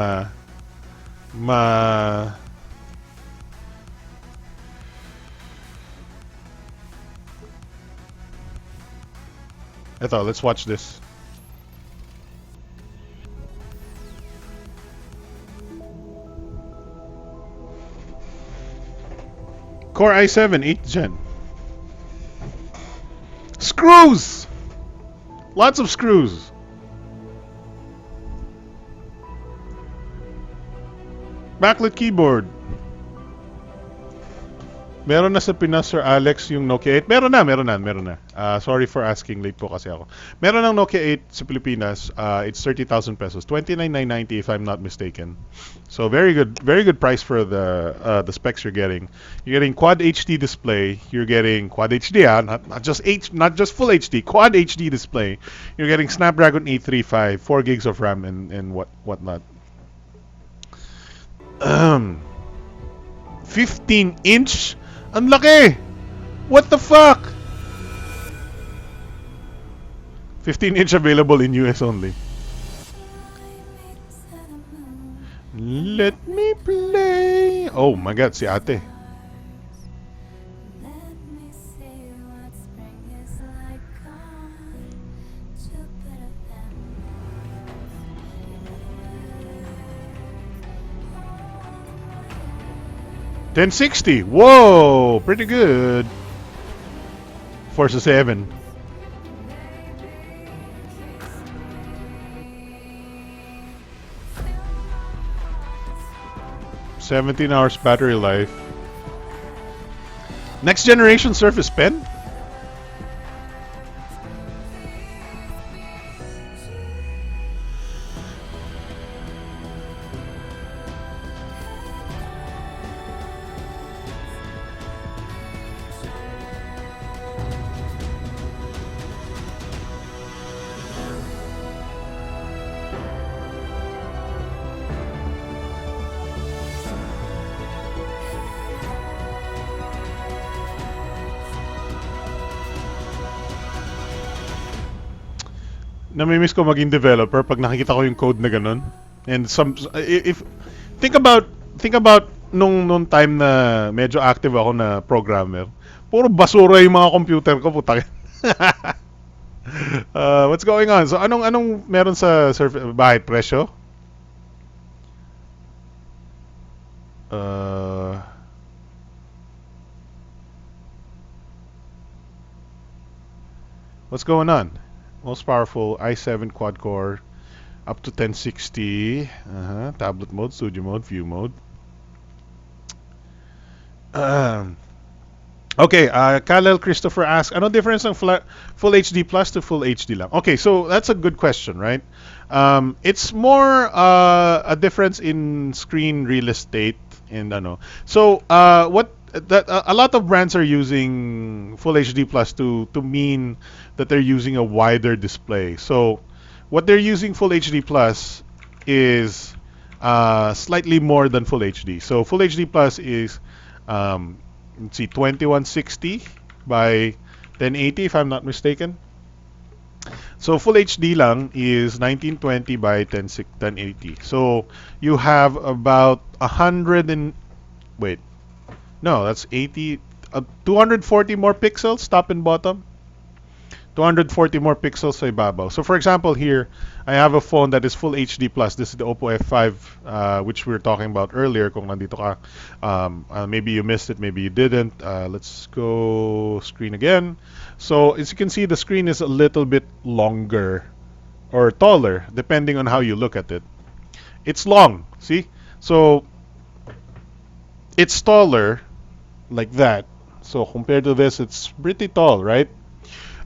Speaker 1: Ito, let's watch this. Core i7, 8th gen. Screws! Lots of screws. Backlit keyboard. Meron na sa Pinas, Sir Alex, yung Nokia 8. Meron na. Sorry for asking, late po kasi ako. Meron ng Nokia 8 sa Pilipinas. It's 30,000 pesos. 29,990 if I'm not mistaken. So very good price for the specs you're getting. You're getting Quad HD display. You're getting Quad HD, not just Full HD. Quad HD display. You're getting Snapdragon 835, 4 gigs of RAM and whatnot. 15-inch. Ang laki! What the fuck? 15-inch available in US only. Let me play. Oh my god, si ate. $1060. Whoa, pretty good. Forza 7. $17 hours battery life. Next generation Surface Pen? namimiss ko maging developer pag nakikita ko yung code na ganun. And if think about nung time na medyo active ako na programmer, puro basura yung mga computer ko, putang. What's going on? So anong meron sa bahay presyo? What's going on? Most powerful i7 quad core up to 1060. Tablet mode, studio mode, view mode. Okay, Kalel Christopher asks, ano difference ng Full HD Plus to Full HD lang? Okay, so that's a good question, right? It's more a difference in screen real estate and ano. So, a lot of brands are using Full HD Plus to mean that they're using a wider display. So, what they're using Full HD Plus is slightly more than Full HD. So, Full HD Plus is let's see, 2160 by 1080 if I'm not mistaken. So Full HD lang is 1920 by 1080. So you have about 100 and wait, no, that's 80, 240 more pixels top and bottom. 240 more pixels sa ibabaw. So for example here, I have a phone that is Full HD Plus. This is the Oppo F5, which we were talking about earlier. Kung nandito ka, maybe you missed it, maybe you didn't. Let's go screen again. So as you can see, the screen is a little bit longer or taller, depending on how you look at it. It's long, see? So it's taller like that. So compared to this, it's pretty tall, right?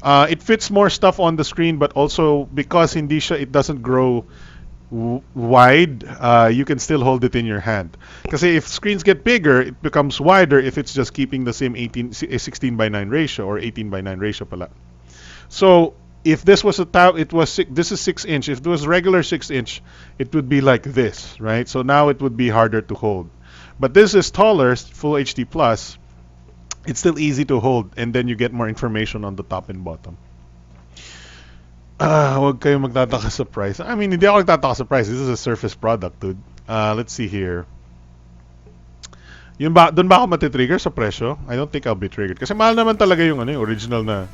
Speaker 1: It fits more stuff on the screen, but also because hindi siya, it doesn't grow wide, you can still hold it in your hand. Kasi if screens get bigger, it becomes wider if it's just keeping the same 16 by 9 ratio or 18 by 9 ratio pala. So if this was this is 6 inch. If it was regular 6 inch, it would be like this, right? So now it would be harder to hold. But this is taller, Full HD Plus. It's still easy to hold, and then you get more information on the top and bottom. Huwag kayo magtataka sa price. I mean, hindi ako nagtataka sa price. This is a Surface product, dude. Let's see here. Doon ba ako matitrigger sa presyo? I don't think I'll be triggered. Kasi mahal naman talaga yung original na...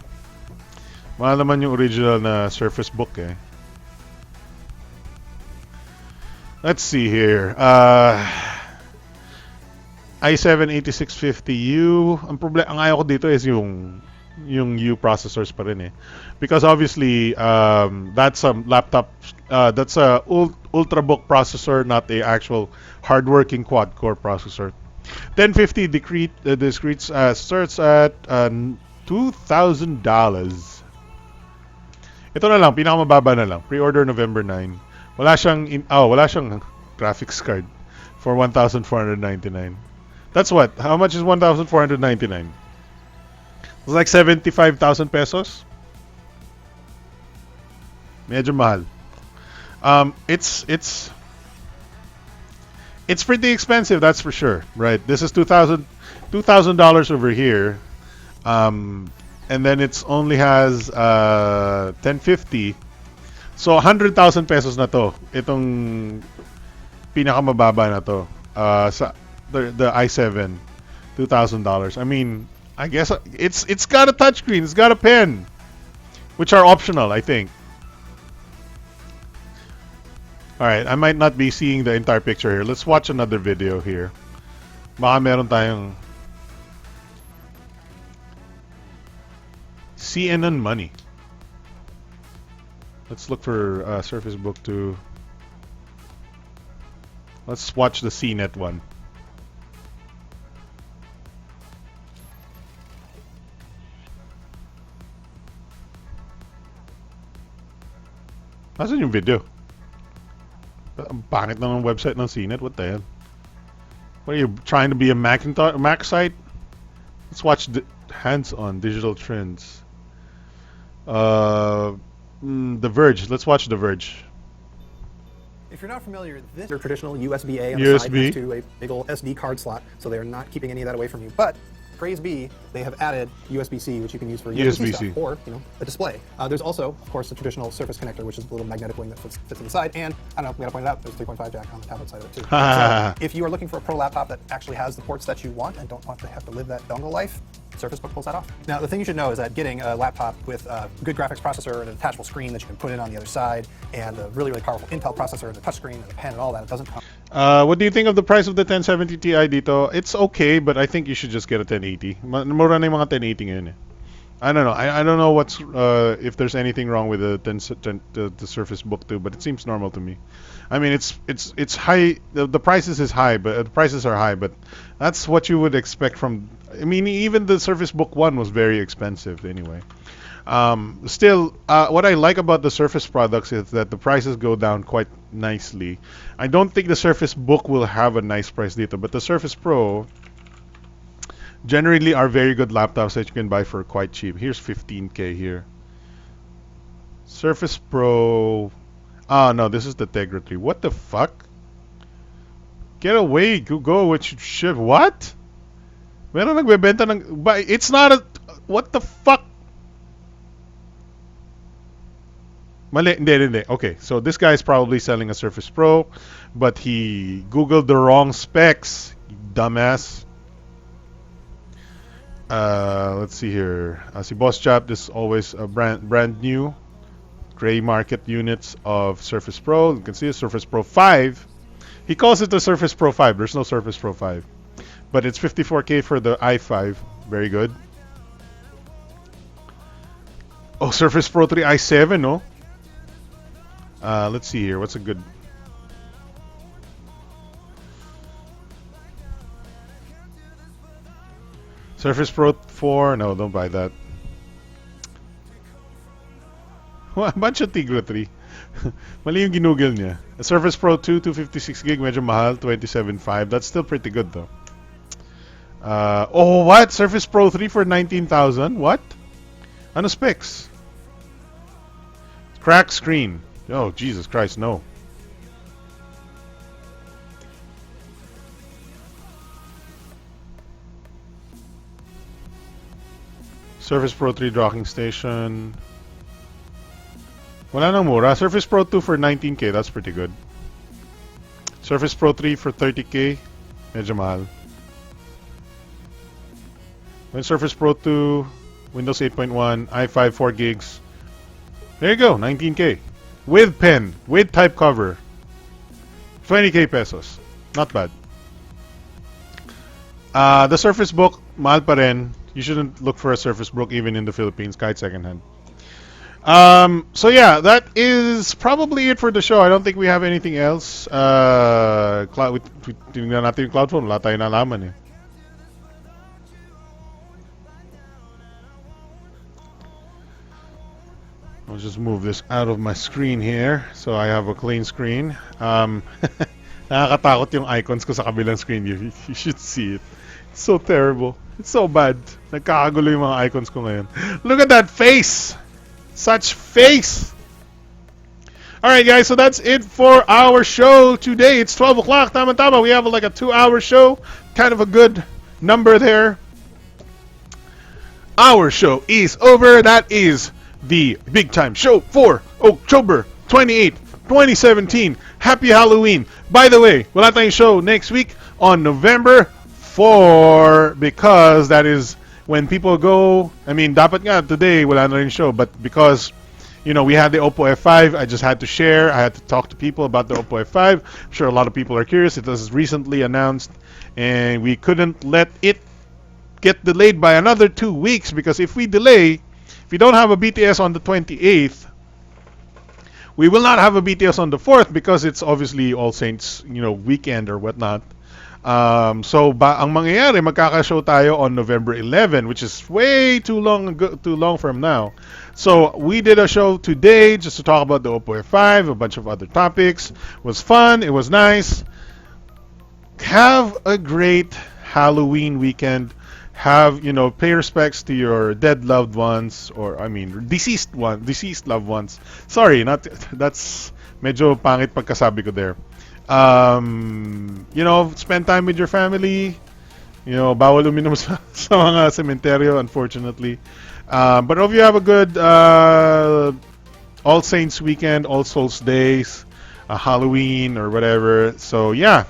Speaker 1: Mahal naman yung original na Surface Book, eh. Let's see here. i7 8650U. Ang ayaw ko dito is yung U processors pa rin, eh. Because obviously that's a laptop, that's a ultrabook processor, not a actual hardworking quad core processor. 1050 discrete starts at $2,000. Ito na lang, pinakamababa na lang. Pre-order November 9. Wala siyang graphics card for 1,499. That's what? How much is 1,499? It's like 75,000 pesos. Medyo mahal. It's pretty expensive, that's for sure, right? This is $2,000 over here, and then it's only has 1050. So 100,000 pesos na to. Itong pinakamababa na to. Sa the i7, $2,000. I mean, I guess it's got a touchscreen, it's got a pen, which are optional, I think. All right, I might not be seeing the entire picture here. Let's watch another video here. Baka meron tayong CNN money. Let's look for Surface Book 2. Let's watch the CNET one. Nasaan yung video? Ang pangit na ng website ng CNET. What the hell? What are you trying to be a Mac site? Let's watch hands-on digital trends. The Verge. Let's watch The Verge.
Speaker 7: If you're not familiar, this is traditional USB-A on
Speaker 1: USB.
Speaker 7: the side next to a big old SD card slot, so they're not keeping any of that away from you. But phrase B, they have added USB-C, which you can use for
Speaker 1: USB-C.
Speaker 7: stuff, or a display. There's also, of course, the traditional Surface connector, which is the little magnetic wing that fits to the side. And I don't know, we gotta point it out, there's 3.5 jack on the tablet side of it too. So if you are looking for a pro laptop that actually has the ports that you want and don't want to have to live that dongle life, Surface Book pulls that off. Now, the thing you should know is that getting a laptop with a good graphics processor and an attachable screen that you can put in on the other side, and a really, really powerful Intel processor and a touchscreen and a pen and all that, it doesn't come.
Speaker 1: What do you think of the price of the 1070 Ti dito? It's okay, but I think you should just get a 1080. Mura na yung mga 1080 ngayon eh. I don't know. I don't know what's if there's anything wrong with the Surface Book 2, but it seems normal to me. I mean, it's high. The prices is high, but the prices are high, but that's what you would expect from. I mean, even the Surface Book 1 was very expensive anyway. Still, what I like about the Surface products is that the prices go down quite nicely. I don't think the Surface Book will have a nice price dito, but the Surface Pro generally are very good laptops that you can buy for quite cheap. Here's 15K here. Surface Pro. Ah, no, this is the Tegra 3. What the fuck? Get away, go with shit. What? Meron nagbebenta ng... It's not a... What the fuck? Mali, hindi. Okay, so this guy is probably selling a Surface Pro, but he googled the wrong specs, dumbass. Let's see here. Si Boss Chap, this is always a brand new gray market units of Surface Pro. You can see a Surface Pro 5. He calls it the Surface Pro 5. There's no Surface Pro 5. But it's 54K for the i5. Very good. Oh, Surface Pro 3 i7, no? Let's see here. What's a good... Surface Pro 4? No, don't buy that. A bunch of Tigre 3. Mali yung ginugol niya. A Surface Pro 2, 256 gig, medyo mahal, 27.5. That's still pretty good though. Oh, what? Surface Pro 3 for 19,000? What? Ano specs? Cracked screen. Oh, Jesus Christ, no. Surface Pro 3 docking station. Wala nang mura. Surface Pro 2 for 19K, that's pretty good. Surface Pro 3 for 30K, medyo mahal. When Surface Pro 2, Windows 8.1, i5 4 gigs. There you go, 19K. With pen, with type cover. 20K pesos. Not bad. The Surface Book, mahal pa rin. You shouldn't look for a Surface Book even in the Philippines, kahit secondhand. So yeah, that is probably it for the show. I don't think we have anything else. Tingnan natin yung cloud phone. Wala tayong nalaman eh. I'll just move this out of my screen here so I have a clean screen. Nakakatakot yung icons ko sa kabilang screen. You should see it. It's so terrible. It's so bad. Nagkakagulo yung mga icons ko ngayon. Look at that face! Such face! Alright guys, so that's it for our show today. It's 12 o'clock. Tama. We have like a 2-hour show. Kind of a good number there. Our show is over. That is the big time show for October 28, 2017. Happy Halloween. By the way, wala tayong show next week on November 4 because that is when people go. I mean, dapat nga today wala na rin show, but because we had the Oppo F5, I just had to share. I had to talk to people about the Oppo F5. I'm sure a lot of people are curious. It was recently announced, and we couldn't let it get delayed by another 2 weeks because if we delay, if we don't have a BTS on the 28th, we will not have a BTS on the 4th because it's obviously All Saints, weekend or whatnot. So ang mangyayari, magkaka-show tayo on November 11, which is way too long from now. So we did a show today just to talk about the Oppo F5, a bunch of other topics. It was fun. It was nice. Have a great Halloween weekend. Pay respects to your dead loved ones, or deceased loved ones. Sorry, that's medyo pangit pagkasabi ko there. Spend time with your family. You know, bawal uminom sa mga cementerio, unfortunately. But hope you have a good All Saints weekend, All Souls Days, Halloween, or whatever. So, yeah.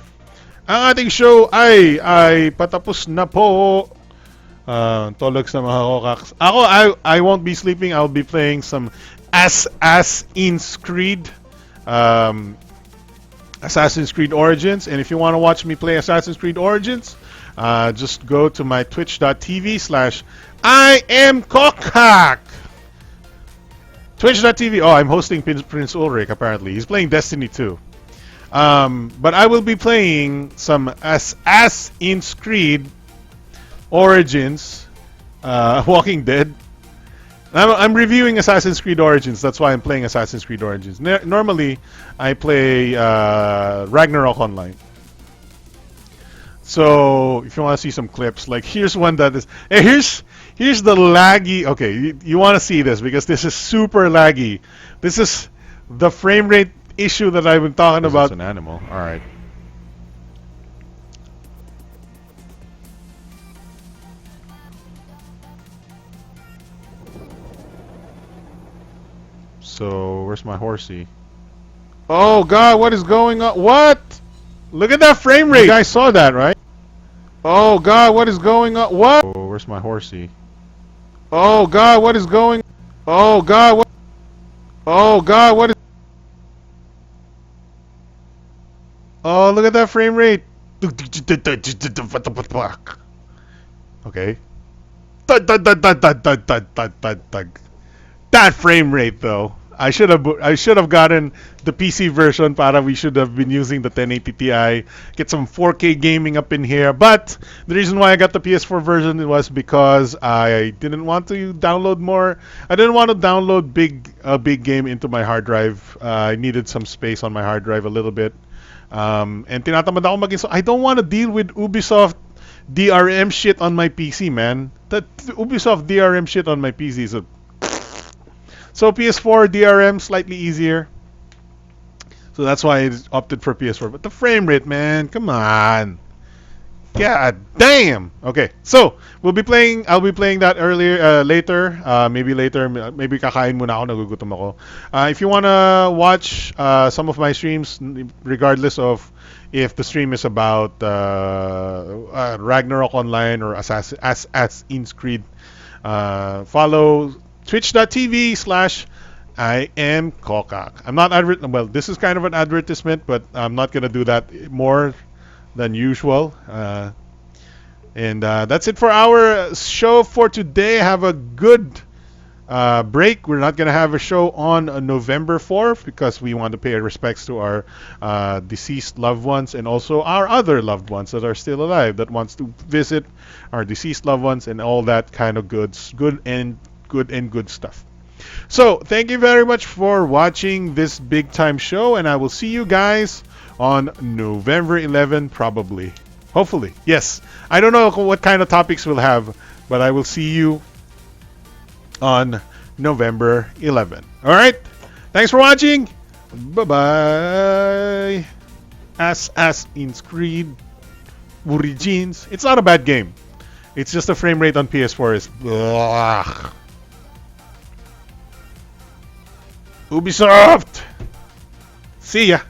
Speaker 1: Ang ating show ay patapos na po. Tolog sa mga kokaks. I won't be sleeping. I'll be playing some Assassin's Creed. Assassin's Creed Origins. And if you want to watch me play Assassin's Creed Origins, just go to my twitch.tv/IamKokak. Twitch.tv. Oh, I'm hosting Prince Ulrich, apparently. He's playing Destiny 2. But I will be playing some Assassin's Creed Origins, Walking Dead. I'm reviewing Assassin's Creed Origins. That's why I'm playing Assassin's Creed Origins. Normally, I play Ragnarok Online. So, if you want to see some clips, like here's one that is. Hey, here's the laggy. Okay, you want to see this because this is super laggy. This is the frame rate issue that I've been talking about. It's an animal. All right. So, where's my horsey? Oh God, what is going on? What? Look at that frame rate. You guys saw that, right? Oh God, what is going on? What? Oh, where's my horsey? Oh God, what is going? Oh God, what? Oh God, what is? Oh, look at that frame rate. Okay. That frame rate, though. I should have gotten the PC version. Para we should have been using the 1080 Ti. Get some 4K gaming up in here. But the reason why I got the PS4 version was because I didn't want to download more. I didn't want to download a big game into my hard drive. I needed some space on my hard drive a little bit. And tinatamad ako maging so I don't want to deal with Ubisoft DRM shit on my PC, man. That Ubisoft DRM shit on my PC is a. So PS4 DRM slightly easier. So that's why I opted for PS4. But the frame rate, man, come on. God damn. Okay, so I'll be playing that later. Maybe later. Maybe kakain muna ako, nagugutom ako. If you wanna watch some of my streams, regardless of if the stream is about Ragnarok Online or Assassin's Creed, follow twitch.tv/IamKokak. I'm not well, this is kind of an advertisement, but I'm not gonna do that more than usual. And that's it for our show for today. Have a good break. We're not gonna have a show on November 4th because we want to pay our respects to our deceased loved ones and also our other loved ones that are still alive that wants to visit our deceased loved ones and all that kind of good stuff. So thank you very much for watching this big time show, and I will see you guys on November 11, probably. Hopefully. Yes. I don't know what kind of topics we'll have, but I will see you on November 11. All right? Thanks for watching. Bye-bye. Assassin's Creed Origins. It's not a bad game. It's just the frame rate on PS4 is... Ugh. Ubisoft! See ya!